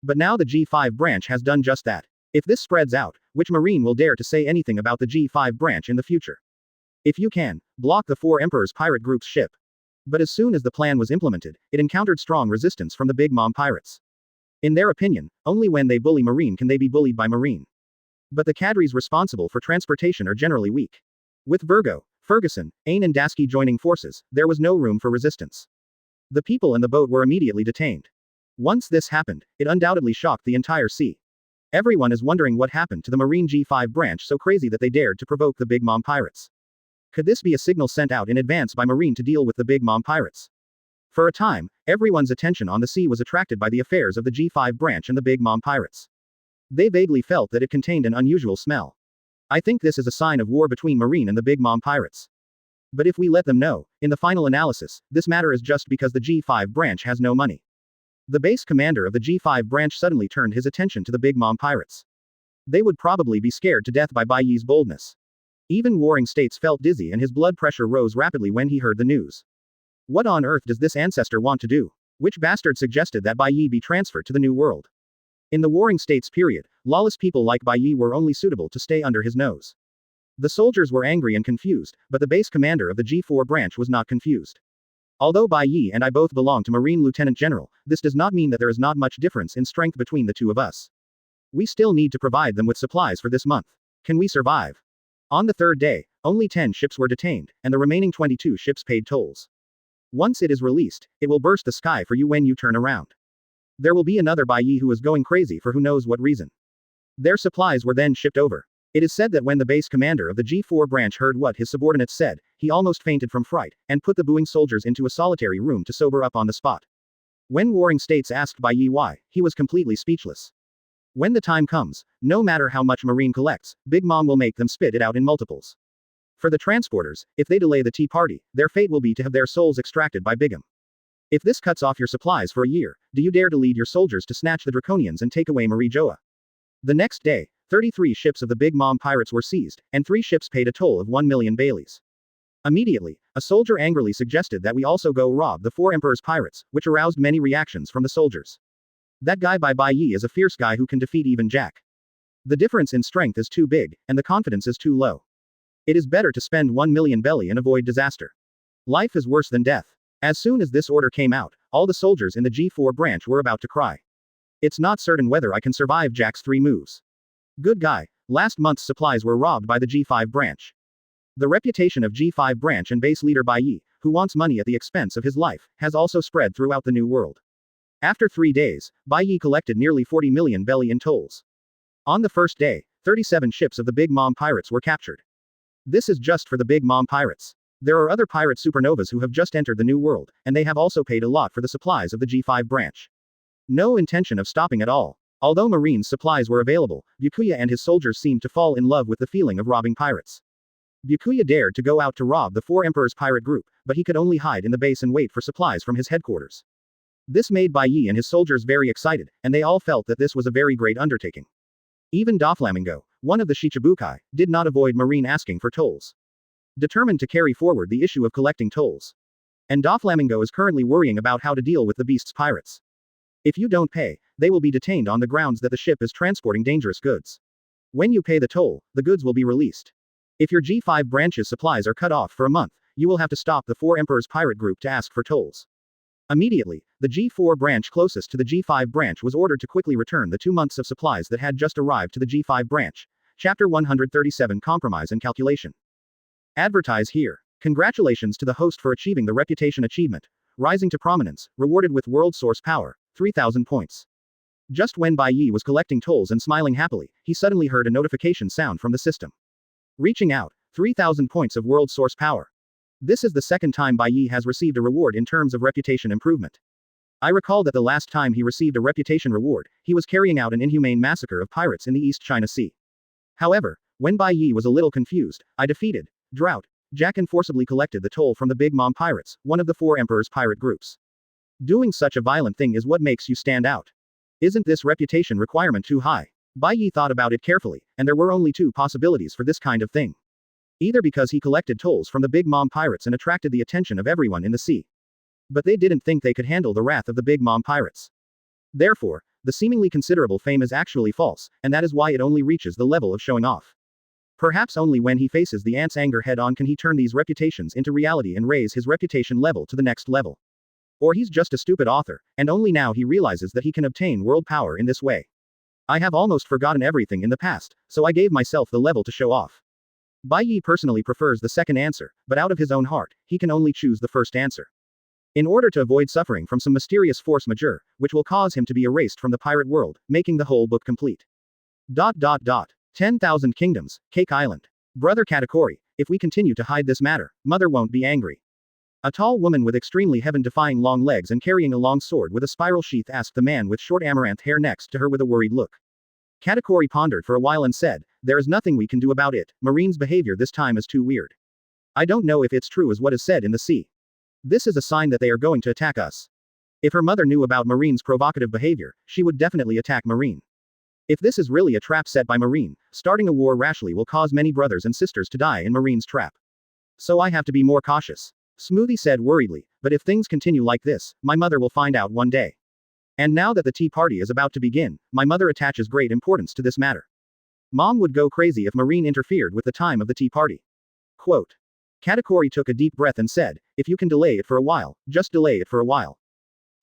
But now the G5 branch has done just that. If this spreads out, which Marine will dare to say anything about the G5 branch in the future? If you can, block the Four Emperors pirate group's ship. But as soon as the plan was implemented, it encountered strong resistance from the Big Mom pirates. In their opinion, only when they bully Marine can they be bullied by Marine. But the cadres responsible for transportation are generally weak. With Virgo, Ferguson, Ain and Dasky joining forces, there was no room for resistance. The people and the boat were immediately detained. Once this happened, it undoubtedly shocked the entire sea. Everyone is wondering what happened to the Marine G5 branch so crazy that they dared to provoke the Big Mom pirates. Could this be a signal sent out in advance by Marine to deal with the Big Mom pirates? For a time, everyone's attention on the sea was attracted by the affairs of the G5 branch and the Big Mom pirates. They vaguely felt that it contained an unusual smell. I think this is a sign of war between Marine and the Big Mom pirates. But if we let them know, in the final analysis, this matter is just because the G5 branch has no money. The base commander of the G5 branch suddenly turned his attention to the Big Mom pirates. They would probably be scared to death by Bai Ye's boldness. Even Warring States felt dizzy and his blood pressure rose rapidly when he heard the news. What on earth does this ancestor want to do? Which bastard suggested that Bai Ye be transferred to the New World? In the Warring States period, lawless people like Bai Ye were only suitable to stay under his nose. The soldiers were angry and confused, but the base commander of the G4 branch was not confused. Although Bai Ye and I both belong to Marine Lieutenant General, this does not mean that there is not much difference in strength between the two of us. We still need to provide them with supplies for this month. Can we survive? On the third day, only 10 ships were detained, and the remaining 22 ships paid tolls. Once it is released, it will burst the sky for you when you turn around. There will be another Bai Ye who is going crazy for who knows what reason. Their supplies were then shipped over. It is said that when the base commander of the G4 branch heard what his subordinates said, he almost fainted from fright, and put the booing soldiers into a solitary room to sober up on the spot. When Warring States asked Bai Ye why, he was completely speechless. When the time comes, no matter how much Marine collects, Big Mom will make them spit it out in multiples. For the transporters, if they delay the tea party, their fate will be to have their souls extracted by Bigum. If this cuts off your supplies for a year, do you dare to lead your soldiers to snatch the Draconians and take away Marie Joa? The next day, 33 ships of the Big Mom pirates were seized, and 3 ships paid a toll of 1 million baileys. Immediately, a soldier angrily suggested that we also go rob the 4 Emperors pirates, which aroused many reactions from the soldiers. That guy Bai Ye is a fierce guy who can defeat even Jack. The difference in strength is too big, and the confidence is too low. It is better to spend 1 million belly and avoid disaster. Life is worse than death. As soon as this order came out, all the soldiers in the G4 branch were about to cry. It's not certain whether I can survive Jack's 3 moves. Good guy, last month's supplies were robbed by the G5 branch. The reputation of G5 branch and base leader Bai Ye, who wants money at the expense of his life, has also spread throughout the New World. After 3 days, Bai Ye collected nearly 40 million belly in tolls. On the first day, 37 ships of the Big Mom pirates were captured. This is just for the Big Mom pirates. There are other pirate supernovas who have just entered the New World, and they have also paid a lot for the supplies of the G5 branch. No intention of stopping at all. Although Marine's supplies were available, Byakuya and his soldiers seemed to fall in love with the feeling of robbing pirates. Byakuya dared to go out to rob the 4 Emperors pirate group, but he could only hide in the base and wait for supplies from his headquarters. This made Bai Ye and his soldiers very excited, and they all felt that this was a very great undertaking. Even Doflamingo, one of the Shichibukai, did not avoid Marine asking for tolls. Determined to carry forward the issue of collecting tolls. And Doflamingo is currently worrying about how to deal with the beast's pirates. If you don't pay, they will be detained on the grounds that the ship is transporting dangerous goods. When you pay the toll, the goods will be released. If your G5 branch's supplies are cut off for a month, you will have to stop the 4 Emperors pirate group to ask for tolls. Immediately, the G4 branch closest to the G5 branch was ordered to quickly return the 2 months of supplies that had just arrived to the G5 branch. Chapter 137 Compromise and Calculation. Advertise here. Congratulations to the host for achieving the reputation achievement. Rising to prominence, rewarded with world source power, 3,000 points. Just when Bai Ye was collecting tolls and smiling happily, he suddenly heard a notification sound from the system. Reaching out, 3,000 points of world source power. This is the second time Bai Ye has received a reward in terms of reputation improvement. I recall that the last time he received a reputation reward, he was carrying out an inhumane massacre of pirates in the East China Sea. However, when Bai Ye was a little confused, I defeated Drought Jack and forcibly collected the toll from the Big Mom Pirates, one of the 4 Emperors pirate groups. Doing such a violent thing is what makes you stand out. Isn't this reputation requirement too high? Bai Ye thought about it carefully, and there were only 2 possibilities for this kind of thing. Either because he collected tolls from the Big Mom Pirates and attracted the attention of everyone in the sea. But they didn't think they could handle the wrath of the Big Mom Pirates. Therefore, the seemingly considerable fame is actually false, and that is why it only reaches the level of showing off. Perhaps only when he faces the ant's anger head-on can he turn these reputations into reality and raise his reputation level to the next level. Or he's just a stupid author, and only now he realizes that he can obtain world power in this way. I have almost forgotten everything in the past, so I gave myself the level to show off. Bai Ye personally prefers the second answer, but out of his own heart, he can only choose the first answer. In order to avoid suffering from some mysterious force majeure, which will cause him to be erased from the pirate world, making the whole book complete. 10,000 Kingdoms, Cake Island. Brother Katakuri, if we continue to hide this matter, mother won't be angry. A tall woman with extremely heaven-defying long legs and carrying a long sword with a spiral sheath asked the man with short amaranth hair next to her with a worried look. Katakuri pondered for a while and said, "There is nothing we can do about it. Marine's behavior this time is too weird. I don't know if it's true as what is said in the sea. This is a sign that they are going to attack us." If her mother knew about Marine's provocative behavior, she would definitely attack Marine. If this is really a trap set by Marine, starting a war rashly will cause many brothers and sisters to die in Marine's trap. So I have to be more cautious. Smoothie said worriedly, but if things continue like this, my mother will find out one day. And now that the tea party is about to begin, my mother attaches great importance to this matter. Mom would go crazy if Marine interfered with the time of the tea party. Quote. Katakuri took a deep breath and said, "If you can delay it for a while, just delay it for a while.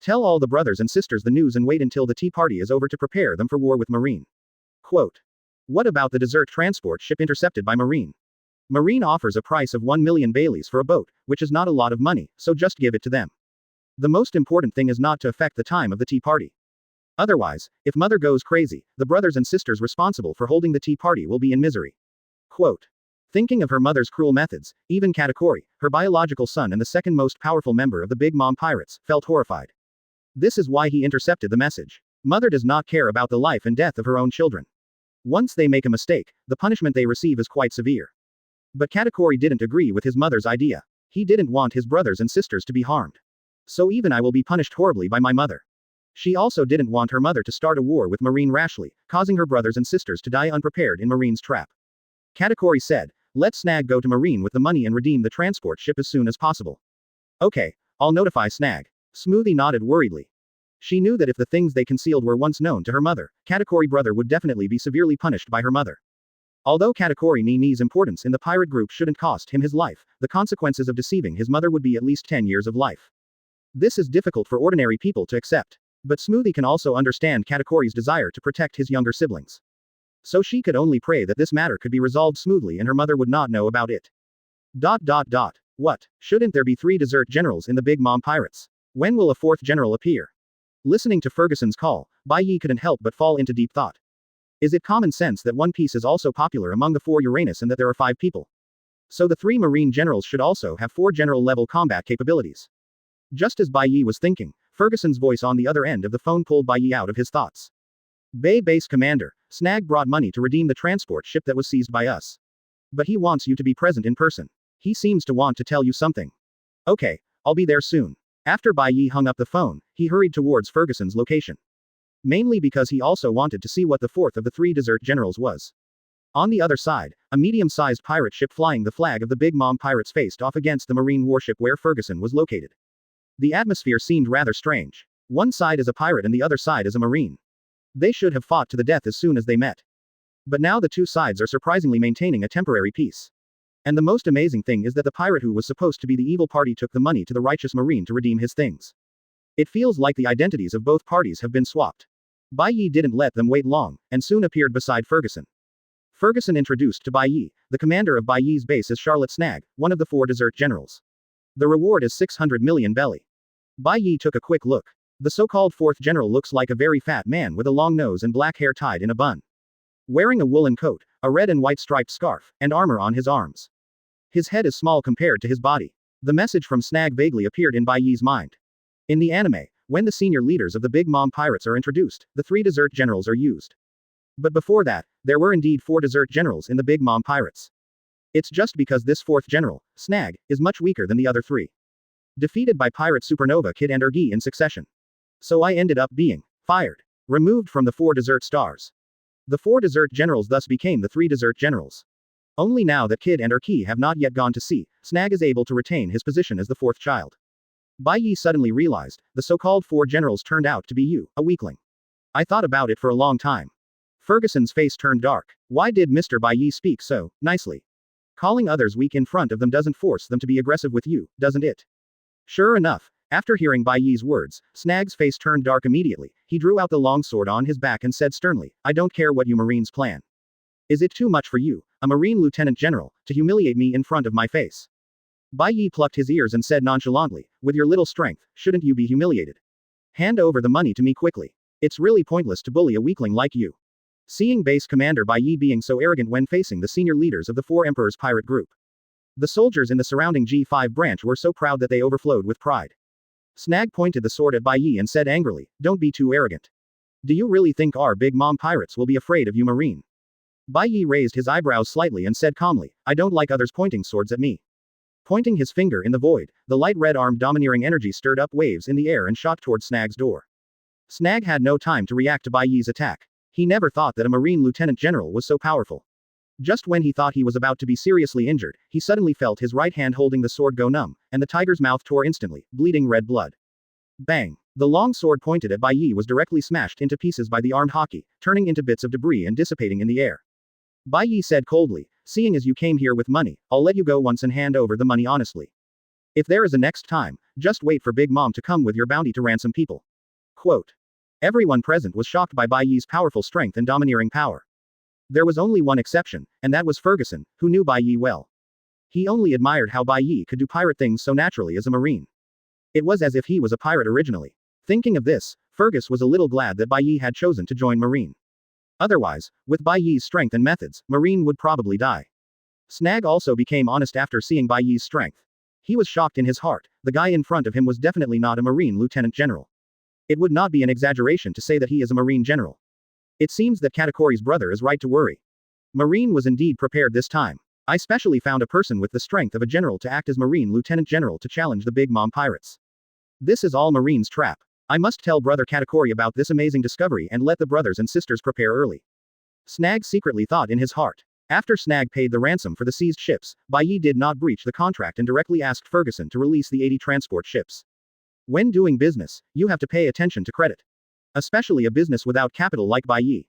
Tell all the brothers and sisters the news and wait until the tea party is over to prepare them for war with Marine." Quote. What about the desert transport ship intercepted by Marine? Marine offers a price of 1 million Baileys for a boat, which is not a lot of money, so just give it to them. The most important thing is not to affect the time of the tea party. Otherwise, if mother goes crazy, the brothers and sisters responsible for holding the tea party will be in misery. Quote. Thinking of her mother's cruel methods, even Katakuri, her biological son and the second most powerful member of the Big Mom Pirates, felt horrified. This is why he intercepted the message. Mother does not care about the life and death of her own children. Once they make a mistake, the punishment they receive is quite severe. But Katakuri didn't agree with his mother's idea. He didn't want his brothers and sisters to be harmed. So even I will be punished horribly by my mother. She also didn't want her mother to start a war with Marine rashly, causing her brothers and sisters to die unprepared in Marine's trap. Katakuri said, "Let Snag go to Marine with the money and redeem the transport ship as soon as possible." Okay, I'll notify Snag. Smoothie nodded worriedly. She knew that if the things they concealed were once known to her mother, Katakuri brother would definitely be severely punished by her mother. Although Katakuri Nini's importance in the pirate group shouldn't cost him his life, the consequences of deceiving his mother would be at least 10 years of life. This is difficult for ordinary people to accept. But Smoothie can also understand Katakuri's desire to protect his younger siblings. So she could only pray that this matter could be resolved smoothly and her mother would not know about it. What? Shouldn't there be 3 desert generals in the Big Mom Pirates? When will a 4th general appear? Listening to Ferguson's call, Bai Ye couldn't help but fall into deep thought. Is it common sense that One Piece is also popular among the 4 Uranus and that there are 5 people? So the 3 Marine generals should also have 4 general-level combat capabilities. Just as Bai Ye was thinking, Ferguson's voice on the other end of the phone pulled Bai Ye out of his thoughts. Bay Base Commander, Snag brought money to redeem the transport ship that was seized by us. But he wants you to be present in person. He seems to want to tell you something. Okay, I'll be there soon. After Bai Ye hung up the phone, he hurried towards Ferguson's location. Mainly because he also wanted to see what the 4th of the 3 desert generals was. On the other side, a medium-sized pirate ship flying the flag of the Big Mom pirates faced off against the marine warship where Ferguson was located. The atmosphere seemed rather strange. One side is a pirate and the other side is a marine. They should have fought to the death as soon as they met. But now the two sides are surprisingly maintaining a temporary peace. And the most amazing thing is that the pirate who was supposed to be the evil party took the money to the righteous marine to redeem his things. It feels like the identities of both parties have been swapped. Bai Ye didn't let them wait long, and soon appeared beside Ferguson. Ferguson introduced to Bai Ye, the commander of Bai Ye's base is Charlotte Snag, one of the 4 desert generals. The reward is 600 million belly. Bai Ye took a quick look. The so-called 4th general looks like a very fat man with a long nose and black hair tied in a bun. Wearing a woolen coat, a red and white striped scarf, and armor on his arms. His head is small compared to his body. The message from Snag vaguely appeared in Bai Ye's mind. In the anime, when the senior leaders of the Big Mom pirates are introduced, the 3 desert generals are used. But before that, there were indeed 4 desert generals in the Big Mom pirates. It's just because this 4th general, Snag, is much weaker than the other 3. Defeated by Pirate Supernova Kid and Ergi in succession. So I ended up being fired. Removed from the 4 desert stars. The 4 desert generals thus became the 3 desert generals. Only now that Kid and Ergi have not yet gone to sea, Snag is able to retain his position as the 4th child. Bai Ye suddenly realized, the so-called 4 generals turned out to be you, a weakling. I thought about it for a long time. Ferguson's face turned dark. Why did Mr. Bai Ye speak so nicely? Calling others weak in front of them doesn't force them to be aggressive with you, doesn't it? Sure enough, after hearing Bai Ye's words, Snag's face turned dark immediately. He drew out the long sword on his back and said sternly, I don't care what you Marines plan. Is it too much for you, a Marine Lieutenant General, to humiliate me in front of my face? Bai Ye plucked his ears and said nonchalantly, with your little strength, shouldn't you be humiliated? Hand over the money to me quickly. It's really pointless to bully a weakling like you. Seeing Base Commander Bai Ye being so arrogant when facing the senior leaders of the 4 Emperors pirate group. The soldiers in the surrounding G5 branch were so proud that they overflowed with pride. Snag pointed the sword at Bai Ye and said angrily, don't be too arrogant. Do you really think our Big Mom pirates will be afraid of you Marine? Bai Ye raised his eyebrows slightly and said calmly, I don't like others pointing swords at me. Pointing his finger in the void, the light red-armed domineering energy stirred up waves in the air and shot toward Snag's door. Snag had no time to react to Bai Ye's attack. He never thought that a Marine Lieutenant General was so powerful. Just when he thought he was about to be seriously injured, he suddenly felt his right hand holding the sword go numb, and the tiger's mouth tore instantly, bleeding red blood. Bang! The long sword pointed at Bai Ye was directly smashed into pieces by the armed hockey, turning into bits of debris and dissipating in the air. Bai Ye said coldly, seeing as you came here with money, I'll let you go once and hand over the money honestly. If there is a next time, just wait for Big Mom to come with your bounty to ransom people. Quote. Everyone present was shocked by Bai Ye's powerful strength and domineering power. There was only one exception, and that was Ferguson, who knew Bai Ye well. He only admired how Bai Ye could do pirate things so naturally as a Marine. It was as if he was a pirate originally. Thinking of this, Fergus was a little glad that Bai Ye had chosen to join Marine. Otherwise, with Bai Ye's strength and methods, Marine would probably die. Snag also became honest after seeing Bai Ye's strength. He was shocked in his heart, the guy in front of him was definitely not a Marine Lieutenant General. It would not be an exaggeration to say that he is a Marine General. It seems that Katakori's brother is right to worry. Marine was indeed prepared this time. I specially found a person with the strength of a general to act as Marine Lieutenant General to challenge the Big Mom pirates. This is all Marine's trap. I must tell brother Katakori about this amazing discovery and let the brothers and sisters prepare early. Snag secretly thought in his heart. After Snag paid the ransom for the seized ships, Bai Ye did not breach the contract and directly asked Ferguson to release the 80 transport ships. When doing business, you have to pay attention to credit. Especially a business without capital like Bai Ye.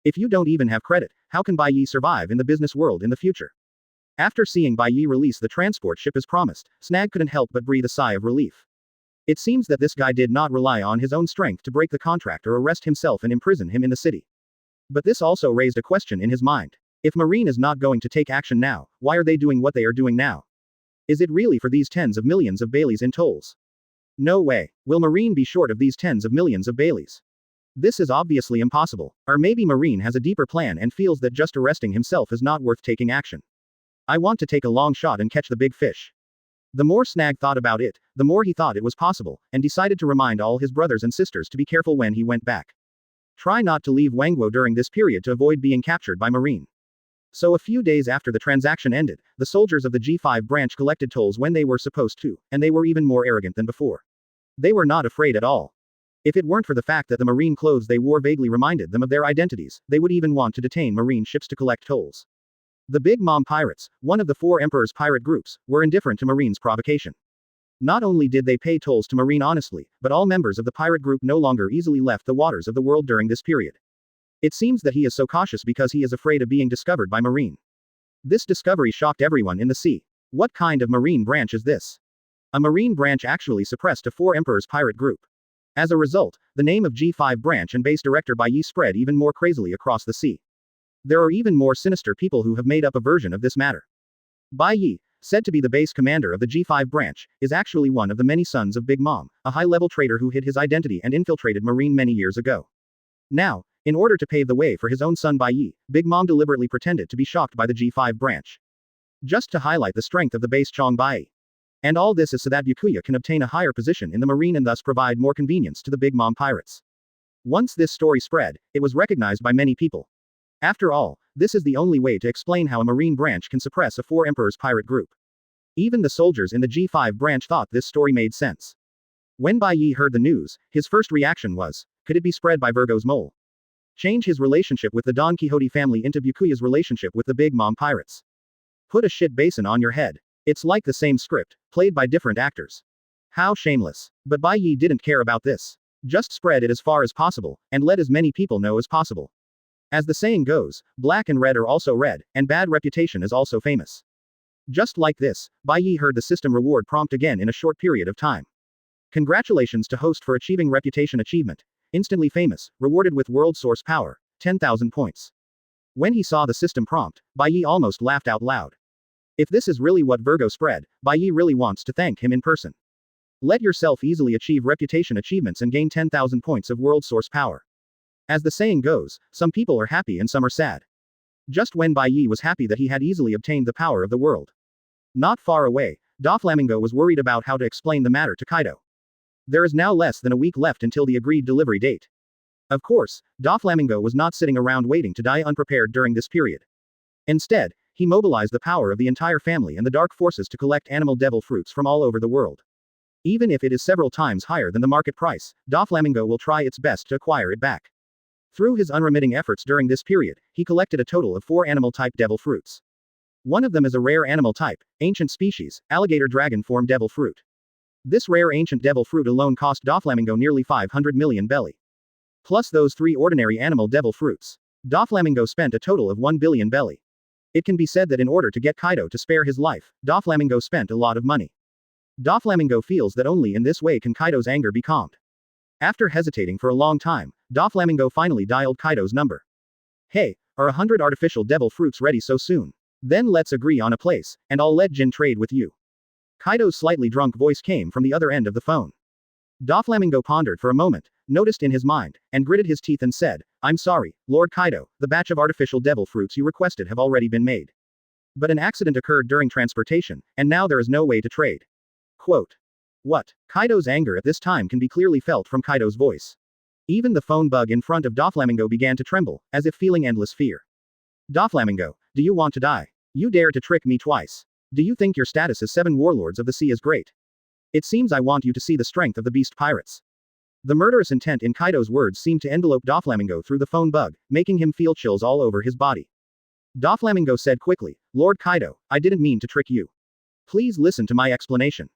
If you don't even have credit, how can Bai Ye survive in the business world in the future? After seeing Bai Ye release the transport ship as promised, Snag couldn't help but breathe a sigh of relief. It seems that this guy did not rely on his own strength to break the contract or arrest himself and imprison him in the city. But this also raised a question in his mind. If Marine is not going to take action now, why are they doing what they are doing now? Is it really for these tens of millions of Baileys in tolls? No way. Will Marine be short of these tens of millions of Baileys? This is obviously impossible. Or maybe Marine has a deeper plan and feels that just arresting himself is not worth taking action. I want to take a long shot and catch the big fish. The more Snag thought about it, the more he thought it was possible, and decided to remind all his brothers and sisters to be careful when he went back. Try not to leave Wangwo during this period to avoid being captured by Marine. So a few days after the transaction ended, the soldiers of the G5 branch collected tolls when they were supposed to, and they were even more arrogant than before. They were not afraid at all. If it weren't for the fact that the Marine clothes they wore vaguely reminded them of their identities, they would even want to detain Marine ships to collect tolls. The Big Mom Pirates, one of the four Emperor's pirate groups, were indifferent to Marine's provocation. Not only did they pay tolls to Marine honestly, but all members of the pirate group no longer easily left the waters of the world during this period. It seems that he is so cautious because he is afraid of being discovered by Marine. This discovery shocked everyone in the sea. What kind of Marine branch is this? A Marine branch actually suppressed a four Emperor's pirate group. As a result, the name of G5 branch and base director Bai Ye spread even more crazily across the sea. There are even more sinister people who have made up a version of this matter. Bai Ye, said to be the base commander of the G5 branch, is actually one of the many sons of Big Mom, a high-level traitor who hid his identity and infiltrated Marine many years ago. Now, in order to pave the way for his own son Bai Ye, Big Mom deliberately pretended to be shocked by the G5 branch. Just to highlight the strength of the base Chong Bai Ye. And all this is so that Byakuya can obtain a higher position in the Marine and thus provide more convenience to the Big Mom pirates. Once this story spread, it was recognized by many people. After all, this is the only way to explain how a Marine branch can suppress a four Emperor's pirate group. Even the soldiers in the G5 branch thought this story made sense. When Bai Ye heard the news, his first reaction was, could it be spread by Virgo's mole? Change his relationship with the Don Quixote family into Byakuya's relationship with the Big Mom pirates. Put a shit basin on your head. It's like the same script, played by different actors. How shameless. But Bai Ye didn't care about this. Just spread it as far as possible, and let as many people know as possible. As the saying goes, black and red are also red, and bad reputation is also famous. Just like this, Bai Ye heard the system reward prompt again in a short period of time. Congratulations to host for achieving reputation achievement. Instantly famous, rewarded with world source power, 10,000 points. When he saw the system prompt, Bai Ye almost laughed out loud. If this is really what Virgo spread, Bai Ye really wants to thank him in person. Let yourself easily achieve reputation achievements and gain 10,000 points of world source power. As the saying goes, some people are happy and some are sad. Just when Bai Ye was happy that he had easily obtained the power of the world. Not far away, Doflamingo was worried about how to explain the matter to Kaido. There is now less than a week left until the agreed delivery date. Of course, Doflamingo was not sitting around waiting to die unprepared during this period. Instead, he mobilized the power of the entire family and the dark forces to collect animal devil fruits from all over the world. Even if it is several times higher than the market price, Doflamingo will try its best to acquire it back. Through his unremitting efforts during this period, he collected a total of 4 animal-type devil fruits. One of them is a rare animal type, ancient species, alligator dragon form devil fruit. This rare ancient devil fruit alone cost Doflamingo nearly 500 million belly. Plus those 3 ordinary animal devil fruits. Doflamingo spent a total of 1 billion belly. It can be said that in order to get Kaido to spare his life, Doflamingo spent a lot of money. Doflamingo feels that only in this way can Kaido's anger be calmed. After hesitating for a long time, Doflamingo finally dialed Kaido's number. Hey, are 100 artificial devil fruits ready so soon? Then let's agree on a place, and I'll let Jin trade with you. Kaido's slightly drunk voice came from the other end of the phone. Doflamingo pondered for a moment, noticed in his mind, and gritted his teeth and said, I'm sorry, Lord Kaido, the batch of artificial devil fruits you requested have already been made. But an accident occurred during transportation, and now there is no way to trade. Quote. What? Kaido's anger at this time can be clearly felt from Kaido's voice. Even the phone bug in front of Doflamingo began to tremble, as if feeling endless fear. Doflamingo, do you want to die? You dare to trick me twice. Do you think your status as 7 warlords of the sea is great? It seems I want you to see the strength of the beast pirates. The murderous intent in Kaido's words seemed to envelope Doflamingo through the phone bug, making him feel chills all over his body. Doflamingo said quickly, Lord Kaido, I didn't mean to trick you. Please listen to my explanation.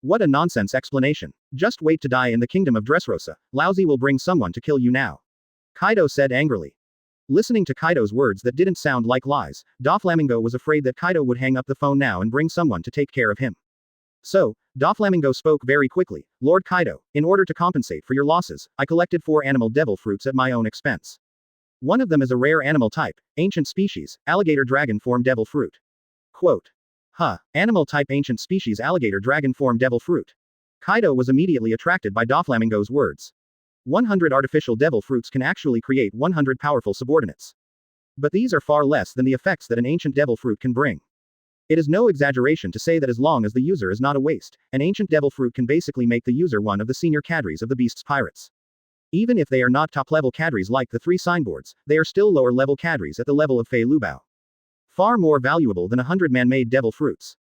What a nonsense explanation. Just wait to die in the kingdom of Dressrosa, Lousy will bring someone to kill you now. Kaido said angrily. Listening to Kaido's words that didn't sound like lies, Doflamingo was afraid that Kaido would hang up the phone now and bring someone to take care of him. So, Doflamingo spoke very quickly, Lord Kaido, in order to compensate for your losses, I collected 4 animal devil fruits at my own expense. One of them is a rare animal type, ancient species, alligator dragon form devil fruit. Quote. Animal type ancient species alligator dragon form devil fruit. Kaido was immediately attracted by Doflamingo's words. 100 artificial devil fruits can actually create 100 powerful subordinates. But these are far less than the effects that an ancient devil fruit can bring. It is no exaggeration to say that as long as the user is not a waste, an ancient devil fruit can basically make the user one of the senior cadres of the beast's pirates. Even if they are not top-level cadres like the 3 signboards, they are still lower-level cadres at the level of Fei Lubao. Far more valuable than 100 man-made devil fruits.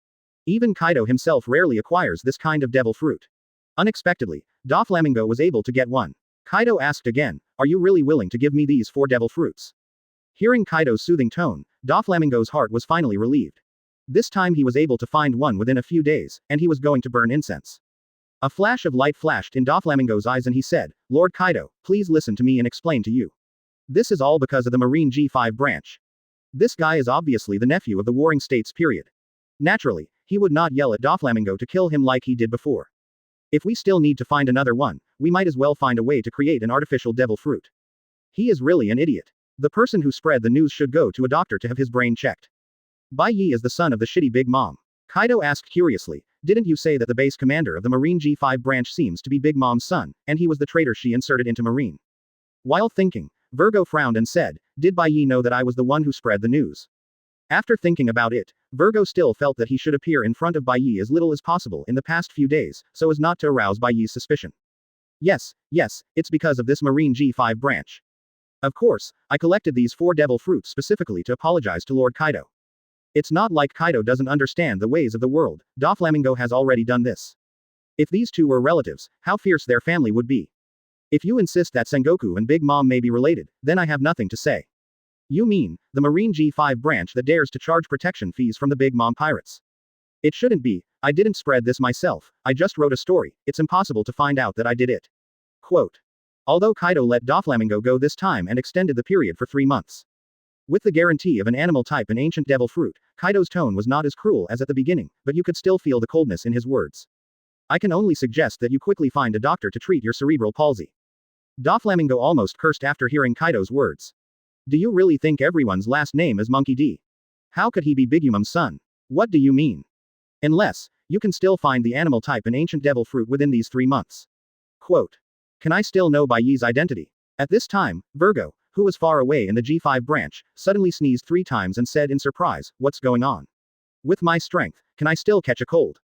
Even Kaido himself rarely acquires this kind of devil fruit. Unexpectedly, Doflamingo was able to get one. Kaido asked again, are you really willing to give me these 4 devil fruits? Hearing Kaido's soothing tone, Doflamingo's heart was finally relieved. This time he was able to find one within a few days, and he was going to burn incense. A flash of light flashed in Doflamingo's eyes and he said, Lord Kaido, please listen to me and explain to you. This is all because of the Marine G5 branch. This guy is obviously the nephew of the Warring States period. Naturally, he would not yell at Doflamingo to kill him like he did before. If we still need to find another one, we might as well find a way to create an artificial devil fruit. He is really an idiot. The person who spread the news should go to a doctor to have his brain checked. Bai Ye is the son of the shitty Big Mom. Kaido asked curiously, didn't you say that the base commander of the Marine G5 branch seems to be Big Mom's son, and he was the traitor she inserted into Marine? While thinking, Virgo frowned and said, did Bai Ye know that I was the one who spread the news? After thinking about it, Virgo still felt that he should appear in front of Bai Ye as little as possible in the past few days, so as not to arouse Bai Ye's suspicion. Yes, it's because of this Marine G5 branch. Of course, I collected these 4 devil fruits specifically to apologize to Lord Kaido. It's not like Kaido doesn't understand the ways of the world, Doflamingo has already done this. If these two were relatives, how fierce their family would be. If you insist that Sengoku and Big Mom may be related, then I have nothing to say. You mean, the Marine G5 branch that dares to charge protection fees from the Big Mom pirates? It shouldn't be, I didn't spread this myself, I just wrote a story, it's impossible to find out that I did it. Quote. Although Kaido let Doflamingo go this time and extended the period for 3 months. With the guarantee of an animal type and ancient devil fruit, Kaido's tone was not as cruel as at the beginning, but you could still feel the coldness in his words. I can only suggest that you quickly find a doctor to treat your cerebral palsy. Doflamingo almost cursed after hearing Kaido's words. Do you really think everyone's last name is Monkey D? How could he be Bigumum's son? What do you mean? Unless, you can still find the animal type and ancient devil fruit within these 3 months. Quote. Can I still know Bai Ye's identity? At this time, Virgo, who was far away in the G5 branch, suddenly sneezed 3 times and said in surprise, what's going on? With my strength, can I still catch a cold?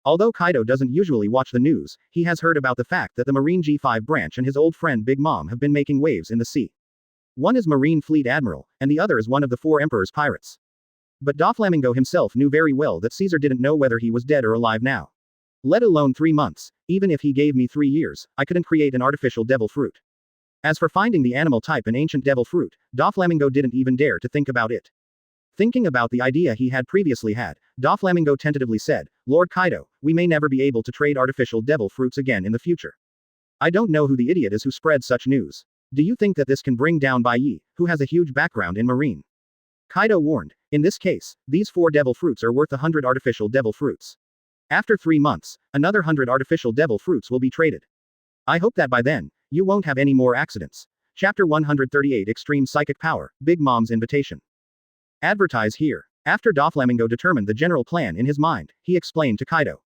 Although Kaido doesn't usually watch the news, he has heard about the fact that the Marine G5 branch and his old friend Big Mom have been making waves in the sea. One is Marine Fleet Admiral, and the other is one of the 4 Emperor's pirates. But Doflamingo himself knew very well that Caesar didn't know whether he was dead or alive now. Let alone 3 months, even if he gave me 3 years, I couldn't create an artificial devil fruit. As for finding the animal type and ancient devil fruit, Doflamingo didn't even dare to think about it. Thinking about the idea he had previously had, Doflamingo tentatively said, Lord Kaido, we may never be able to trade artificial devil fruits again in the future. I don't know who the idiot is who spread such news. Do you think that this can bring down Bai Ye, who has a huge background in marine? Kaido warned, in this case, these 4 devil fruits are worth 100 artificial devil fruits. After 3 months, another 100 artificial devil fruits will be traded. I hope that by then, you won't have any more accidents. Chapter 138 Extreme Psychic Power, Big Mom's Invitation. Advertise here. After Doflamingo determined the general plan in his mind, he explained to Kaido.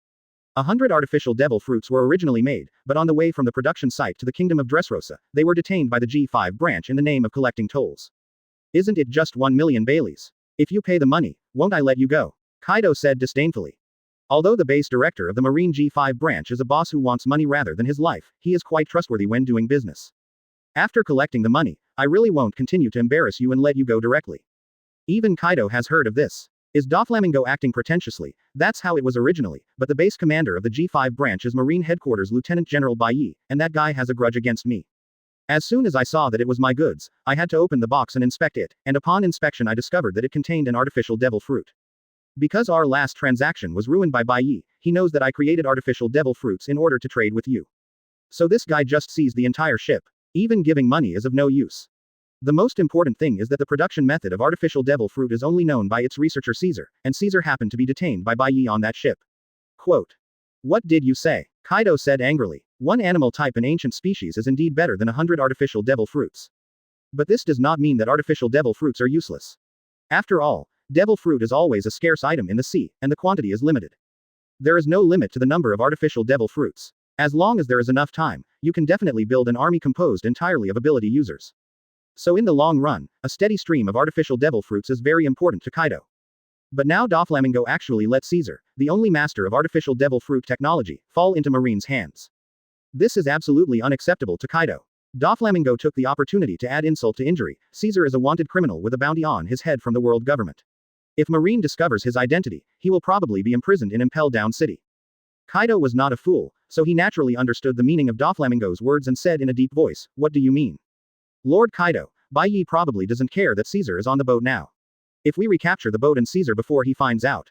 100 artificial devil fruits were originally made, but on the way from the production site to the kingdom of Dressrosa, they were detained by the G5 branch in the name of collecting tolls. Isn't it just 1 million Baileys? If you pay the money, won't I let you go? Kaido said disdainfully. Although the base director of the Marine G5 branch is a boss who wants money rather than his life, he is quite trustworthy when doing business. After collecting the money, I really won't continue to embarrass you and let you go directly. Even Kaido has heard of this. Is Doflamingo acting pretentiously? That's how it was originally, but the base commander of the G5 branch is Marine Headquarters Lieutenant General Bai Ye, and that guy has a grudge against me. As soon as I saw that it was my goods, I had to open the box and inspect it, and upon inspection I discovered that it contained an artificial devil fruit. Because our last transaction was ruined by Bai Ye, he knows that I created artificial devil fruits in order to trade with you. So this guy just seized the entire ship. Even giving money is of no use. The most important thing is that the production method of artificial devil fruit is only known by its researcher Caesar, and Caesar happened to be detained by Bai Ye on that ship. Quote. What did you say? Kaido said angrily. 1 animal type and ancient species is indeed better than 100 artificial devil fruits. But this does not mean that artificial devil fruits are useless. After all, devil fruit is always a scarce item in the sea, and the quantity is limited. There is no limit to the number of artificial devil fruits. As long as there is enough time, you can definitely build an army composed entirely of ability users. So in the long run, a steady stream of artificial devil fruits is very important to Kaido. But now Doflamingo actually let Caesar, the only master of artificial devil fruit technology, fall into Marine's hands. This is absolutely unacceptable to Kaido. Doflamingo took the opportunity to add insult to injury. Caesar is a wanted criminal with a bounty on his head from the world government. If Marine discovers his identity, he will probably be imprisoned in Impel Down City. Kaido was not a fool, so he naturally understood the meaning of Doflamingo's words and said in a deep voice, what do you mean? Lord Kaido, Bai Ye probably doesn't care that Caesar is on the boat now. If we recapture the boat and Caesar before he finds out,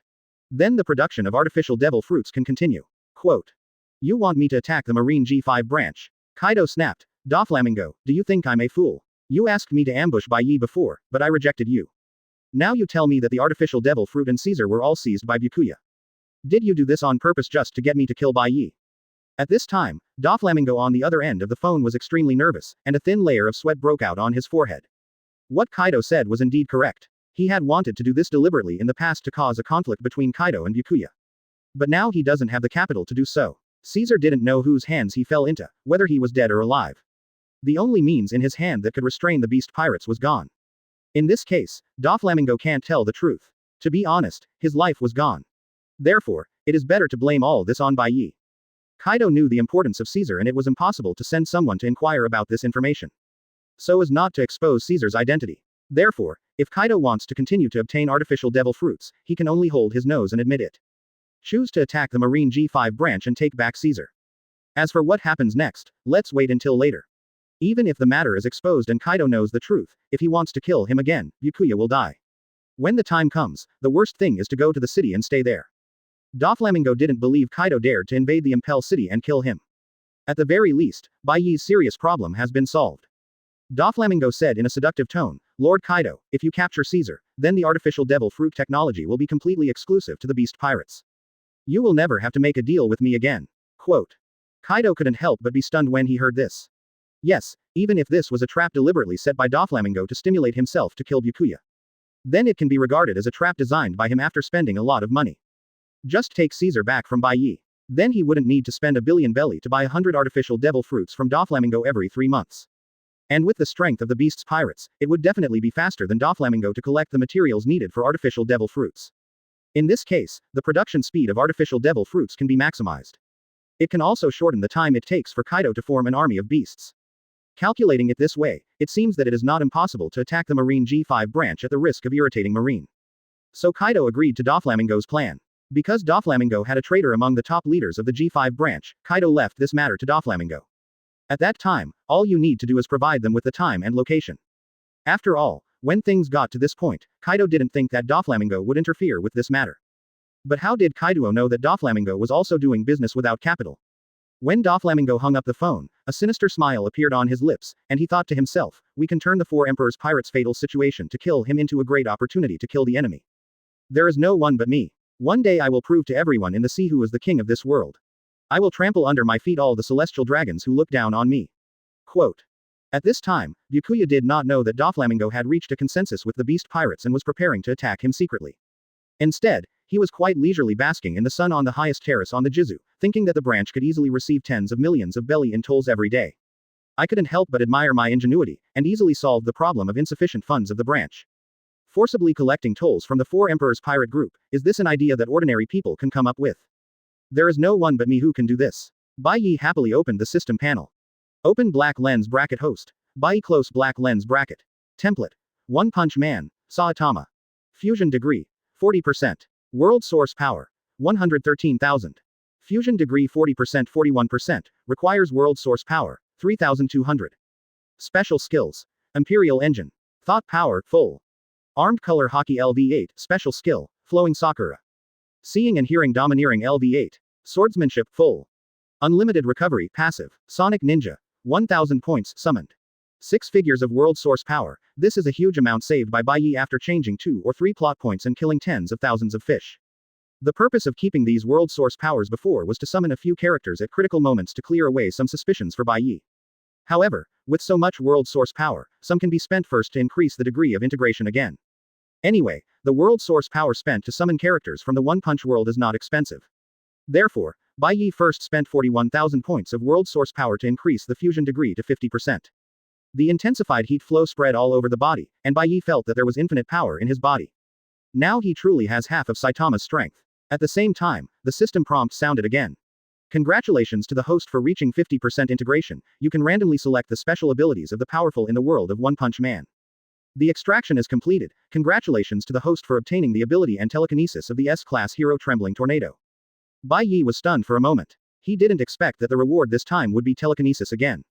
then the production of artificial devil fruits can continue. Quote. You want me to attack the Marine G5 branch? Kaido snapped. Doflamingo, do you think I'm a fool? You asked me to ambush Bai Ye before, but I rejected you. Now you tell me that the artificial devil fruit and Caesar were all seized by Byakuya. Did you do this on purpose just to get me to kill Bai Ye? At this time, Doflamingo on the other end of the phone was extremely nervous, and a thin layer of sweat broke out on his forehead. What Kaido said was indeed correct. He had wanted to do this deliberately in the past to cause a conflict between Kaido and Byakuya. But now he doesn't have the capital to do so. Caesar didn't know whose hands he fell into, whether he was dead or alive. The only means in his hand that could restrain the beast pirates was gone. In this case, Doflamingo can't tell the truth. To be honest, his life was gone. Therefore, it is better to blame all this on Bai Ye. Kaido knew the importance of Caesar and it was impossible to send someone to inquire about this information, so as not to expose Caesar's identity. Therefore, if Kaido wants to continue to obtain artificial devil fruits, he can only hold his nose and admit it. Choose to attack the Marine G5 branch and take back Caesar. As for what happens next, let's wait until later. Even if the matter is exposed and Kaido knows the truth, if he wants to kill him again, Byakuya will die. When the time comes, the worst thing is to go to the city and stay there. Doflamingo didn't believe Kaido dared to invade the Impel City and kill him. At the very least, Bai Ye's serious problem has been solved. Doflamingo said in a seductive tone, Lord Kaido, if you capture Caesar, then the artificial devil fruit technology will be completely exclusive to the beast pirates. You will never have to make a deal with me again. Quote. Kaido couldn't help but be stunned when he heard this. Yes, even if this was a trap deliberately set by Doflamingo to stimulate himself to kill Byakuya, then it can be regarded as a trap designed by him after spending a lot of money. Just take Caesar back from Bai Ye. Then he wouldn't need to spend 1 billion belly to buy 100 artificial devil fruits from Doflamingo every 3 months. And with the strength of the beast's pirates, it would definitely be faster than Doflamingo to collect the materials needed for artificial devil fruits. In this case, the production speed of artificial devil fruits can be maximized. It can also shorten the time it takes for Kaido to form an army of beasts. Calculating it this way, it seems that it is not impossible to attack the Marine G5 branch at the risk of irritating Marine. So Kaido agreed to Doflamingo's plan. Because Doflamingo had a traitor among the top leaders of the G5 branch, Kaido left this matter to Doflamingo. At that time, all you need to do is provide them with the time and location. After all, when things got to this point, Kaido didn't think that Doflamingo would interfere with this matter. But how did Kaido know that Doflamingo was also doing business without capital? When Doflamingo hung up the phone, a sinister smile appeared on his lips, and he thought to himself, we can turn the 4 Emperors' pirates' fatal situation to kill him into a great opportunity to kill the enemy. There is no one but me. One day I will prove to everyone in the sea who is the king of this world. I will trample under my feet all the celestial dragons who look down on me. Quote. At this time, Byakuya did not know that Doflamingo had reached a consensus with the beast pirates and was preparing to attack him secretly. Instead, he was quite leisurely basking in the sun on the highest terrace on the Jizu, thinking that the branch could easily receive tens of millions of belly in tolls every day. I couldn't help but admire my ingenuity, and easily solved the problem of insufficient funds of the branch. Forcibly collecting tolls from the 4 Emperors pirate group, is this an idea that ordinary people can come up with? There is no one but me who can do this. Bai Ye happily opened the system panel. Open black lens bracket host. Bai close black lens bracket. Template. One Punch Man, Saitama. Fusion degree, 40%. World source power, 113,000. Fusion degree 40% 41%, requires world source power, 3,200. Special skills. Imperial engine. Thought power, full. Armed color hockey LV8, special skill, flowing Sakura. Seeing and hearing domineering LV8. Swordsmanship, full. Unlimited recovery, passive. Sonic Ninja. 1,000 points, summoned. 6 figures of world source power, this is a huge amount saved by Bai Ye after changing 2 or 3 plot points and killing tens of thousands of fish. The purpose of keeping these world source powers before was to summon a few characters at critical moments to clear away some suspicions for Bai Ye. However, with so much world source power, some can be spent first to increase the degree of integration again. Anyway, the world source power spent to summon characters from the One Punch world is not expensive. Therefore, Bai Ye first spent 41,000 points of world source power to increase the fusion degree to 50%. The intensified heat flow spread all over the body, and Bai Ye felt that there was infinite power in his body. Now he truly has half of Saitama's strength. At the same time, the system prompt sounded again. Congratulations to the host for reaching 50% integration, you can randomly select the special abilities of the powerful in the world of One Punch Man. The extraction is completed, congratulations to the host for obtaining the ability and telekinesis of the S-class hero Trembling Tornado. Bai Ye was stunned for a moment. He didn't expect that the reward this time would be telekinesis again.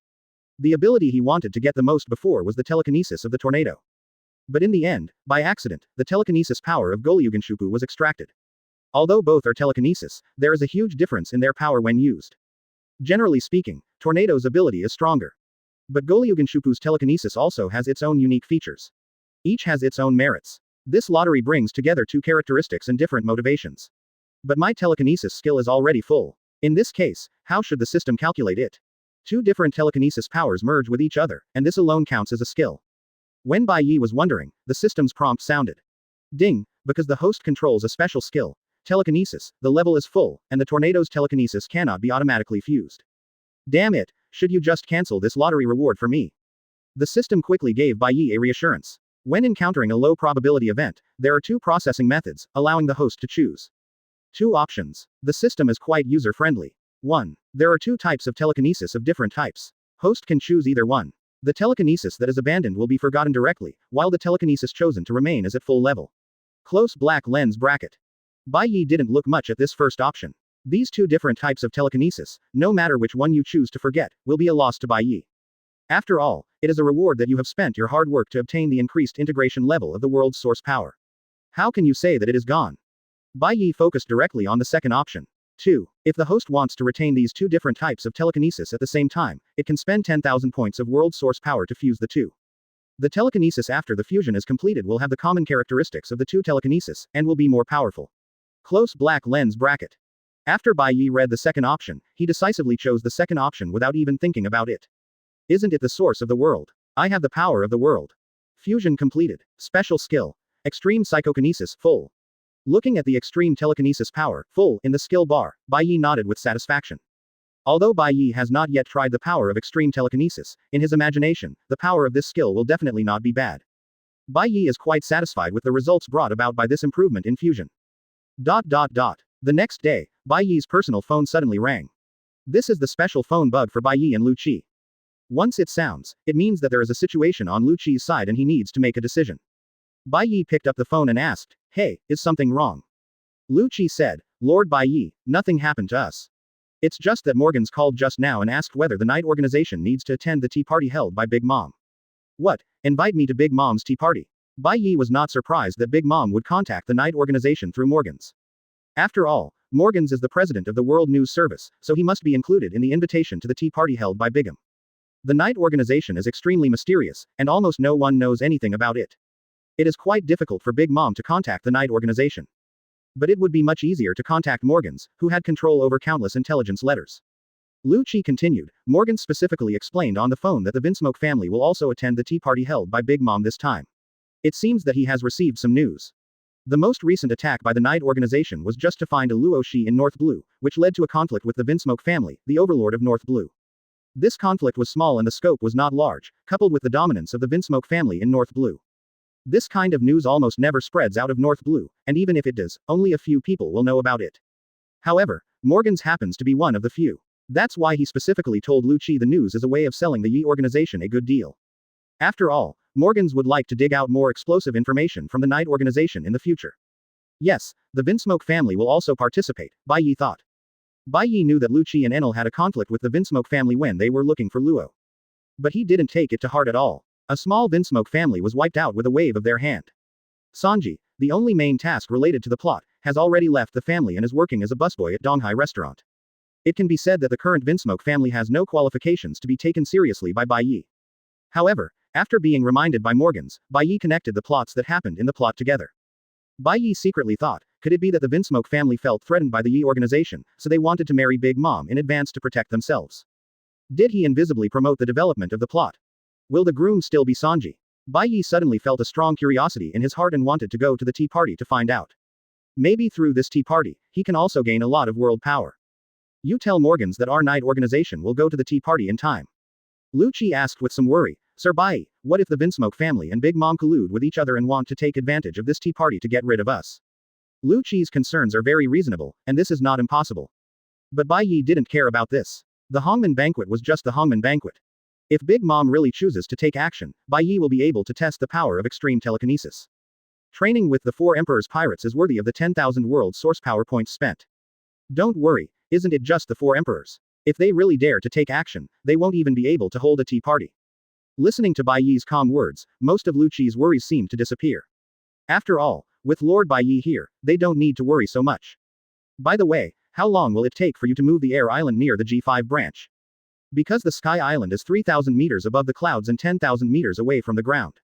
The ability he wanted to get the most before was the telekinesis of the tornado. But in the end, by accident, the telekinesis power of Goryuganshupu was extracted. Although both are telekinesis, there is a huge difference in their power when used. Generally speaking, Tornado's ability is stronger. But Goryuganshupu's telekinesis also has its own unique features. Each has its own merits. This lottery brings together two characteristics and different motivations. But my telekinesis skill is already full. In this case, how should the system calculate it? Two different telekinesis powers merge with each other, and this alone counts as a skill. When Bai Ye was wondering, the system's prompt sounded. Ding, because the host controls a special skill. Telekinesis, the level is full, and the tornado's telekinesis cannot be automatically fused. Damn it, should you just cancel this lottery reward for me? The system quickly gave Bai Ye a reassurance. When encountering a low probability event, there are two processing methods, allowing the host to choose. Two options. The system is quite user-friendly. 1. There are two types of telekinesis of different types. Host can choose either one. The telekinesis that is abandoned will be forgotten directly, while the telekinesis chosen to remain is at full level. Close black lens bracket. Bai Ye didn't look much at this first option. These two different types of telekinesis, no matter which one you choose to forget, will be a loss to Bai Ye. After all, it is a reward that you have spent your hard work to obtain the increased integration level of the world's source power. How can you say that it is gone? Bai Ye focused directly on the second option. 2. If the host wants to retain these two different types of telekinesis at the same time, it can spend 10,000 points of world source power to fuse the two. The telekinesis after the fusion is completed will have the common characteristics of the two telekinesis, and will be more powerful. Close black lens bracket. After Bai Ye read the second option, he decisively chose the second option without even thinking about it. Isn't it the source of the world? I have the power of the world. Fusion completed. Special skill. Extreme psychokinesis, full. Looking at the extreme telekinesis power, full, in the skill bar, Bai Ye nodded with satisfaction. Although Bai Ye has not yet tried the power of extreme telekinesis, in his imagination, the power of this skill will definitely not be bad. Bai Ye is quite satisfied with the results brought about by this improvement in fusion. The next day, Bai Ye's personal phone suddenly rang. This is the special phone bug for Bai Ye and Lu Qi. Once it sounds, it means that there is a situation on Lu Qi's side and he needs to make a decision. Bai Ye picked up the phone and asked, "Hey, is something wrong?" Lu Qi said, "Lord Bai Ye, nothing happened to us. It's just that Morgans called just now and asked whether the night organization needs to attend the tea party held by Big Mom." "What, invite me to Big Mom's tea party?" Bai Ye was not surprised that Big Mom would contact the night organization through Morgans. After all, Morgans is the president of the World News Service, so he must be included in the invitation to the tea party held by Bigum. The night organization is extremely mysterious, and almost no one knows anything about it. It is quite difficult for Big Mom to contact the night organization. But it would be much easier to contact Morgans, who had control over countless intelligence letters. Lu Qi continued. Morgans specifically explained on the phone that the Vinsmoke family will also attend the tea party held by Big Mom this time. It seems that he has received some news. The most recent attack by the night organization was just to find a Luoshi in North Blue, which led to a conflict with the Vinsmoke family, the overlord of North Blue. This conflict was small and the scope was not large, coupled with the dominance of the Vinsmoke family in North Blue. This kind of news almost never spreads out of North Blue, and even if it does, only a few people will know about it. However, Morgans happens to be one of the few. That's why he specifically told Lu Qi the news as a way of selling the Yi organization a good deal. After all, Morgans would like to dig out more explosive information from the night organization in the future. Yes, the Vinsmoke family will also participate, Bai Ye thought. Bai Ye knew that Lu Qi and Enel had a conflict with the Vinsmoke family when they were looking for Luo. But he didn't take it to heart at all. A small Vinsmoke family was wiped out with a wave of their hand. Sanji, the only main task related to the plot, has already left the family and is working as a busboy at Donghai restaurant. It can be said that the current Vinsmoke family has no qualifications to be taken seriously by Bai Ye. However, after being reminded by Morgans, Bai Ye connected the plots that happened in the plot together. Bai Ye secretly thought, could it be that the Vinsmoke family felt threatened by the Yi organization, so they wanted to marry Big Mom in advance to protect themselves? Did he invisibly promote the development of the plot? Will the groom still be Sanji? Bai Ye suddenly felt a strong curiosity in his heart and wanted to go to the tea party to find out. Maybe through this tea party, he can also gain a lot of world power. You tell Morgans that our night organization will go to the tea party in time. Lu Qi asked with some worry, Sir Bai, what if the Vinsmoke family and Big Mom collude with each other and want to take advantage of this tea party to get rid of us? Lu Qi's concerns are very reasonable, and this is not impossible. But Bai Ye didn't care about this. The Hongman banquet was just the Hongman banquet. If Big Mom really chooses to take action, Bai Ye will be able to test the power of extreme telekinesis. Training with the 4 Emperor's pirates is worthy of the 10,000 world source power points spent. Don't worry, isn't it just the 4 Emperors? If they really dare to take action, they won't even be able to hold a tea party. Listening to Bai Ye's calm words, most of Lu Chi's worries seemed to disappear. After all, with Lord Bai Ye here, they don't need to worry so much. By the way, how long will it take for you to move the air island near the G5 branch? Because the Sky Island is 3,000 meters above the clouds and 10,000 meters away from the ground.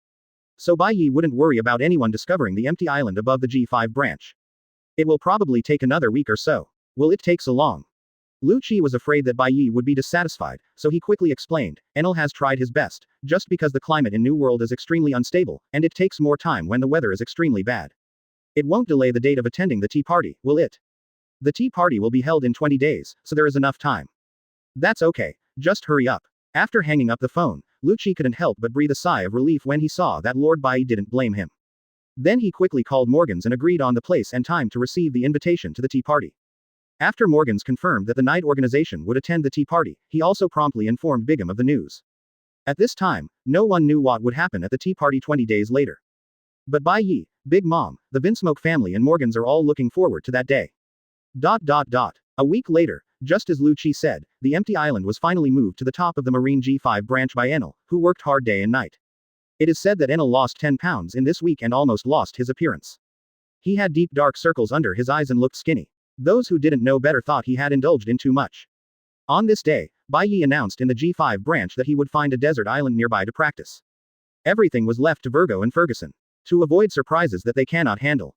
So Bai Ye wouldn't worry about anyone discovering the empty island above the G5 branch. It will probably take another week or so. Will it take so long? Lu Chi was afraid that Bai Ye would be dissatisfied, so he quickly explained, Enel has tried his best, just because the climate in New World is extremely unstable, and it takes more time when the weather is extremely bad. It won't delay the date of attending the tea party, will it? The tea party will be held in 20 days, so there is enough time. That's okay, just hurry up. After hanging up the phone, Lu Chi couldn't help but breathe a sigh of relief when he saw that Lord Bai Ye didn't blame him. Then he quickly called Morgans and agreed on the place and time to receive the invitation to the tea party. After Morgans confirmed that the night organization would attend the tea party, he also promptly informed Bigum of the news. At this time, no one knew what would happen at the tea party 20 days later. But Bai Ye, Big Mom, the Vinsmoke family and Morgans are all looking forward to that day. A week later, just as Lu Chi said, the empty island was finally moved to the top of the Marine G5 branch by Enel, who worked hard day and night. It is said that Enel lost 10 pounds in this week and almost lost his appearance. He had deep dark circles under his eyes and looked skinny. Those who didn't know better thought he had indulged in too much. On this day, Bai Ye announced in the G5 branch that he would find a desert island nearby to practice. Everything was left to Virgo and Ferguson, to avoid surprises that they cannot handle.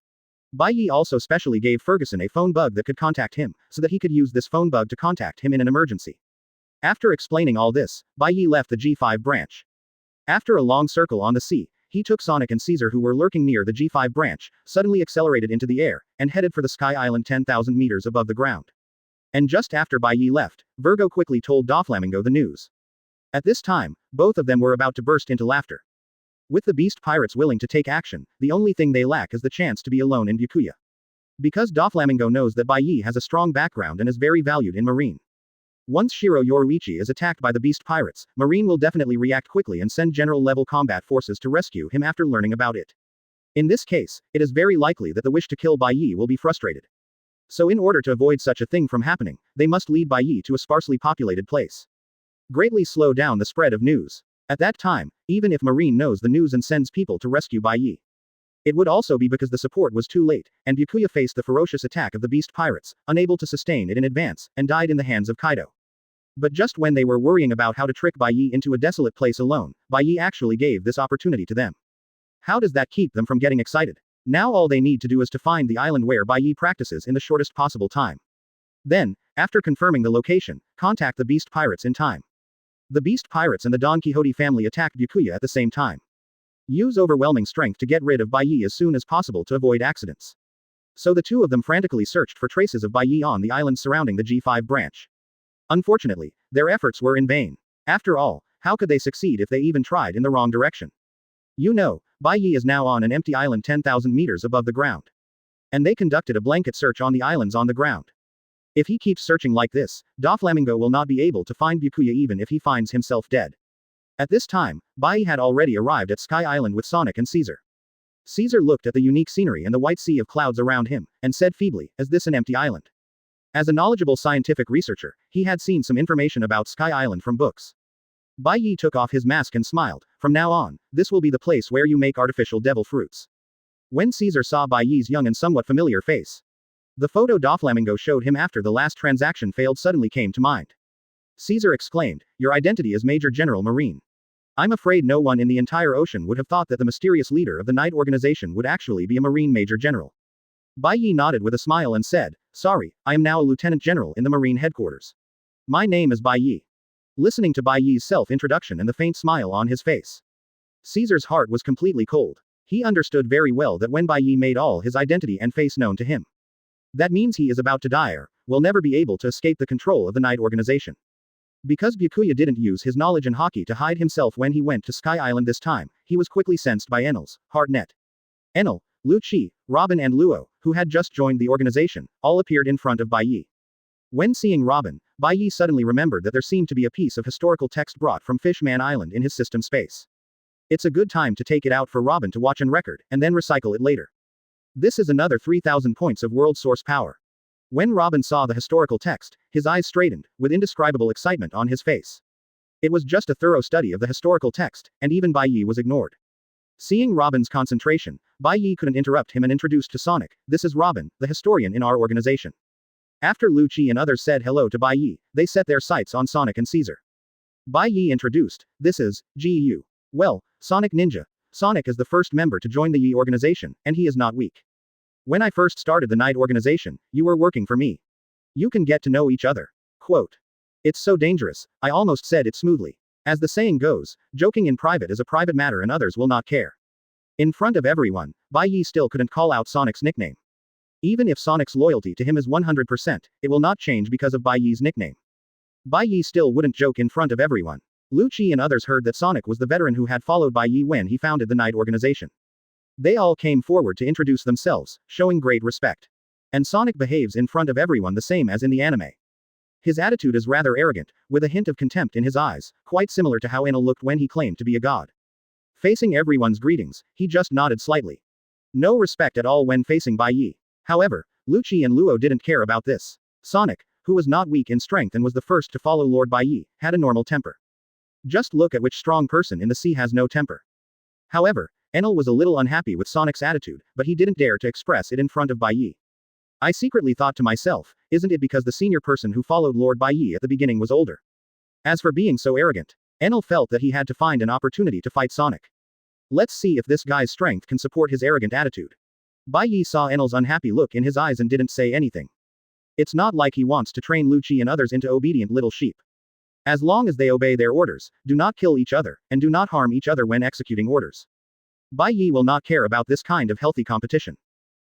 Bai Ye also specially gave Ferguson a phone bug that could contact him, so that he could use this phone bug to contact him in an emergency. After explaining all this, Bai Ye left the G5 branch. After a long circle on the sea, he took Sonic and Caesar who were lurking near the G5 branch, suddenly accelerated into the air, and headed for the Sky Island 10,000 meters above the ground. And just after Bai Ye left, Virgo quickly told Doflamingo the news. At this time, both of them were about to burst into laughter. With the beast pirates willing to take action, the only thing they lack is the chance to be alone in Byakuya. Because Doflamingo knows that Bai Ye has a strong background and is very valued in Marine. Once Shiro Yoruichi is attacked by the beast pirates, Marine will definitely react quickly and send general-level combat forces to rescue him after learning about it. In this case, it is very likely that the wish to kill Bai Ye will be frustrated. So in order to avoid such a thing from happening, they must lead Bai Ye to a sparsely populated place. Greatly slow down the spread of news. At that time, even if Marine knows the news and sends people to rescue Bai Ye, it would also be because the support was too late, and Byakuya faced the ferocious attack of the beast pirates, unable to sustain it in advance, and died in the hands of Kaido. But just when they were worrying about how to trick Bai Ye into a desolate place alone, Bai Ye actually gave this opportunity to them. How does that keep them from getting excited? Now all they need to do is to find the island where Bai Ye practices in the shortest possible time. Then, after confirming the location, contact the beast pirates in time. The beast pirates and the Don Quixote family attacked Byakuya at the same time. Use overwhelming strength to get rid of Bai Ye as soon as possible to avoid accidents. So the two of them frantically searched for traces of Bai Ye on the islands surrounding the G5 branch. Unfortunately, their efforts were in vain. After all, how could they succeed if they even tried in the wrong direction? You know, Bai Ye is now on an empty island 10,000 meters above the ground. And they conducted a blanket search on the islands on the ground. If he keeps searching like this, Doflamingo will not be able to find Byakuya even if he finds himself dead. At this time, Bai Ye had already arrived at Sky Island with Sonic and Caesar. Caesar looked at the unique scenery and the white sea of clouds around him, and said feebly, "Is this an empty island?" As a knowledgeable scientific researcher, he had seen some information about Sky Island from books. Bai Ye took off his mask and smiled. "From now on, this will be the place where you make artificial devil fruits." When Caesar saw Bai Ye's young and somewhat familiar face, the photo Doflamingo showed him after the last transaction failed suddenly came to mind. Caesar exclaimed, "Your identity is Major General Marine. I'm afraid no one in the entire ocean would have thought that the mysterious leader of the night organization would actually be a Marine Major General." Bai Ye nodded with a smile and said, "Sorry, I am now a Lieutenant General in the Marine headquarters. My name is Bai Ye." Listening to Bai Ye's self-introduction and the faint smile on his face, Caesar's heart was completely cold. He understood very well that when Bai Ye made all his identity and face known to him, that means he is about to die or will never be able to escape the control of the night organization. Because Byakuya didn't use his knowledge and haki to hide himself when he went to Sky Island this time, he was quickly sensed by Enel's heart net. Enel, Lu Chi, Robin and Luo, who had just joined the organization, all appeared in front of Bai Ye. When seeing Robin, Bai Ye suddenly remembered that there seemed to be a piece of historical text brought from Fishman Island in his system space. It's a good time to take it out for Robin to watch and record, and then recycle it later. This is another 3,000 points of world source power. When Robin saw the historical text, his eyes straightened, with indescribable excitement on his face. It was just a thorough study of the historical text, and even Bai Ye was ignored. Seeing Robin's concentration, Bai Ye couldn't interrupt him and introduced to Sonic, "This is Robin, the historian in our organization." After Lu Chi and others said hello to Bai Ye, they set their sights on Sonic and Caesar. Bai Ye introduced, "This is Gu. Well, Sonic Ninja. Sonic is the first member to join the Yi organization, and he is not weak. When I first started the Knight organization, you were working for me. You can get to know each other." Quote. "It's so dangerous, I almost said it smoothly. As the saying goes, joking in private is a private matter and others will not care." In front of everyone, Bai Ye still couldn't call out Sonic's nickname. Even if Sonic's loyalty to him is 100%, it will not change because of Bai Ye's nickname. Bai Ye still wouldn't joke in front of everyone. Lu Chi and others heard that Sonic was the veteran who had followed Bai Ye when he founded the Knight organization. They all came forward to introduce themselves, showing great respect. And Sonic behaves in front of everyone the same as in the anime. His attitude is rather arrogant, with a hint of contempt in his eyes, quite similar to how Enel looked when he claimed to be a god. Facing everyone's greetings, he just nodded slightly. No respect at all when facing Bai Ye. However, Lu Chi and Luo didn't care about this. Sonic, who was not weak in strength and was the first to follow Lord Bai Ye, had a normal temper. Just look at which strong person in the sea has no temper. However, Enel was a little unhappy with Sonic's attitude, but he didn't dare to express it in front of Bai Ye. I secretly thought to myself, isn't it because the senior person who followed Lord Bai Ye at the beginning was older? As for being so arrogant, Enel felt that he had to find an opportunity to fight Sonic. Let's see if this guy's strength can support his arrogant attitude. Bai Ye saw Enel's unhappy look in his eyes and didn't say anything. It's not like he wants to train Lu Chi and others into obedient little sheep. As long as they obey their orders, do not kill each other, and do not harm each other when executing orders. Bai Ye will not care about this kind of healthy competition.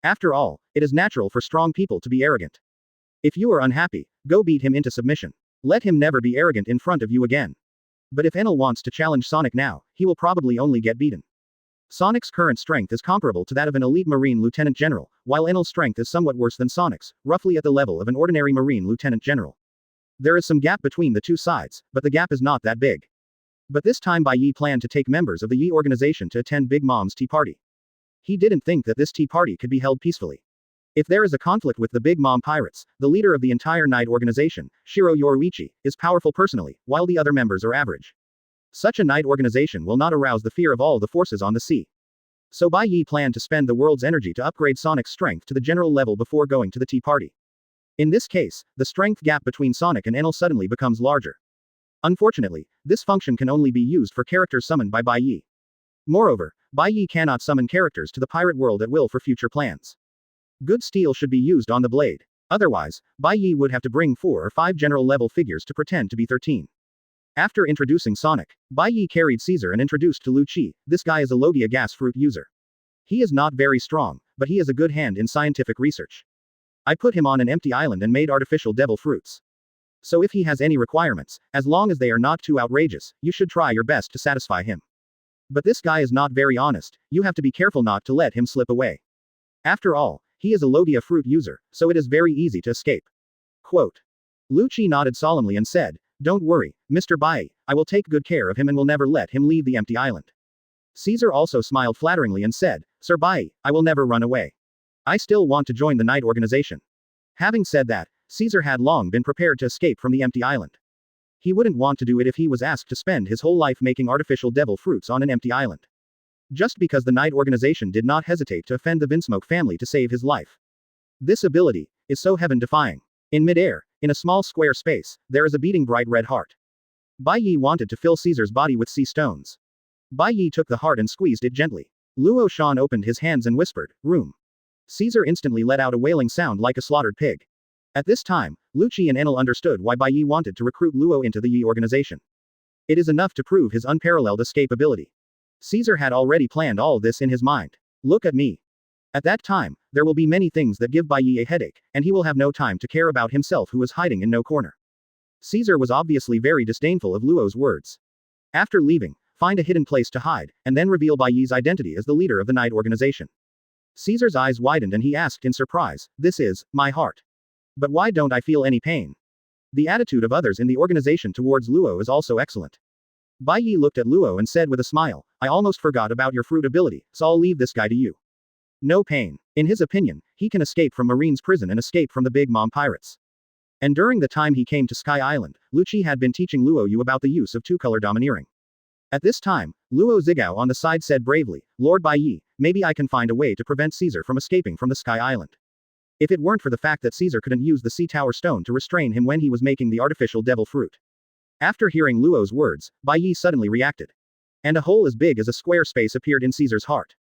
After all, it is natural for strong people to be arrogant. If you are unhappy, go beat him into submission. Let him never be arrogant in front of you again. But if Enel wants to challenge Sonic now, he will probably only get beaten. Sonic's current strength is comparable to that of an elite Marine Lieutenant General, while Enel's strength is somewhat worse than Sonic's, roughly at the level of an ordinary Marine Lieutenant General. There is some gap between the two sides, but the gap is not that big. But this time Bai Ye planned to take members of the Yi organization to attend Big Mom's tea party. He didn't think that this tea party could be held peacefully. If there is a conflict with the Big Mom pirates, the leader of the entire Knight organization, Shiro Yoruichi, is powerful personally, while the other members are average. Such a Knight organization will not arouse the fear of all the forces on the sea. So Bai Ye planned to spend the world's energy to upgrade Sonic's strength to the general level before going to the tea party. In this case, the strength gap between Sonic and Enel suddenly becomes larger. Unfortunately, this function can only be used for characters summoned by Bai Ye. Moreover, Bai Ye cannot summon characters to the pirate world at will for future plans. Good steel should be used on the blade. Otherwise, Bai Ye would have to bring 4 or 5 general level figures to pretend to be 13. After introducing Sonic, Bai Ye carried Caesar and introduced to Lu Chi, "This guy is a Logia gas fruit user. He is not very strong, but he is a good hand in scientific research. I put him on an empty island and made artificial devil fruits. So if he has any requirements, as long as they are not too outrageous, you should try your best to satisfy him. But this guy is not very honest, you have to be careful not to let him slip away. After all, he is a Logia fruit user, so it is very easy to escape." Quote. Lu Chi nodded solemnly and said, "Don't worry, Mr. Bai, I will take good care of him and will never let him leave the empty island." Caesar also smiled flatteringly and said, "Sir Bai, I will never run away. I still want to join the Knight organization." Having said that, Caesar had long been prepared to escape from the empty island. He wouldn't want to do it if he was asked to spend his whole life making artificial devil fruits on an empty island. Just because the Knight organization did not hesitate to offend the Vinsmoke family to save his life. This ability is so heaven-defying. In midair, in a small square space, there is a beating bright red heart. Bai Ye wanted to fill Caesar's body with sea stones. Bai Ye took the heart and squeezed it gently. Luo Shan opened his hands and whispered, "Room." Caesar instantly let out a wailing sound like a slaughtered pig. At this time, Lu Chi and Enel understood why Bai Ye wanted to recruit Luo into the Yi organization. It is enough to prove his unparalleled escape ability. Caesar had already planned all this in his mind. Look at me. At that time, there will be many things that give Bai Ye a headache, and he will have no time to care about himself who is hiding in no corner. Caesar was obviously very disdainful of Luo's words. After leaving, find a hidden place to hide, and then reveal Bai Ye's identity as the leader of the Knight organization. Caesar's eyes widened and he asked in surprise, "This is my heart. But why don't I feel any pain?" The attitude of others in the organization towards Luo is also excellent. Bai Ye looked at Luo and said with a smile, "I almost forgot about your fruit ability, so I'll leave this guy to you." No pain. In his opinion, he can escape from Marine's prison and escape from the Big Mom pirates. And during the time he came to Sky Island, Lu Qi had been teaching Luo Yu about the use of two-color domineering. At this time, Luo Zigao on the side said bravely, Lord Bai Ye, maybe I can find a way to prevent Caesar from escaping from the Sky Island. If it weren't for the fact that Caesar couldn't use the Sea Tower Stone to restrain him when he was making the artificial devil fruit. After hearing Luo's words, Bai Ye suddenly reacted. And a hole as big as a square space appeared in Caesar's heart.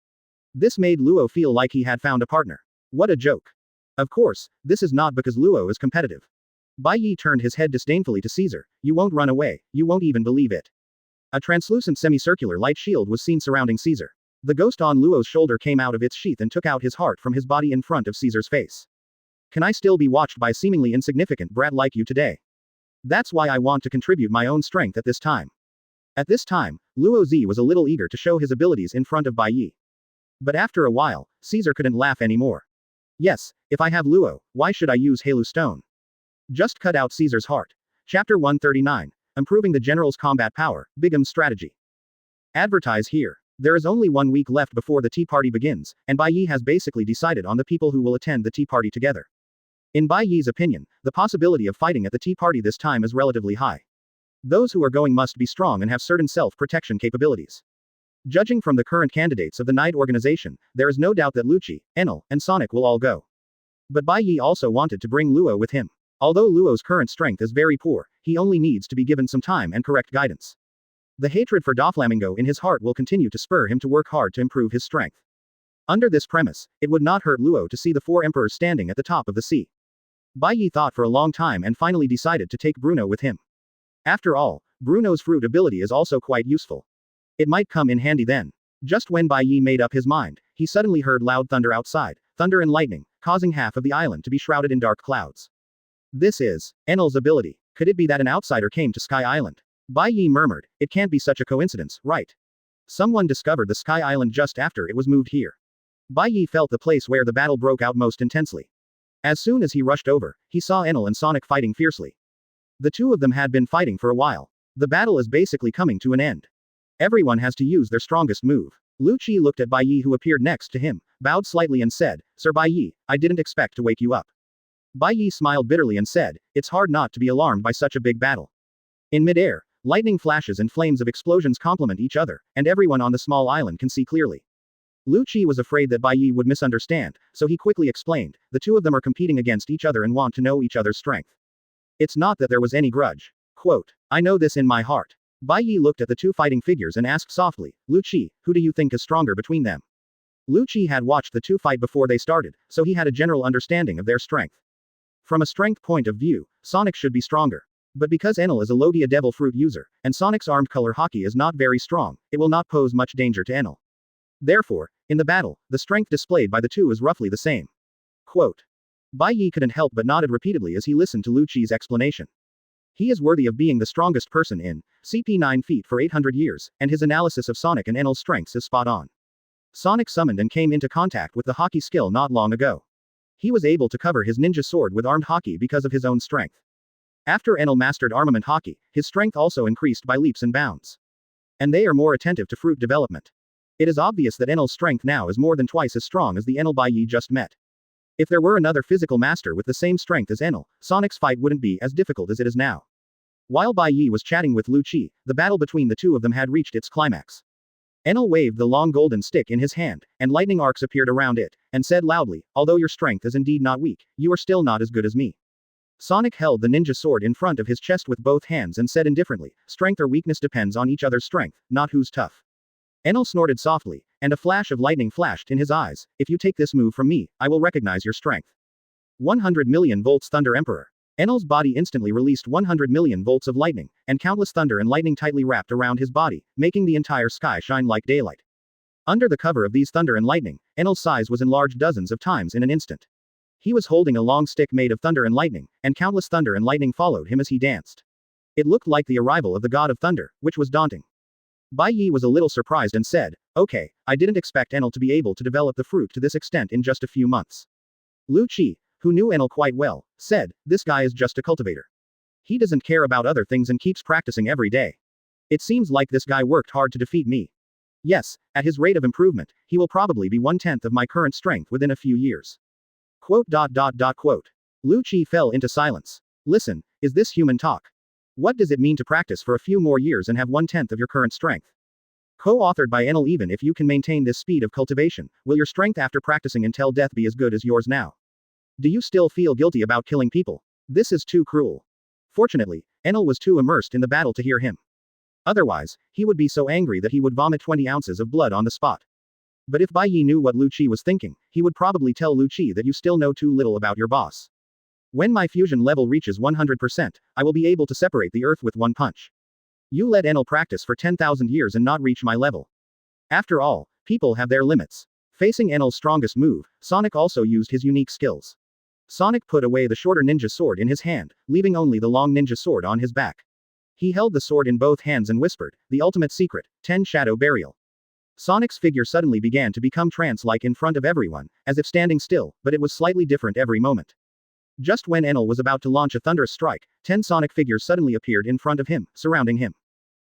This made Luo feel like he had found a partner. What a joke. Of course, this is not because Luo is competitive. Bai Ye turned his head disdainfully to Caesar. You won't run away, you won't even believe it. A translucent semicircular light shield was seen surrounding Caesar. The ghost on Luo's shoulder came out of its sheath and took out his heart from his body in front of Caesar's face. Can I still be watched by a seemingly insignificant brat like you today? That's why I want to contribute my own strength at this time. At this time, Luo Zi was a little eager to show his abilities in front of Bai Ye. But after a while, Caesar couldn't laugh anymore. Yes, if I have Luo, why should I use Halu Stone? Just cut out Caesar's heart. Chapter 139. Improving the General's Combat Power, Bigham's Strategy. Advertise here. There is only 1 week left before the tea party begins, and Bai Ye has basically decided on the people who will attend the tea party together. In Bai Ye's opinion, the possibility of fighting at the tea party this time is relatively high. Those who are going must be strong and have certain self-protection capabilities. Judging from the current candidates of the Knight organization, there is no doubt that Lu Qi, Enel, and Sonic will all go. But Bai Ye also wanted to bring Luo with him. Although Luo's current strength is very poor, he only needs to be given some time and correct guidance. The hatred for Doflamingo in his heart will continue to spur him to work hard to improve his strength. Under this premise, it would not hurt Luo to see the 4 emperors standing at the top of the sea. Bai Ye thought for a long time and finally decided to take Bruno with him. After all, Bruno's fruit ability is also quite useful. It might come in handy then. Just when Bai Ye made up his mind, he suddenly heard loud thunder outside, thunder and lightning, causing half of the island to be shrouded in dark clouds. This is Enel's ability. Could it be that an outsider came to Sky Island? Bai Ye murmured, it can't be such a coincidence, right? Someone discovered the Sky Island just after it was moved here. Bai Ye felt the place where the battle broke out most intensely. As soon as he rushed over, he saw Enel and Sonic fighting fiercely. The two of them had been fighting for a while. The battle is basically coming to an end. Everyone has to use their strongest move. Lu Qi looked at Bai Ye who appeared next to him, bowed slightly and said, Sir Bai Ye, I didn't expect to wake you up. Bai Ye smiled bitterly and said, it's hard not to be alarmed by such a big battle. In midair, lightning flashes and flames of explosions complement each other, and everyone on the small island can see clearly. Lu Qi was afraid that Bai Ye would misunderstand, so he quickly explained, the two of them are competing against each other and want to know each other's strength. It's not that there was any grudge. Quote, I know this in my heart. Bai Ye looked at the two fighting figures and asked softly, Lu Qi, who do you think is stronger between them? Lu Qi had watched the two fight before they started, so he had a general understanding of their strength. From a strength point of view, Sonic should be stronger. But because Enel is a Logia Devil Fruit user, and Sonic's armed color hockey is not very strong, it will not pose much danger to Enel. Therefore, in the battle, the strength displayed by the two is roughly the same. Quote. Bai Ye couldn't help but nodded repeatedly as he listened to Lu Qi's explanation. He is worthy of being the strongest person in CP 9 feet for 800 years, and his analysis of Sonic and Enel's strengths is spot on. Sonic summoned and came into contact with the hockey skill not long ago. He was able to cover his ninja sword with armed hockey because of his own strength. After Enel mastered armament hockey, his strength also increased by leaps and bounds. And they are more attentive to fruit development. It is obvious that Enel's strength now is more than twice as strong as the Enel Bai Ye just met. If there were another physical master with the same strength as Enel, Sonic's fight wouldn't be as difficult as it is now. While Bai Ye was chatting with Lu Qi, the battle between the two of them had reached its climax. Enel waved the long golden stick in his hand, and lightning arcs appeared around it, and said loudly, although your strength is indeed not weak, you are still not as good as me. Sonic held the ninja sword in front of his chest with both hands and said indifferently, strength or weakness depends on each other's strength, not who's tough. Enel snorted softly, and a flash of lightning flashed in his eyes, if you take this move from me, I will recognize your strength. 100 million volts Thunder Emperor. Enel's body instantly released 100 million volts of lightning, and countless thunder and lightning tightly wrapped around his body, making the entire sky shine like daylight. Under the cover of these thunder and lightning, Enel's size was enlarged dozens of times in an instant. He was holding a long stick made of thunder and lightning, and countless thunder and lightning followed him as he danced. It looked like the arrival of the god of thunder, which was daunting. Bai Ye was a little surprised and said, okay, I didn't expect Enel to be able to develop the fruit to this extent in just a few months. Lu Qi, who knew Enel quite well, said, this guy is just a cultivator. He doesn't care about other things and keeps practicing every day. It seems like this guy worked hard to defeat me. Yes, at his rate of improvement, he will probably be 1/10 of my current strength within a few years. Quote. Lu Qi fell into silence. Listen, is this human talk? What does it mean to practice for a few more years and have 1/10 of your current strength? Co-authored by Enel. Even if you can maintain this speed of cultivation, will your strength after practicing until death be as good as yours now? Do you still feel guilty about killing people? This is too cruel. Fortunately, Enel was too immersed in the battle to hear him. Otherwise, he would be so angry that he would vomit 20 ounces of blood on the spot. But if Bai Ye knew what Lu Qi was thinking, he would probably tell Lu Qi that you still know too little about your boss. When my fusion level reaches 100%, I will be able to separate the earth with one punch. You let Enel practice for 10,000 years and not reach my level. After all, people have their limits. Facing Enel's strongest move, Sonic also used his unique skills. Sonic put away the shorter ninja sword in his hand, leaving only the long ninja sword on his back. He held the sword in both hands and whispered, "The ultimate secret, 10 Shadow Burial." Sonic's figure suddenly began to become trance-like in front of everyone, as if standing still, but it was slightly different every moment. Just when Enel was about to launch a thunderous strike, 10 Sonic figures suddenly appeared in front of him, surrounding him.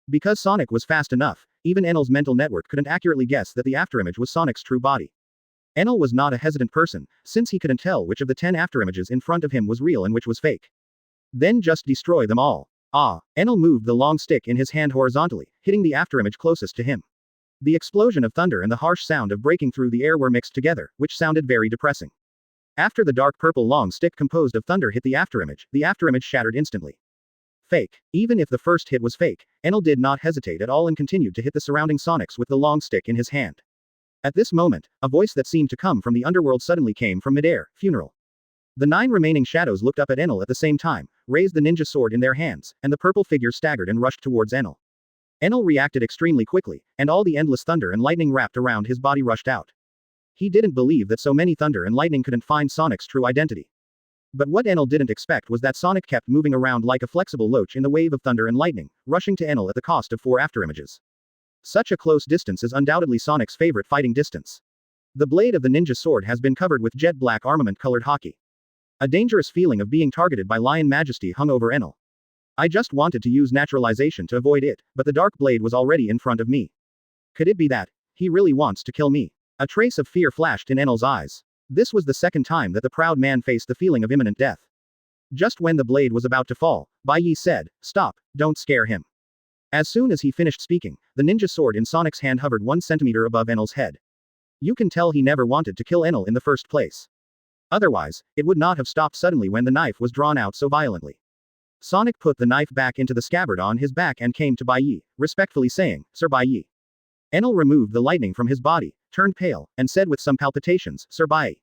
Because Sonic was fast enough, even Enel's mental network couldn't accurately guess that the afterimage was Sonic's true body. Enel was not a hesitant person, since he couldn't tell which of the 10 afterimages in front of him was real and which was fake. Then just destroy them all. Ah! Enel moved the long stick in his hand horizontally, hitting the afterimage closest to him. The explosion of thunder and the harsh sound of breaking through the air were mixed together, which sounded very depressing. After the dark purple long stick composed of thunder hit the afterimage shattered instantly. Fake. Even if the first hit was fake, Enel did not hesitate at all and continued to hit the surrounding Sonics with the long stick in his hand. At this moment, a voice that seemed to come from the underworld suddenly came from midair, funeral. The 9 remaining shadows looked up at Enel at the same time, raised the ninja sword in their hands, and the purple figures staggered and rushed towards Enel. Enel reacted extremely quickly, and all the endless thunder and lightning wrapped around his body rushed out. He didn't believe that so many thunder and lightning couldn't find Sonic's true identity. But what Enel didn't expect was that Sonic kept moving around like a flexible loach in the wave of thunder and lightning, rushing to Enel at the cost of 4 afterimages. Such a close distance is undoubtedly Sonic's favorite fighting distance. The blade of the ninja sword has been covered with jet black armament-colored hockey. A dangerous feeling of being targeted by Lion Majesty hung over Enel. I just wanted to use naturalization to avoid it, but the dark blade was already in front of me. Could it be that he really wants to kill me? A trace of fear flashed in Enel's eyes. This was the second time that the proud man faced the feeling of imminent death. Just when the blade was about to fall, Bai Ye said, "Stop, don't scare him." As soon as he finished speaking, the ninja sword in Sonic's hand hovered 1 centimeter above Enel's head. You can tell he never wanted to kill Enel in the first place. Otherwise, it would not have stopped suddenly when the knife was drawn out so violently. Sonic put the knife back into the scabbard on his back and came to Bai Ye, respectfully saying, "Sir Bai Ye." Enel removed the lightning from his body, turned pale, and said with some palpitations, "Sir Bai Ye."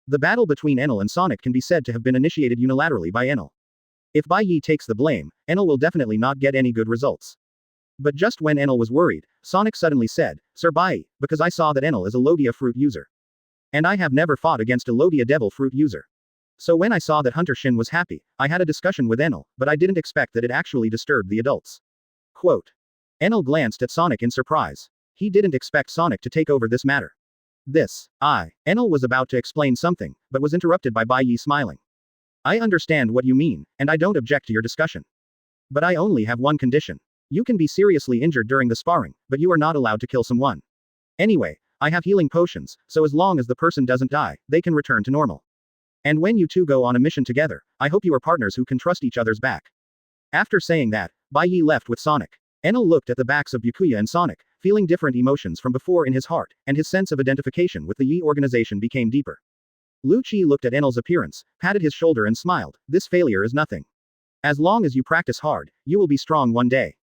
The battle between Enel and Sonic can be said to have been initiated unilaterally by Enel. If Bai Ye takes the blame, Enel will definitely not get any good results. But just when Enel was worried, Sonic suddenly said, "Sir Bai Ye, because I saw that Enel is a Logia fruit user. And I have never fought against a Logia devil fruit user. So when I saw that Hunter Shin was happy, I had a discussion with Enel, but I didn't expect that it actually disturbed the adults." Quote. Enel glanced at Sonic in surprise. He didn't expect Sonic to take over this matter. Enel was about to explain something, but was interrupted by Bai Ye smiling. "I understand what you mean, and I don't object to your discussion. But I only have one condition. You can be seriously injured during the sparring, but you are not allowed to kill someone. Anyway, I have healing potions, so as long as the person doesn't die, they can return to normal. And when you two go on a mission together, I hope you are partners who can trust each other's back." After saying that, Bai Ye left with Sonic. Enel looked at the backs of Byakuya and Sonic, feeling different emotions from before in his heart, and his sense of identification with the Yi organization became deeper. Lu Qi looked at Enel's appearance, patted his shoulder and smiled, "This failure is nothing. As long as you practice hard, you will be strong one day.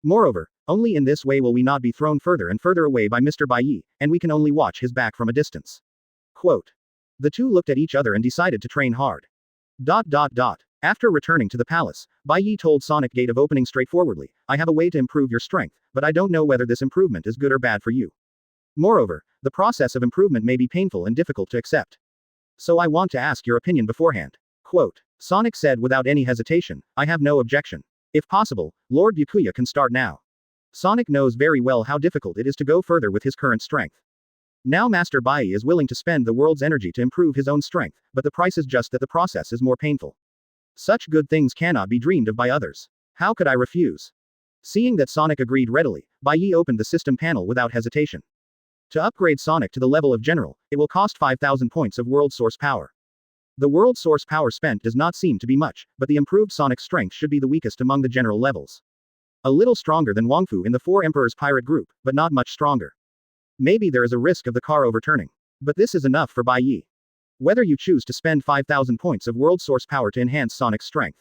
Moreover, only in this way will we not be thrown further and further away by Mr. Bai Ye, and we can only watch his back from a distance." Quote. The two looked at each other and decided to train hard. After returning to the palace, Bai Ye told Sonic Gate of Opening straightforwardly, "I have a way to improve your strength, but I don't know whether this improvement is good or bad for you. Moreover, the process of improvement may be painful and difficult to accept. So I want to ask your opinion beforehand." Quote. Sonic said without any hesitation, "I have no objection. If possible, Lord Byakuya can start now." Sonic knows very well how difficult it is to go further with his current strength. Now Master Bai Ye is willing to spend the world's energy to improve his own strength, but the price is just that the process is more painful. Such good things cannot be dreamed of by others. How could I refuse? Seeing that Sonic agreed readily, Bai Ye opened the system panel without hesitation. To upgrade Sonic to the level of general, it will cost 5,000 points of world source power. The world source power spent does not seem to be much, but the improved sonic strength should be the weakest among the general levels. A little stronger than Wangfu in the Four Emperors pirate group, but not much stronger. Maybe there is a risk of the car overturning. But this is enough for Bai Ye. Whether you choose to spend 5,000 points of world source power to enhance Sonic's strength.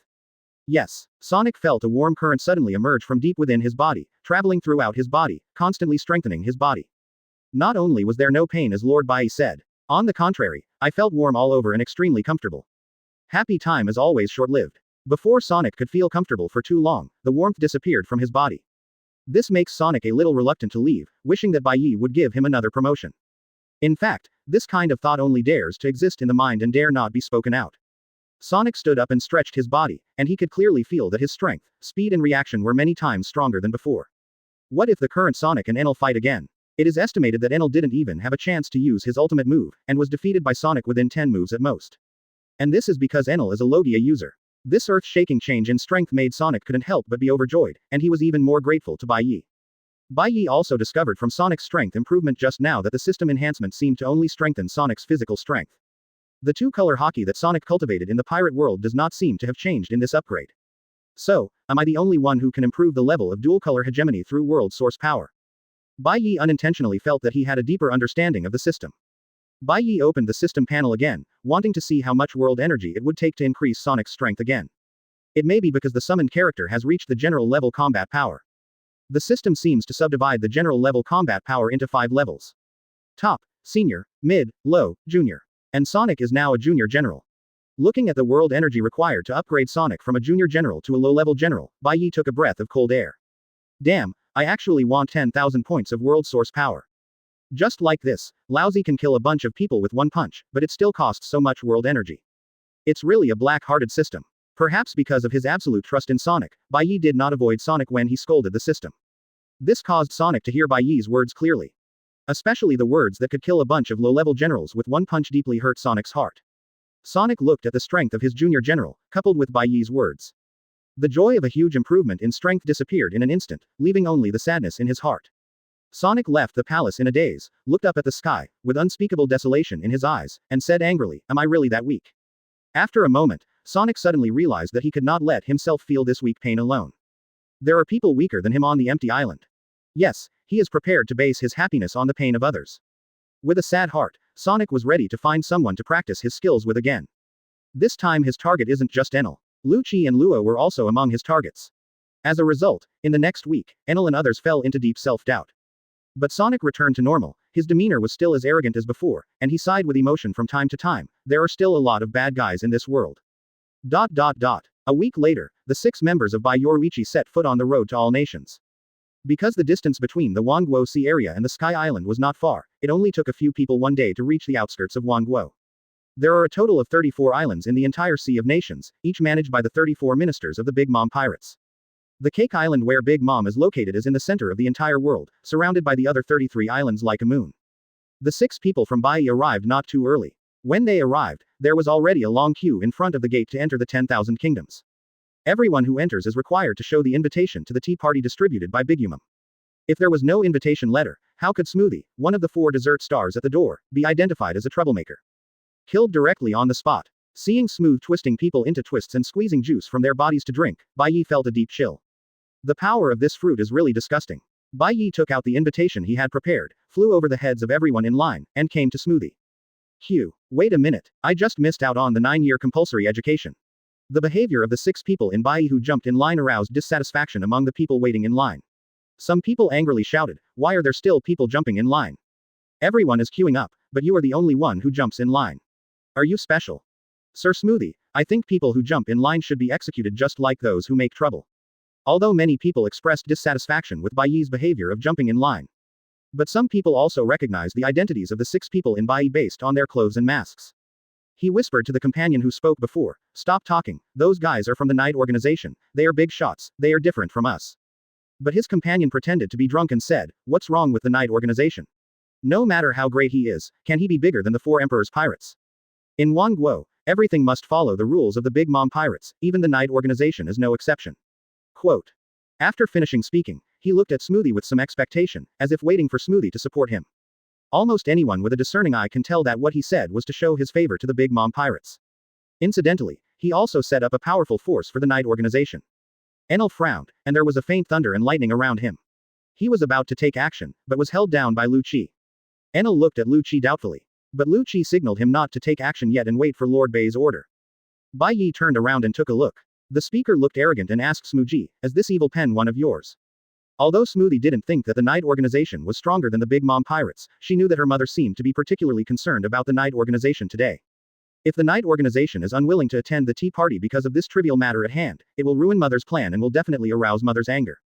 Yes, Sonic felt a warm current suddenly emerge from deep within his body, traveling throughout his body, constantly strengthening his body. Not only was there no pain as Lord Bai Ye said. On the contrary, I felt warm all over and extremely comfortable. Happy time is always short-lived. Before Sonic could feel comfortable for too long, the warmth disappeared from his body. This makes Sonic a little reluctant to leave, wishing that Bai Ye would give him another promotion. In fact, this kind of thought only dares to exist in the mind and dare not be spoken out. Sonic stood up and stretched his body, and he could clearly feel that his strength, speed and reaction were many times stronger than before. What if the current Sonic and Enel fight again? It is estimated that Enel didn't even have a chance to use his ultimate move, and was defeated by Sonic within 10 moves at most. And this is because Enel is a Logia user. This earth-shaking change in strength made Sonic couldn't help but be overjoyed, and he was even more grateful to Bai Ye. Bai Ye also discovered from Sonic's strength improvement just now that the system enhancement seemed to only strengthen Sonic's physical strength. The two-color hockey that Sonic cultivated in the pirate world does not seem to have changed in this upgrade. So, am I the only one who can improve the level of dual-color hegemony through world source power? Bai Ye unintentionally felt that he had a deeper understanding of the system. Bai Ye opened the system panel again, wanting to see how much world energy it would take to increase Sonic's strength again. It may be because the summoned character has reached the general level combat power. The system seems to subdivide the general level combat power into 5 levels. Top, Senior, Mid, Low, Junior. And Sonic is now a Junior General. Looking at the world energy required to upgrade Sonic from a Junior General to a low-level General, Bai Ye took a breath of cold air. Damn, I actually want 10,000 points of world source power. Just like this, Lousy can kill a bunch of people with one punch, but it still costs so much world energy. It's really a black-hearted system. Perhaps because of his absolute trust in Sonic, Bai Ye did not avoid Sonic when he scolded the system. This caused Sonic to hear Bai Ye's words clearly. Especially the words that could kill a bunch of low-level generals with one punch deeply hurt Sonic's heart. Sonic looked at the strength of his junior general, coupled with Bai Ye's words. The joy of a huge improvement in strength disappeared in an instant, leaving only the sadness in his heart. Sonic left the palace in a daze, looked up at the sky, with unspeakable desolation in his eyes, and said angrily, "Am I really that weak?" After a moment, Sonic suddenly realized that he could not let himself feel this weak pain alone. There are people weaker than him on the empty island. Yes, he is prepared to base his happiness on the pain of others. With a sad heart, Sonic was ready to find someone to practice his skills with again. This time his target isn't just Enel. Lu Qi and Luo were also among his targets. As a result, in the next week, Enel and others fell into deep self-doubt. But Sonic returned to normal, his demeanor was still as arrogant as before, and he sighed with emotion from time to time. There are still a lot of bad guys in this world. A week later, the 6 members of Bai Yoruichi set foot on the road to all nations. Because the distance between the Wangguo Sea area and the Sky Island was not far, it only took a few people one day to reach the outskirts of Wangguo. There are a total of 34 islands in the entire Sea of Nations, each managed by the 34 ministers of the Big Mom Pirates. The Cake Island where Big Mom is located is in the center of the entire world, surrounded by the other 33 islands like a moon. The 6 people from Bai Ye arrived not too early. When they arrived, there was already a long queue in front of the gate to enter the 10,000 kingdoms. Everyone who enters is required to show the invitation to the tea party distributed by Big Mom. If there was no invitation letter, how could Smoothie, one of the 4 dessert stars at the door, be identified as a troublemaker? Killed directly on the spot. Seeing Smooth twisting people into twists and squeezing juice from their bodies to drink, Bai Ye felt a deep chill. The power of this fruit is really disgusting. Bai Ye took out the invitation he had prepared, flew over the heads of everyone in line, and came to Smoothie. Wait a minute, I just missed out on the 9-year compulsory education. The behavior of the 6 people in Bai Ye who jumped in line aroused dissatisfaction among the people waiting in line. Some people angrily shouted, "Why are there still people jumping in line? Everyone is queuing up, but you are the only one who jumps in line. Are you special? Sir Smoothie, I think people who jump in line should be executed just like those who make trouble." Although many people expressed dissatisfaction with Bai Ye's behavior of jumping in line. But some people also recognized the identities of the 6 people in Bai Ye based on their clothes and masks. He whispered to the companion who spoke before, "Stop talking, those guys are from the Night Organization, they are big shots, they are different from us." But his companion pretended to be drunk and said, "What's wrong with the Night Organization? No matter how great he is, can he be bigger than the 4 Emperor's pirates? In Wangguo, everything must follow the rules of the Big Mom Pirates, even the Night Organization is no exception." Quote. After finishing speaking, he looked at Smoothie with some expectation, as if waiting for Smoothie to support him. Almost anyone with a discerning eye can tell that what he said was to show his favor to the Big Mom Pirates. Incidentally, he also set up a powerful force for the night organization. Enel frowned, and there was a faint thunder and lightning around him. He was about to take action, but was held down by Lu Qi. Enel looked at Lu Qi doubtfully. But Lu Qi signaled him not to take action yet and wait for Lord Bai's order. Bai Ye turned around and took a look. The speaker looked arrogant and asked Smoothie, "Is this evil pen one of yours?" Although Smoothie didn't think that the Night Organization was stronger than the Big Mom Pirates, she knew that her mother seemed to be particularly concerned about the Night Organization today. If the Night Organization is unwilling to attend the tea party because of this trivial matter at hand, it will ruin Mother's plan and will definitely arouse Mother's anger.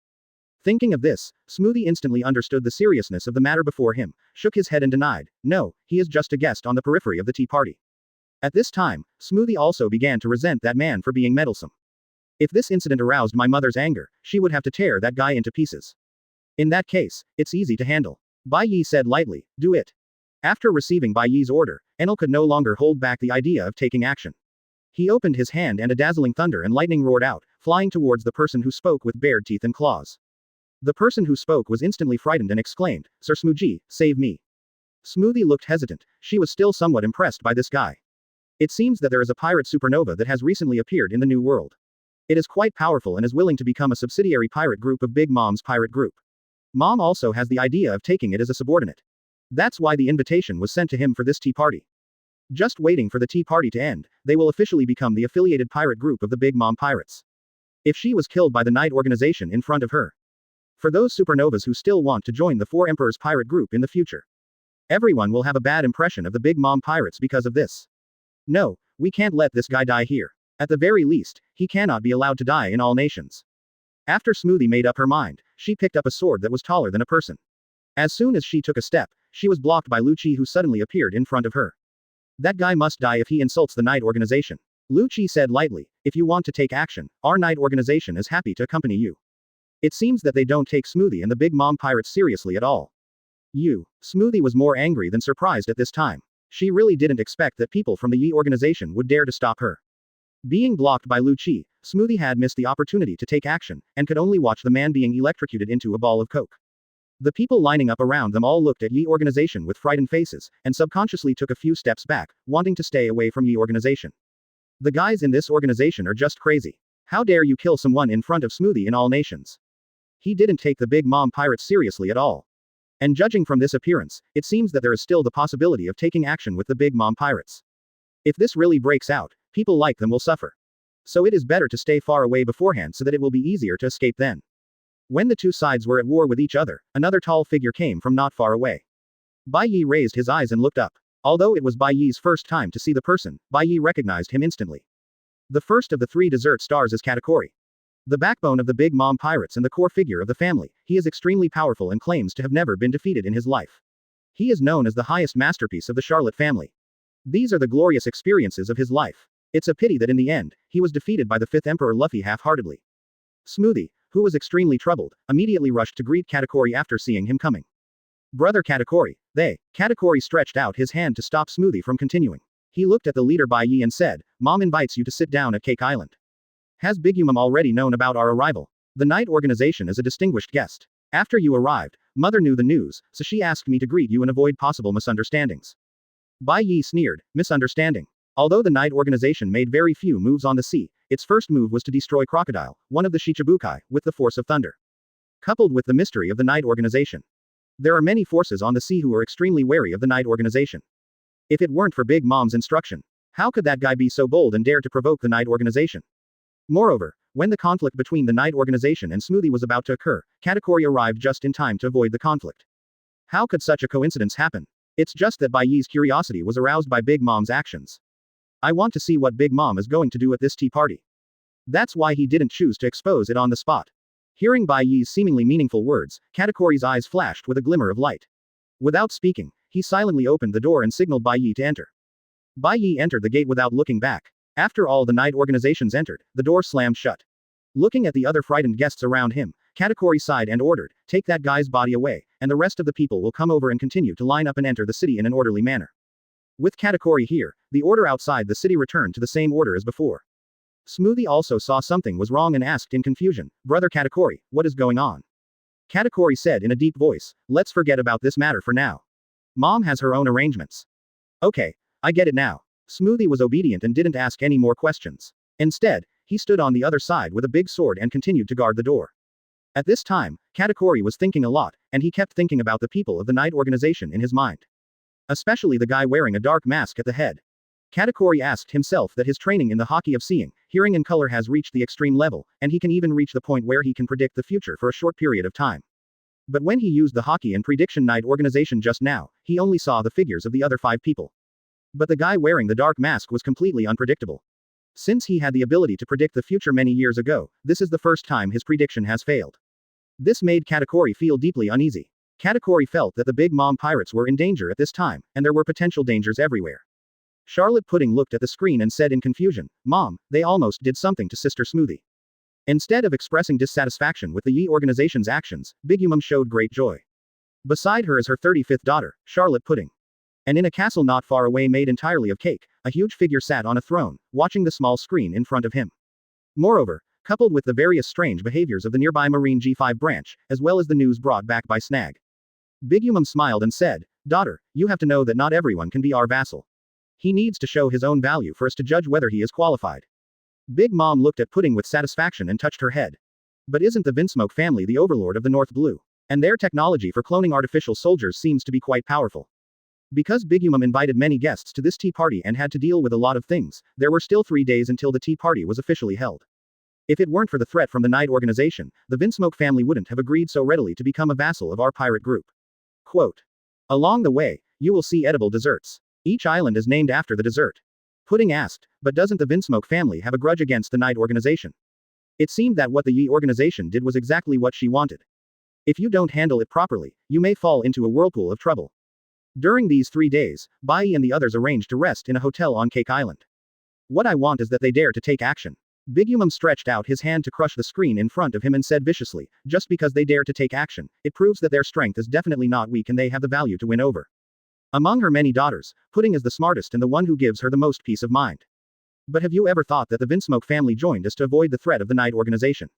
Thinking of this, Smoothie instantly understood the seriousness of the matter before him, shook his head and denied, "No, he is just a guest on the periphery of the tea party." At this time, Smoothie also began to resent that man for being meddlesome. If this incident aroused my mother's anger, she would have to tear that guy into pieces. In that case, it's easy to handle. Bai Ye said lightly, "Do it." After receiving Bai Ye's order, Enel could no longer hold back the idea of taking action. He opened his hand and a dazzling thunder and lightning roared out, flying towards the person who spoke with bared teeth and claws. The person who spoke was instantly frightened and exclaimed, "Sir Smoothie, save me." Smoothie looked hesitant. She was still somewhat impressed by this guy. It seems that there is a pirate supernova that has recently appeared in the New World. It is quite powerful and is willing to become a subsidiary pirate group of Big Mom's pirate group. Mom also has the idea of taking it as a subordinate. That's why the invitation was sent to him for this tea party. Just waiting for the tea party to end, they will officially become the affiliated pirate group of the Big Mom Pirates. If she was killed by the Night Organization in front of her. For those supernovas who still want to join the Four Emperors pirate group in the future. Everyone will have a bad impression of the Big Mom Pirates because of this. No, we can't let this guy die here. At the very least, he cannot be allowed to die in all nations. After Smoothie made up her mind, she picked up a sword that was taller than a person. As soon as she took a step, she was blocked by Lu Qi who suddenly appeared in front of her. That guy must die if he insults the Night Organization. Lu Qi said lightly, "If you want to take action, our Night Organization is happy to accompany you." It seems that they don't take Smoothie and the Big Mom Pirates seriously at all. Smoothie was more angry than surprised at this time. She really didn't expect that people from the Yi organization would dare to stop her. Being blocked by Lu Qi, Smoothie had missed the opportunity to take action, and could only watch the man being electrocuted into a ball of coke. The people lining up around them all looked at Yi organization with frightened faces, and subconsciously took a few steps back, wanting to stay away from Yi organization. The guys in this organization are just crazy. How dare you kill someone in front of Smoothie in all nations? He didn't take the Big Mom Pirates seriously at all. And judging from this appearance, it seems that there is still the possibility of taking action with the Big Mom Pirates. If this really breaks out, people like them will suffer. So it is better to stay far away beforehand so that it will be easier to escape then. When the two sides were at war with each other, another tall figure came from not far away. Bai Ye raised his eyes and looked up. Although it was Bai Ye's first time to see the person, Bai Ye recognized him instantly. The first of the three desert stars is Katakuri. The backbone of the Big Mom Pirates and the core figure of the family, he is extremely powerful and claims to have never been defeated in his life. He is known as the highest masterpiece of the Charlotte family. These are the glorious experiences of his life. It's a pity that in the end, he was defeated by the fifth Emperor Luffy half-heartedly. Smoothie, who was extremely troubled, immediately rushed to greet Katakuri after seeing him coming. "Brother Katakuri." Katakuri stretched out his hand to stop Smoothie from continuing. He looked at the leader Bai Ye and said, "Mom invites you to sit down at Cake Island. Has Big Mom already known about our arrival? The Night Organization is a distinguished guest. After you arrived, Mother knew the news, so she asked me to greet you and avoid possible misunderstandings." Bai Ye sneered, "Misunderstanding?" Although the Night Organization made very few moves on the sea, its first move was to destroy Crocodile, one of the Shichibukai, with the force of thunder. Coupled with the mystery of the Night Organization. There are many forces on the sea who are extremely wary of the Night Organization. If it weren't for Big Mom's instruction, how could that guy be so bold and dare to provoke the Night Organization? Moreover, when the conflict between the Night Organization and Smoothie was about to occur, Katakuri arrived just in time to avoid the conflict. How could such a coincidence happen? It's just that Bai Ye's curiosity was aroused by Big Mom's actions. I want to see what Big Mom is going to do at this tea party. That's why he didn't choose to expose it on the spot. Hearing Bai Ye's seemingly meaningful words, Katakuri's eyes flashed with a glimmer of light. Without speaking, he silently opened the door and signaled Bai Ye to enter. Bai Ye entered the gate without looking back. After all the Night Organizations entered, the door slammed shut. Looking at the other frightened guests around him, Katakuri sighed and ordered, "Take that guy's body away, and the rest of the people will come over and continue to line up and enter the city in an orderly manner." With Katakuri here, the order outside the city returned to the same order as before. Smoothie also saw something was wrong and asked in confusion, "Brother Katakuri, what is going on?" Katakuri said in a deep voice, "Let's forget about this matter for now. Mom has her own arrangements." "Okay, I get it now." Smoothie was obedient and didn't ask any more questions. Instead, he stood on the other side with a big sword and continued to guard the door. At this time, Katakuri was thinking a lot, and he kept thinking about the people of the Night Organization in his mind. Especially the guy wearing a dark mask at the head. Katakuri asked himself that his training in the Haki of seeing, hearing and color has reached the extreme level, and he can even reach the point where he can predict the future for a short period of time. But when he used the Haki and Prediction Night Organization just now, he only saw the figures of the other 5 people. But the guy wearing the dark mask was completely unpredictable. Since he had the ability to predict the future many years ago, this is the first time his prediction has failed. This made Katakuri feel deeply uneasy. Katakuri felt that the Big Mom pirates were in danger at this time, and there were potential dangers everywhere. Charlotte Pudding looked at the screen and said in confusion, "Mom, they almost did something to Sister Smoothie." Instead of expressing dissatisfaction with the Yi organization's actions, Big Mom showed great joy. Beside her is her 35th daughter, Charlotte Pudding. And in a castle not far away made entirely of cake, a huge figure sat on a throne, watching the small screen in front of him. Moreover, coupled with the various strange behaviors of the nearby Marine G5 branch, as well as the news brought back by Snag. Big Mom smiled and said, "Daughter, you have to know that not everyone can be our vassal. He needs to show his own value for us to judge whether he is qualified." Big Mom looked at Pudding with satisfaction and touched her head. But isn't the Vinsmoke family the overlord of the North Blue? And their technology for cloning artificial soldiers seems to be quite powerful. Because Big Mom invited many guests to this tea party and had to deal with a lot of things, there were still 3 days until the tea party was officially held. If it weren't for the threat from the Night Organization, the Vinsmoke family wouldn't have agreed so readily to become a vassal of our pirate group. Quote. Along the way, you will see edible desserts. Each island is named after the dessert. Pudding asked, but doesn't the Vinsmoke family have a grudge against the Night Organization? It seemed that what the Yi organization did was exactly what she wanted. If you don't handle it properly, you may fall into a whirlpool of trouble. During these 3 days, Bai Ye and the others arranged to rest in a hotel on Cake Island. What I want is that they dare to take action. Big Mom stretched out his hand to crush the screen in front of him and said viciously, just because they dare to take action, it proves that their strength is definitely not weak and they have the value to win over. Among her many daughters, Pudding is the smartest and the one who gives her the most peace of mind. But have you ever thought that the Vinsmoke family joined us to avoid the threat of the Night Organization?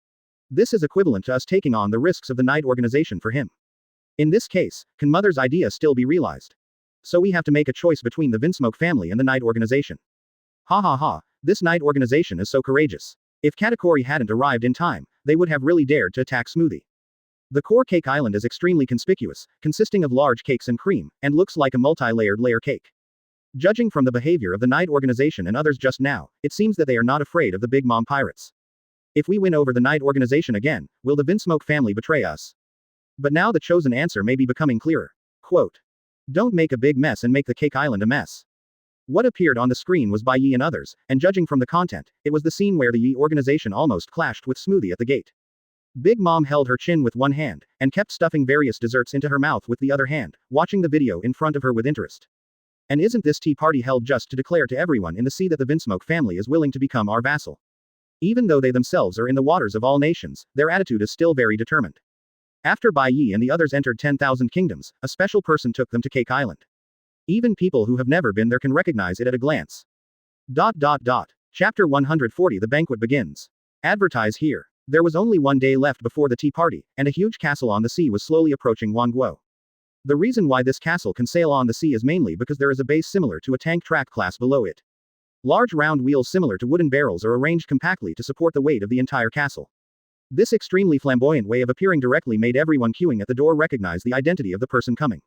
This is equivalent to us taking on the risks of the Night Organization for him. In this case, can Mother's idea still be realized? So we have to make a choice between the Vinsmoke family and the Night Organization. Ha ha ha, this Night Organization is so courageous. If Katakuri hadn't arrived in time, they would have really dared to attack Smoothie. The core cake island is extremely conspicuous, consisting of large cakes and cream, and looks like a multi-layered layer cake. Judging from the behavior of the Night Organization and others just now, it seems that they are not afraid of the Big Mom pirates. If we win over the Night Organization again, will the Vinsmoke family betray us? But now the chosen answer may be becoming clearer. Quote. Don't make a big mess and make the cake island a mess. What appeared on the screen was Bai Ye and others, and judging from the content, it was the scene where the Yi organization almost clashed with Smoothie at the gate. Big Mom held her chin with one hand, and kept stuffing various desserts into her mouth with the other hand, watching the video in front of her with interest. And isn't this tea party held just to declare to everyone in the sea that the Vinsmoke family is willing to become our vassal? Even though they themselves are in the waters of all nations, their attitude is still very determined. After Bai Ye and the others entered 10,000 kingdoms, a special person took them to Cake Island. Even people who have never been there can recognize it at a glance. Chapter 140 The banquet begins. Advertise here. There was only 1 day left before the tea party, and a huge castle on the sea was slowly approaching Wangguo. The reason why this castle can sail on the sea is mainly because there is a base similar to a tank track class below it. Large round wheels similar to wooden barrels are arranged compactly to support the weight of the entire castle. This extremely flamboyant way of appearing directly made everyone queuing at the door recognize the identity of the person coming.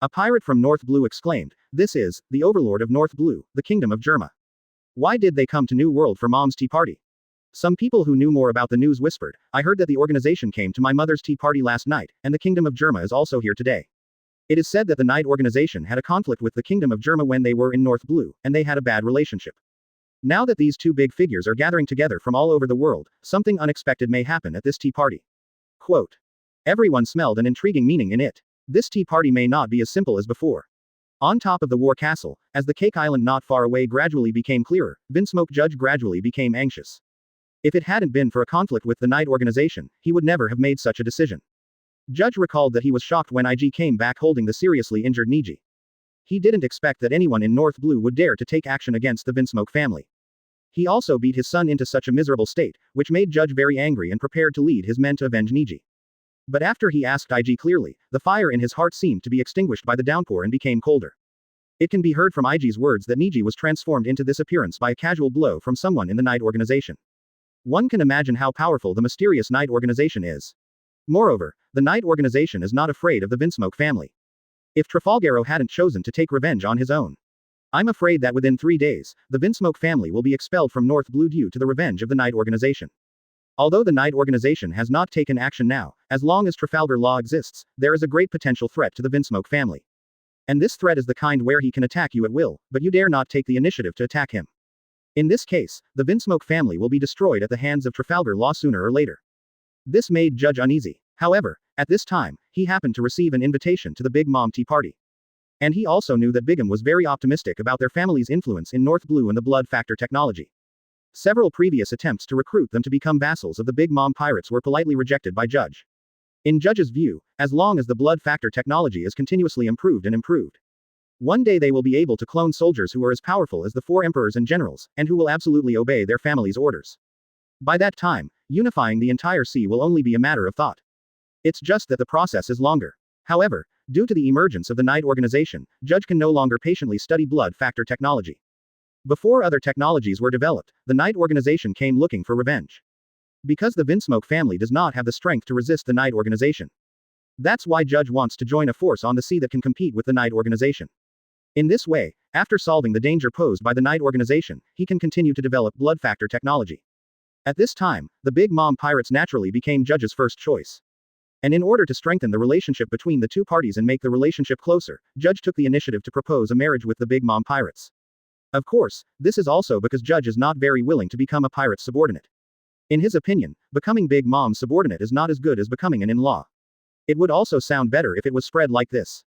A pirate from North Blue exclaimed, "This is the overlord of North Blue, the kingdom of Germa." Why did they come to New World for Mom's tea party? Some people who knew more about the news whispered, "I heard that the organization came to my mother's tea party last night, and the kingdom of Germa is also here today." It is said that the Night Organization had a conflict with the kingdom of Germa when they were in North Blue, and they had a bad relationship. Now that these two big figures are gathering together from all over the world, something unexpected may happen at this tea party. Quote. Everyone smelled an intriguing meaning in it. This tea party may not be as simple as before. On top of the war castle, as the cake island not far away gradually became clearer, Vinsmoke Judge gradually became anxious. If it hadn't been for a conflict with the Night Organization, he would never have made such a decision. Judge recalled that he was shocked when IG came back holding the seriously injured Niji. He didn't expect that anyone in North Blue would dare to take action against the Vinsmoke family. He also beat his son into such a miserable state, which made Judge very angry and prepared to lead his men to avenge Niji. But after he asked IG clearly, the fire in his heart seemed to be extinguished by the downpour and became colder. It can be heard from Iji's words that Niji was transformed into this appearance by a casual blow from someone in the Night Organization. One can imagine how powerful the mysterious Night Organization is. Moreover, the Night Organization is not afraid of the Vinsmoke family. If Trafalgaro hadn't chosen to take revenge on his own, I'm afraid that within 3 days, the Vinsmoke family will be expelled from North Blue due to the revenge of the Night Organization. Although the Night Organization has not taken action now, as long as Trafalgar Law exists, there is a great potential threat to the Vinsmoke family. And this threat is the kind where he can attack you at will, but you dare not take the initiative to attack him. In this case, the Vinsmoke family will be destroyed at the hands of Trafalgar Law sooner or later. This made Judge uneasy. However, at this time, he happened to receive an invitation to the Big Mom Tea Party. And he also knew that Bigum was very optimistic about their family's influence in North Blue and the Blood Factor technology. Several previous attempts to recruit them to become vassals of the Big Mom Pirates were politely rejected by Judge. In Judge's view, as long as the Blood Factor technology is continuously improved and improved, one day they will be able to clone soldiers who are as powerful as the 4 emperors and generals, and who will absolutely obey their family's orders. By that time, unifying the entire sea will only be a matter of thought. It's just that the process is longer. However, due to the emergence of the Night Organization, Judge can no longer patiently study Blood Factor technology. Before other technologies were developed, the Night Organization came looking for revenge. Because the Vinsmoke family does not have the strength to resist the Night Organization. That's why Judge wants to join a force on the sea that can compete with the Night Organization. In this way, after solving the danger posed by the Night Organization, he can continue to develop Blood Factor technology. At this time, the Big Mom Pirates naturally became Judge's first choice. And in order to strengthen the relationship between the two parties and make the relationship closer, Judge took the initiative to propose a marriage with the Big Mom Pirates. Of course, this is also because Judge is not very willing to become a pirate's subordinate. In his opinion, becoming Big Mom's subordinate is not as good as becoming an in-law. It would also sound better if it was spread like this.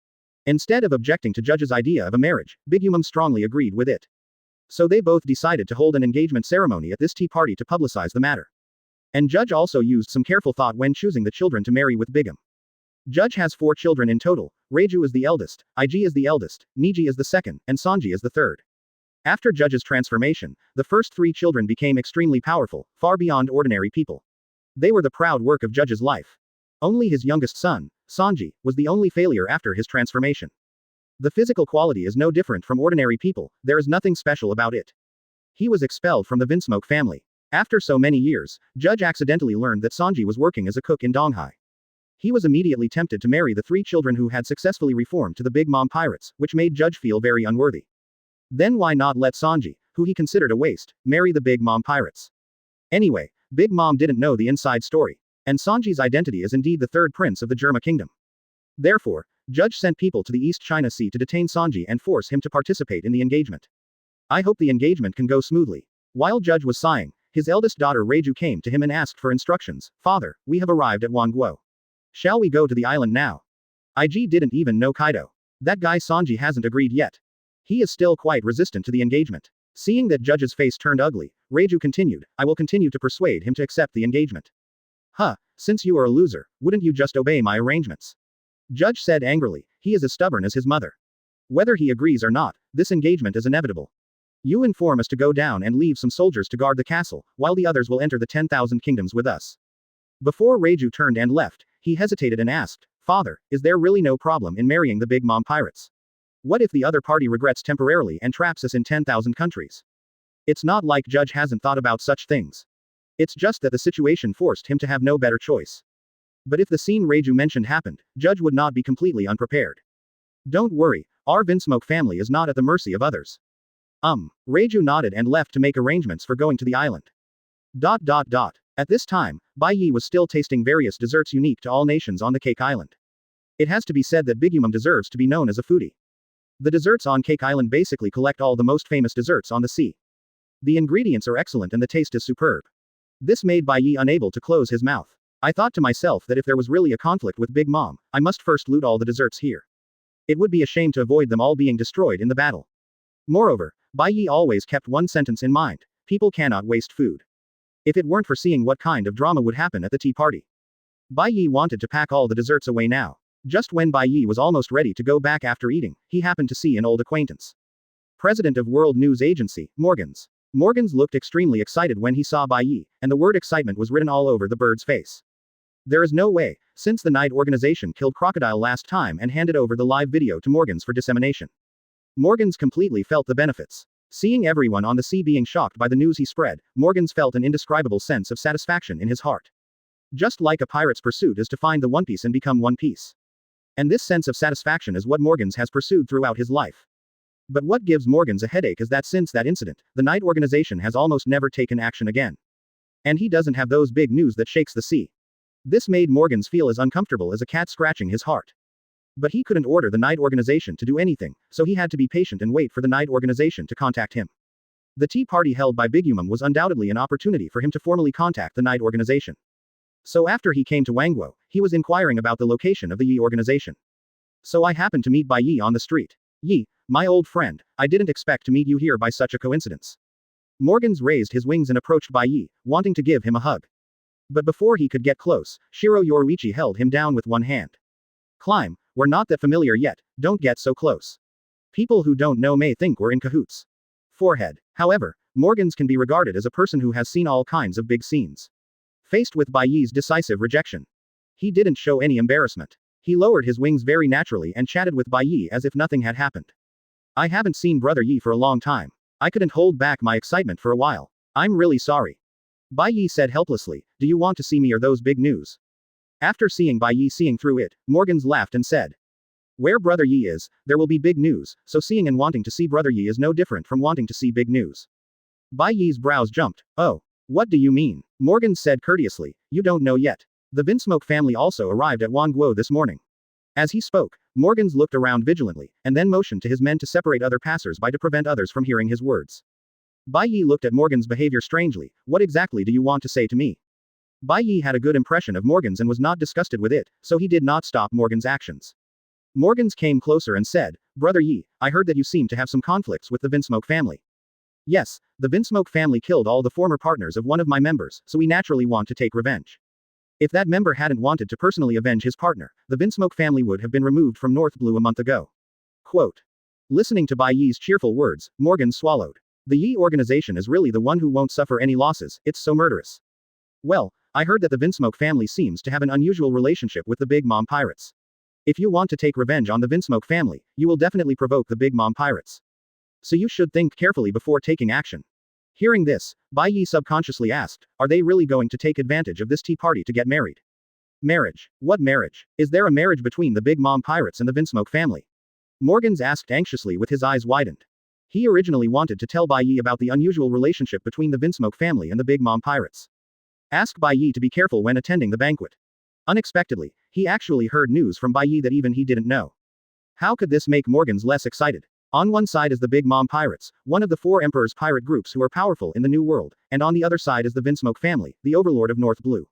Instead of objecting to Judge's idea of a marriage, Bigumum strongly agreed with it. So they both decided to hold an engagement ceremony at this tea party to publicize the matter. And Judge also used some careful thought when choosing the children to marry with Bigum. Judge has 4 children in total. Reiju is the eldest, Ig is the eldest, Niji is the second, and Sanji is the third. After Judge's transformation, the first 3 children became extremely powerful, far beyond ordinary people. They were the proud work of Judge's life. Only his youngest son, Sanji, was the only failure after his transformation. The physical quality is no different from ordinary people, there is nothing special about it. He was expelled from the Vinsmoke family. After so many years, Judge accidentally learned that Sanji was working as a cook in Donghai. He was immediately tempted to marry the 3 children who had successfully reformed to the Big Mom Pirates, which made Judge feel very unworthy. Then why not let Sanji, who he considered a waste, marry the Big Mom Pirates? Anyway, Big Mom didn't know the inside story. And Sanji's identity is indeed the 3rd prince of the Germa kingdom. Therefore, Judge sent people to the East China Sea to detain Sanji and force him to participate in the engagement. I hope the engagement can go smoothly. While Judge was sighing, his eldest daughter Reiju came to him and asked for instructions. Father, we have arrived at Wangguo. Shall we go to the island now? Ig didn't even know Kaido. That guy Sanji hasn't agreed yet. He is still quite resistant to the engagement. Seeing that Judge's face turned ugly, Reiju continued, I will continue to persuade him to accept the engagement. Huh, since you are a loser, wouldn't you just obey my arrangements? Judge said angrily, he is as stubborn as his mother. Whether he agrees or not, this engagement is inevitable. You inform us to go down and leave some soldiers to guard the castle, while the others will enter the 10,000 kingdoms with us. Before Reiju turned and left, he hesitated and asked, Father, is there really no problem in marrying the Big Mom Pirates? What if the other party regrets temporarily and traps us in 10,000 countries? It's not like Judge hasn't thought about such things. It's just that the situation forced him to have no better choice. But if the scene Reiju mentioned happened, Judge would not be completely unprepared. Don't worry, our Vinsmoke family is not at the mercy of others. Reiju nodded and left to make arrangements for going to the island. At this time, Bai Ye was still tasting various desserts unique to all nations on the Cake Island. It has to be said that Bigumum deserves to be known as a foodie. The desserts on Cake Island basically collect all the most famous desserts on the sea. The ingredients are excellent and the taste is superb. This made Bai Ye unable to close his mouth. I thought to myself that if there was really a conflict with Big Mom, I must first loot all the desserts here. It would be a shame to avoid them all being destroyed in the battle. Moreover, Bai Ye always kept one sentence in mind, people cannot waste food. If it weren't for seeing what kind of drama would happen at the tea party. Bai Ye wanted to pack all the desserts away now. Just when Bai Ye was almost ready to go back after eating, he happened to see an old acquaintance. President of World News Agency, Morgans. Morgans looked extremely excited when he saw Bai Ye, and the word excitement was written all over the bird's face. There is no way, since the Night Organization killed Crocodile last time and handed over the live video to Morgans for dissemination. Morgans completely felt the benefits. Seeing everyone on the sea being shocked by the news he spread, Morgans felt an indescribable sense of satisfaction in his heart. Just like a pirate's pursuit is to find the One Piece and become One Piece. And this sense of satisfaction is what Morgans has pursued throughout his life. But what gives Morgans a headache is that since that incident, the Knight organization has almost never taken action again. And he doesn't have those big news that shakes the sea. This made Morgans feel as uncomfortable as a cat scratching his heart. But he couldn't order the Knight organization to do anything, so he had to be patient and wait for the Knight organization to contact him. The tea party held by Byakuya was undoubtedly an opportunity for him to formally contact the Knight organization. So after he came to Wangwo, he was inquiring about the location of the Ye organization. So I happened to meet Bai Ye on the street. Ye, my old friend, I didn't expect to meet you here by such a coincidence. Morgans raised his wings and approached Bai Ye, wanting to give him a hug. But before he could get close, Shiro Yoruichi held him down with one hand. Climb, we're not that familiar yet, don't get so close. People who don't know may think we're in cahoots. Forehead. However, Morgans can be regarded as a person who has seen all kinds of big scenes. Faced with Bai Ye's decisive rejection, he didn't show any embarrassment. He lowered his wings very naturally and chatted with Bai Ye as if nothing had happened. I haven't seen Brother Ye for a long time. I couldn't hold back my excitement for a while. I'm really sorry. Bai Ye said helplessly, do you want to see me or those big news? After seeing Bai Ye seeing through it, Morgans laughed and said, where Brother Ye is, there will be big news, so seeing and wanting to see Brother Ye is no different from wanting to see big news. Bai Ye's brows jumped. Oh. What do you mean? Morgans said courteously, you don't know yet. The Vinsmoke family also arrived at Wangwo this morning. As he spoke, Morgans looked around vigilantly, and then motioned to his men to separate other passers-by to prevent others from hearing his words. Bai Ye looked at Morgans' behavior strangely. What exactly do you want to say to me? Bai Ye had a good impression of Morgans and was not disgusted with it, so he did not stop Morgans' actions. Morgans came closer and said, Brother Ye, I heard that you seem to have some conflicts with the Vinsmoke family. Yes, the Vinsmoke family killed all the former partners of one of my members, so we naturally want to take revenge. If that member hadn't wanted to personally avenge his partner, the Vinsmoke family would have been removed from North Blue a month ago. Quote. Listening to Bai Ye's cheerful words, Morgans swallowed. The Ye organization is really the one who won't suffer any losses, it's so murderous. Well, I heard that the Vinsmoke family seems to have an unusual relationship with the Big Mom Pirates. If you want to take revenge on the Vinsmoke family, you will definitely provoke the Big Mom Pirates. So you should think carefully before taking action. Hearing this, Bai Ye subconsciously asked, are they really going to take advantage of this tea party to get married? Marriage? What marriage? Is there a marriage between the Big Mom Pirates and the Vinsmoke family? Morgans asked anxiously with his eyes widened. He originally wanted to tell Bai Ye about the unusual relationship between the Vinsmoke family and the Big Mom Pirates. Ask Bai Ye to be careful when attending the banquet. Unexpectedly, he actually heard news from Bai Ye that even he didn't know. How could this make Morgans less excited? On one side is the Big Mom Pirates, one of the 4 Emperor's pirate groups who are powerful in the New World, and on the other side is the Vinsmoke family, the overlord of North Blue.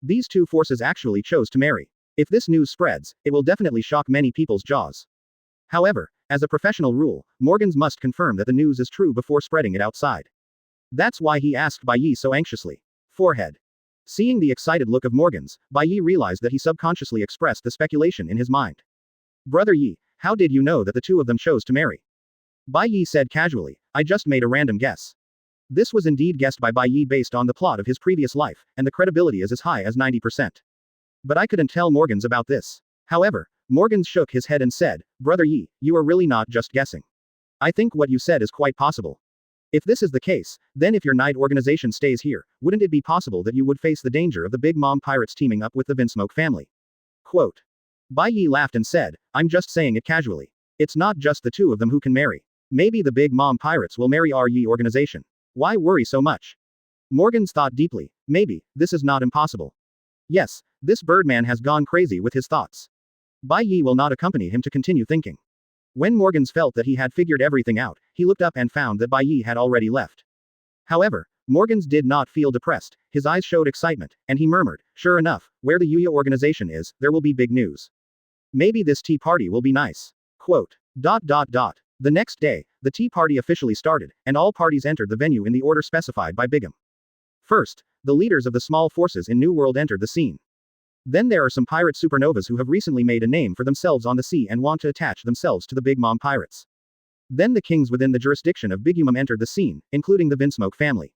These two forces actually chose to marry. If this news spreads, it will definitely shock many people's jaws. However, as a professional rule, Morgans must confirm that the news is true before spreading it outside. That's why he asked Bai Ye so anxiously. Forehead. Seeing the excited look of Morgans, Bai Ye realized that he subconsciously expressed the speculation in his mind. Brother Ye, how did you know that the two of them chose to marry? Bai Ye said casually, I just made a random guess. This was indeed guessed by Bai Ye based on the plot of his previous life, and the credibility is as high as 90%. But I couldn't tell Morgans about this. However, Morgans shook his head and said, Brother Ye, you are really not just guessing. I think what you said is quite possible. If this is the case, then if your Knight organization stays here, wouldn't it be possible that you would face the danger of the Big Mom Pirates teaming up with the Vinsmoke family? Quote. Bai Ye laughed and said, I'm just saying it casually. It's not just the two of them who can marry. Maybe the Big Mom Pirates will marry our Ye organization. Why worry so much? Morgans thought deeply. Maybe, this is not impossible. Yes, this Birdman has gone crazy with his thoughts. Bai Ye will not accompany him to continue thinking. When Morgans felt that he had figured everything out, he looked up and found that Bai Ye had already left. However, Morgans did not feel depressed, his eyes showed excitement, and he murmured, sure enough, where the Yuya organization is, there will be big news. Maybe this tea party will be nice. Quote. The next day, the tea party officially started, and all parties entered the venue in the order specified by Bigum. First, the leaders of the small forces in New World entered the scene. Then there are some pirate supernovas who have recently made a name for themselves on the sea and want to attach themselves to the Big Mom Pirates. Then the kings within the jurisdiction of Bigumum entered the scene, including the Vinsmoke family.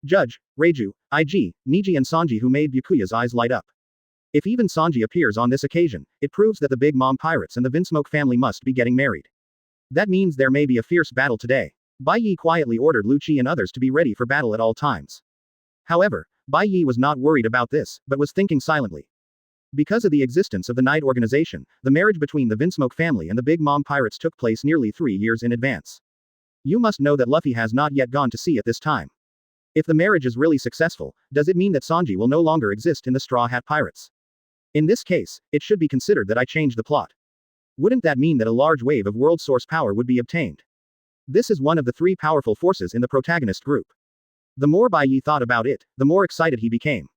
Judge, Reiju, Ig, Niji and Sanji who made Byakuya's eyes light up. If even Sanji appears on this occasion, it proves that the Big Mom Pirates and the Vinsmoke family must be getting married. That means there may be a fierce battle today. Bai Ye quietly ordered Lu Qi and others to be ready for battle at all times. However, Bai Ye was not worried about this, but was thinking silently. Because of the existence of the Night Organization, the marriage between the Vinsmoke family and the Big Mom pirates took place nearly 3 years in advance. You must know that Luffy has not yet gone to sea at this time. If the marriage is really successful, does it mean that Sanji will no longer exist in the Straw Hat Pirates? In this case, it should be considered that I changed the plot. Wouldn't that mean that a large wave of world source power would be obtained? This is one of the 3 powerful forces in the protagonist group. The more Bai Ye thought about it, the more excited he became.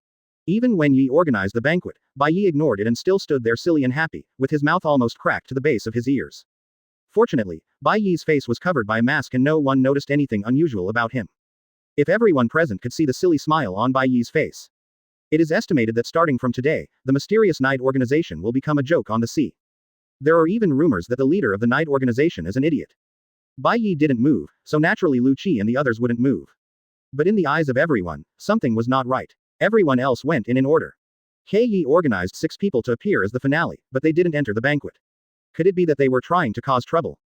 Even when Yi organized the banquet, Bai Ye ignored it and still stood there silly and happy, with his mouth almost cracked to the base of his ears. Fortunately, Bai Ye's face was covered by a mask and no one noticed anything unusual about him. If everyone present could see the silly smile on Bai Ye's face. It is estimated that starting from today, the mysterious Night Organization will become a joke on the sea. There are even rumors that the leader of the Night Organization is an idiot. Bai Ye didn't move, so naturally Lu Qi and the others wouldn't move. But in the eyes of everyone, something was not right. Everyone else went in order. Yi organized 6 people to appear as the finale, but they didn't enter the banquet. Could it be that they were trying to cause trouble?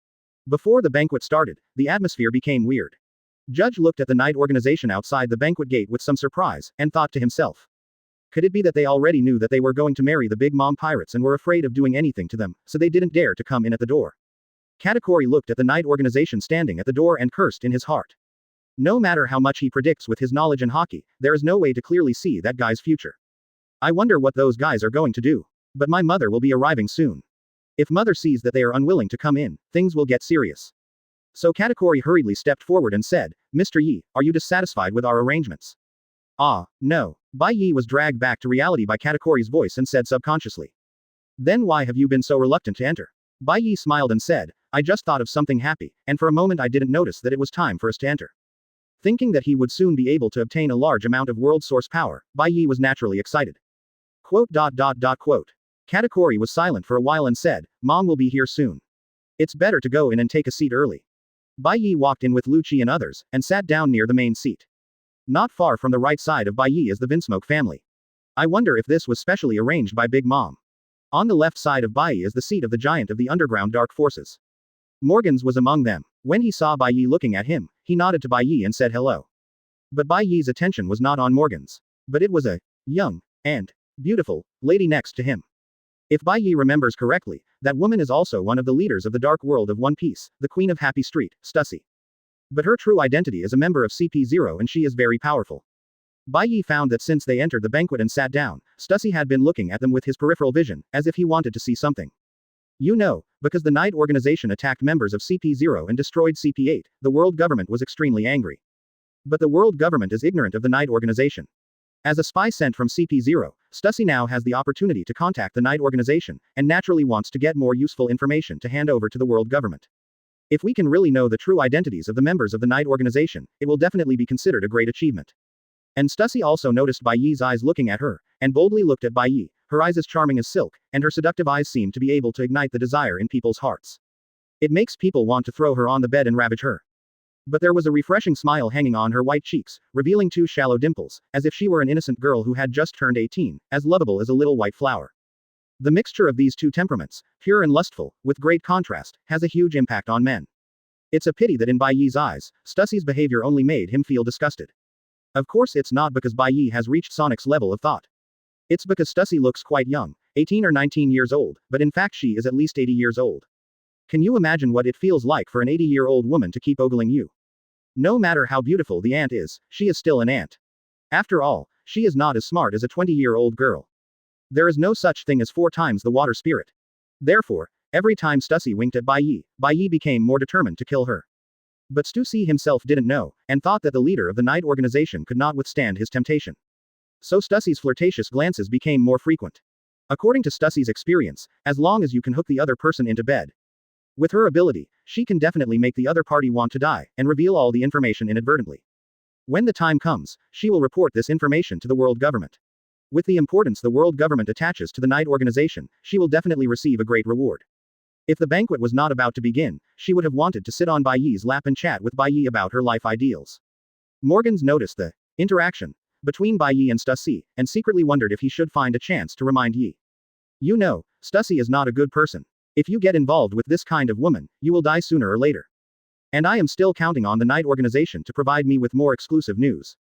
Before the banquet started, the atmosphere became weird. Judge looked at the Night Organization outside the banquet gate with some surprise, and thought to himself. Could it be that they already knew that they were going to marry the Big Mom pirates and were afraid of doing anything to them, so they didn't dare to come in at the door? Katakuri looked at the Night Organization standing at the door and cursed in his heart. No matter how much he predicts with his knowledge in hockey, there is no way to clearly see that guy's future. I wonder what those guys are going to do. But my mother will be arriving soon. If mother sees that they are unwilling to come in, things will get serious. So Katakuri hurriedly stepped forward and said, Mr. Yi, are you dissatisfied with our arrangements? Ah, no. Bai Ye was dragged back to reality by Katakuri's voice and said subconsciously. Then why have you been so reluctant to enter? Bai Ye smiled and said, I just thought of something happy, and for a moment I didn't notice that it was time for us to enter. Thinking that he would soon be able to obtain a large amount of world source power, Bai Ye was naturally excited. Quote. Katakuri was silent for a while and said, Mom will be here soon. It's better to go in and take a seat early. Bai Ye walked in with Lu Qi and others, and sat down near the main seat. Not far from the right side of Bai Ye is the Vinsmoke family. I wonder if this was specially arranged by Big Mom. On the left side of Bai Ye is the seat of the giant of the underground dark forces. Morgans was among them. When he saw Bai Ye looking at him, he nodded to Bai Ye and said hello. But Bai Ye's attention was not on Morgans. But it was a young and beautiful lady next to him. If Bai Ye remembers correctly, that woman is also one of the leaders of the Dark World of One Piece, the Queen of Happy Street, Stussy. But her true identity is a member of CP0 and she is very powerful. Bai Ye found that since they entered the banquet and sat down, Stussy had been looking at them with his peripheral vision, as if he wanted to see something. You know, because the Night Organization attacked members of CP0 and destroyed CP8, the world government was extremely angry. But the world government is ignorant of the Night Organization. As a spy sent from CP0, Stussy now has the opportunity to contact the Night Organization, and naturally wants to get more useful information to hand over to the world government. If we can really know the true identities of the members of the Night Organization, it will definitely be considered a great achievement. And Stussy also noticed Bai Ye's eyes looking at her, and boldly looked at Bai Ye, her eyes as charming as silk, and her seductive eyes seemed to be able to ignite the desire in people's hearts. It makes people want to throw her on the bed and ravage her. But there was a refreshing smile hanging on her white cheeks, revealing 2 shallow dimples, as if she were an innocent girl who had just turned 18, as lovable as a little white flower. The mixture of these 2 temperaments, pure and lustful, with great contrast, has a huge impact on men. It's a pity that in Bai Ye's eyes, Stussy's behavior only made him feel disgusted. Of course it's not because Bai Ye has reached Sonic's level of thought. It's because Stussy looks quite young, 18 or 19 years old, but in fact she is at least 80 years old. Can you imagine what it feels like for an 80-year-old woman to keep ogling you? No matter how beautiful the ant is, she is still an ant. After all, she is not as smart as a 20-year-old girl. There is no such thing as 4 times the water spirit. Therefore, every time Stussy winked at Bai Ye became more determined to kill her. But Stussy himself didn't know, and thought that the leader of the Night Organization could not withstand his temptation. So Stussy's flirtatious glances became more frequent. According to Stussy's experience, as long as you can hook the other person into bed. With her ability, she can definitely make the other party want to die, and reveal all the information inadvertently. When the time comes, she will report this information to the world government. With the importance the world government attaches to the Night Organization, she will definitely receive a great reward. If the banquet was not about to begin, she would have wanted to sit on Bai Ye's lap and chat with Bai Ye about her life ideals. Morgans noticed the interaction between Bai Ye and Stussy, and secretly wondered if he should find a chance to remind Yi. You know, Stussy is not a good person. If you get involved with this kind of woman, you will die sooner or later. And I am still counting on the Night Organization to provide me with more exclusive news.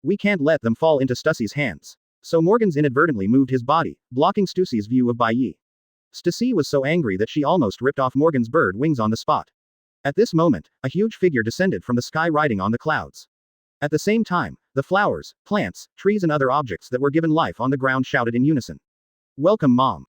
We can't let them fall into Stussy's hands. So Morgans inadvertently moved his body, blocking Stussy's view of Bai Ye. Stussy was so angry that she almost ripped off Morgan's bird wings on the spot. At this moment, a huge figure descended from the sky riding on the clouds. At the same time, the flowers, plants, trees and other objects that were given life on the ground shouted in unison. Welcome, Mom.